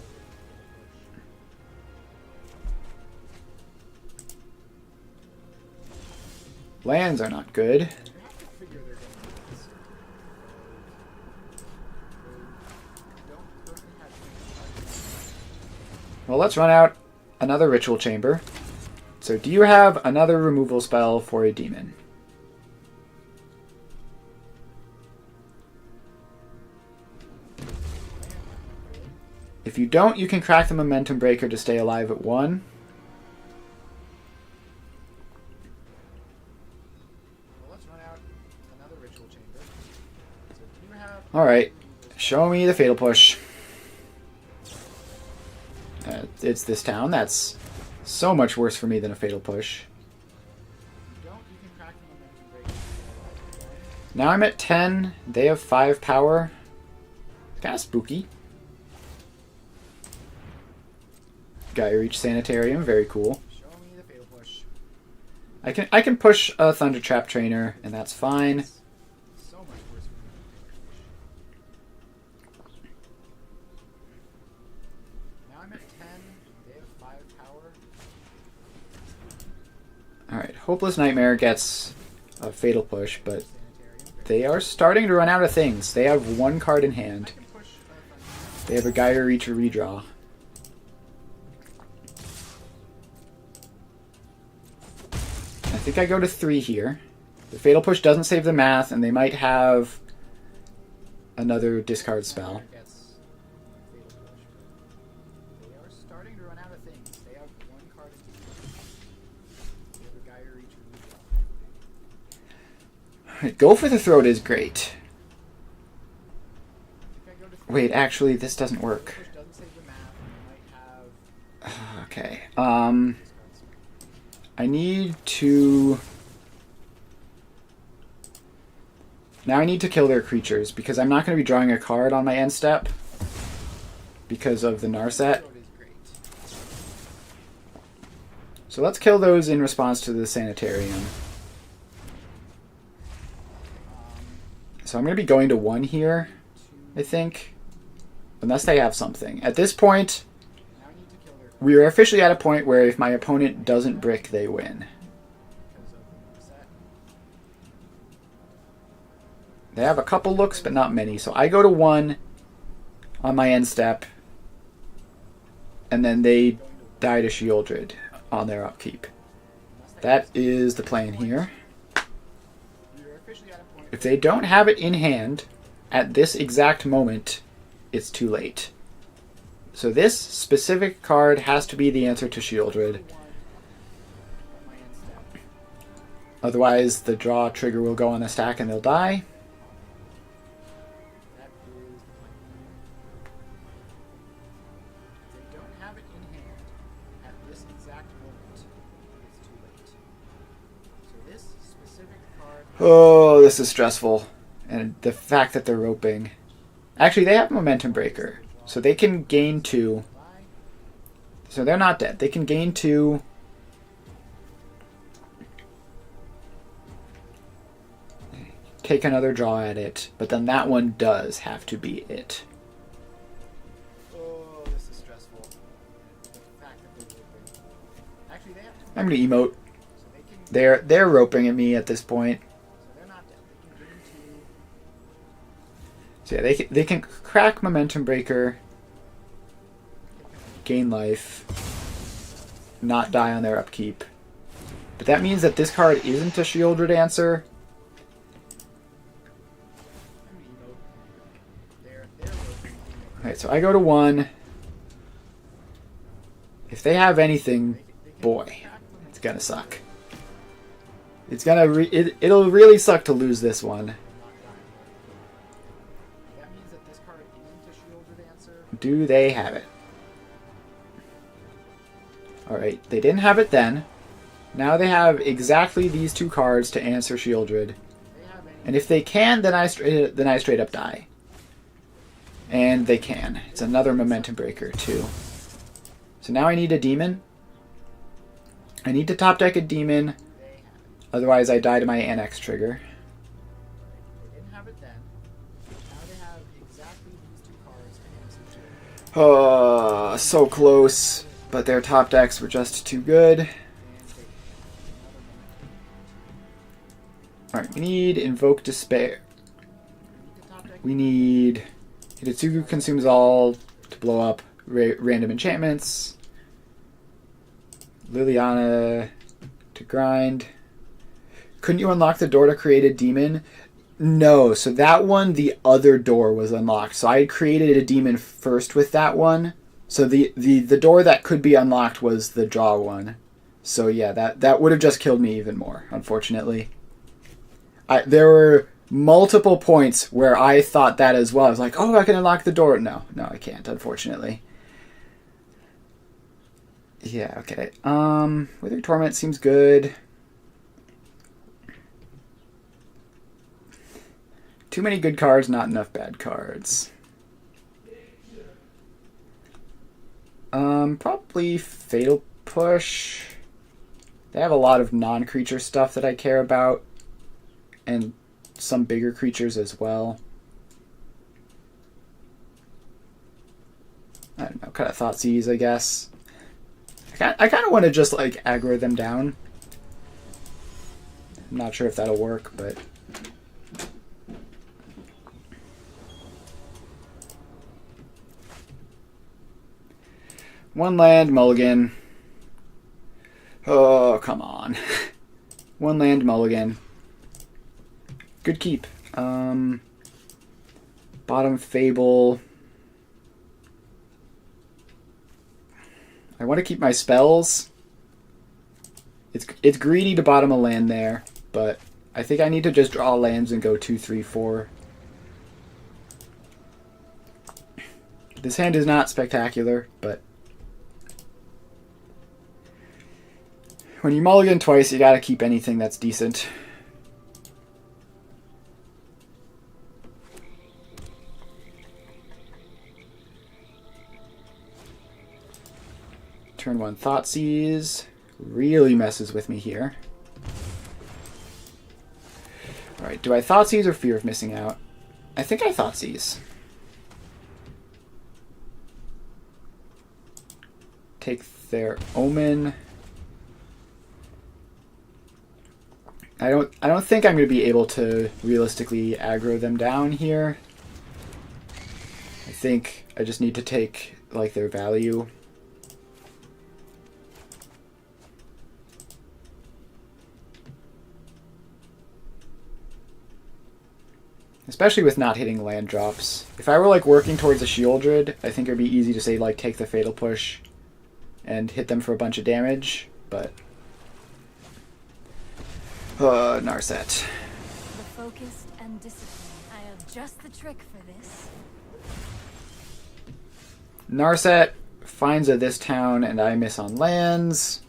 Lands are not good. Well, let's run out another Ritual Chamber. So do you have another removal spell for a demon? If you don't, you can crack the Momentum Breaker to stay alive at 1. Alright, show me the Fatal Push. It's this town. That's so much worse for me than a Fatal Push. Now I'm at 10. They have 5 power. Kind of spooky. Got your Reach Sanitarium. Very cool. I can push a Thunder Trap Trainer, and that's fine. I'm at 10. They have 5 power. Alright, Hopeless Nightmare gets a Fatal Push, but Sanitarium. they are starting to run out of things. They have 1 card in I hand. can push They have a Gyre Reach or redraw. I think I go to 3 here. The Fatal Push doesn't save the math, and they might have another discard spell. Gets Fatal Push, but they are starting to run out of things. They have 1 card in hand. They have a Gyre Reach or redraw. Alright, Go for the Throat is great. I think I go to 3. Wait, actually, this doesn't work. Push doesn't save the math, and they might have Okay. discard spell. I need to... Now I need to kill their creatures, because I'm not going to be drawing a card on my end step because of the Narset. Throat is great. So let's kill those in response to the Sanitarium. So I'm going to be going to 1 here, I think. Unless they have something. At this point, Now I need to kill their we are officially at a point where if my opponent doesn't brick, they win. because of the set. They have a couple looks, but not many. So I go to 1 on my end step, and then they die to Shieldred on their upkeep. That is the plan here. We are officially at a point. If they don't have it in hand at this exact moment, it's too late. So this specific card has to be the answer to Shieldred. 1 on my end step. Otherwise, the draw trigger will go on the stack and they'll die. That is the plan. If they don't have it in hand at this exact moment, it's too late. So this specific card Oh, this is stressful. And the fact that they're roping. Actually, they have Momentum Breaker. So they can gain 2. by So they're not dead. They can gain 2. Take another draw at it. But then that one does have to be it. oh, this is stressful. The fact that they're roping. Actually, they have to. I'm going to emote. So they can. They're roping at me at this point. So they're not dead. They can gain 2. So yeah, they can crack Momentum Breaker, gain life, not die on their upkeep. But that means that this card isn't a Shieldred answer. I'm gonna emote. They're roping. Alright, so I go to 1. If they have anything, They can boy, crack them. it's gonna suck. It's gonna it'll really suck to lose this one. Not dying. That means that this card isn't a shielded answer. Do they have it? Alright, they didn't have it then. Now they have exactly these 2 cards to answer Shieldred. They have any. And if they can, then I straight up die. And they can. It's another Momentum Breaker, too. So now I need a demon. I need to top deck a demon. They have it. Otherwise I die to my Annex trigger. They didn't have it then. Now they have exactly these 2 cards to answer to. Oh, so close. But their top decks were just too good. And they another Alright, we need Invoke Despair. need to top deck. We need Hitotsugu consumes all to blow up random enchantments. Liliana to grind. Couldn't you unlock the door to create a demon? No, so that one, the other door was unlocked. So I had created a demon first with that one. So the door that could be unlocked was the draw one. So yeah, that would have just killed me even more, unfortunately. There were multiple points where I thought that as well. I was like, oh, I can unlock the door. No, I can't, unfortunately. Yeah, okay. Withering Torment seems good. Too many good cards, not enough bad cards. Probably Fatal Push. They have a lot of non-creature stuff that I care about. And some bigger creatures as well. I don't know, kind of Thoughtseize, I guess. I kind of want to just like aggro them down. I'm not sure if that'll work, but one land, mulligan. Oh, come on. One land, mulligan. Good keep. Bottom Fable. I want to keep my spells. It's greedy to bottom a land there, but I think I need to just draw lands and go 2, 3, 4. This hand is not spectacular, but when you mulligan twice, you gotta keep anything that's decent. Turn 1 Thoughtseize really messes with me here. Alright, do I Thoughtseize or Fear of Missing Out? I think I Thoughtseize. Take their Omen. I don't think I'm going to be able to realistically aggro them down here. I think I just need to take like their value. Especially with not hitting land drops. If I were like working towards a Shieldred, I think it'd be easy to say like take the Fatal Push and hit them for a bunch of damage, but Narset. The focus and discipline. I have just the trick for this. Narset finds this town and I miss on lands.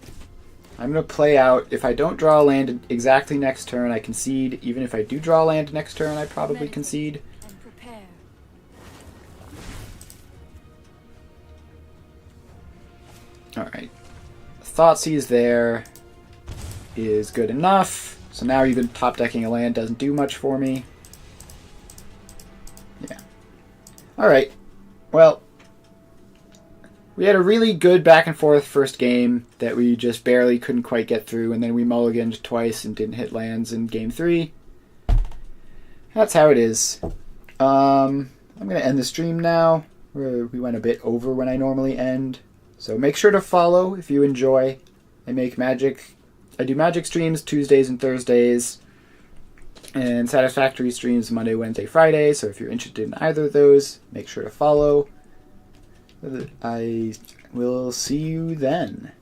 I'm going to play out. If I don't draw a land exactly next turn, I concede. Even if I do draw a land next turn, I probably concede. And prepare. Alright. Thoughtseize there is good enough. So now even top decking a land doesn't do much for me. Yeah. Alright. Well, we had a really good back and forth first game that we just barely couldn't quite get through, and then we mulliganed twice and didn't hit lands in game 3. That's how it is. I'm going to end the stream now. We went a bit over when I normally end. So make sure to follow if you enjoy. I do Magic streams Tuesdays and Thursdays, and Satisfactory streams Monday, Wednesday, Friday. So if you're interested in either of those, make sure to follow. I will see you then.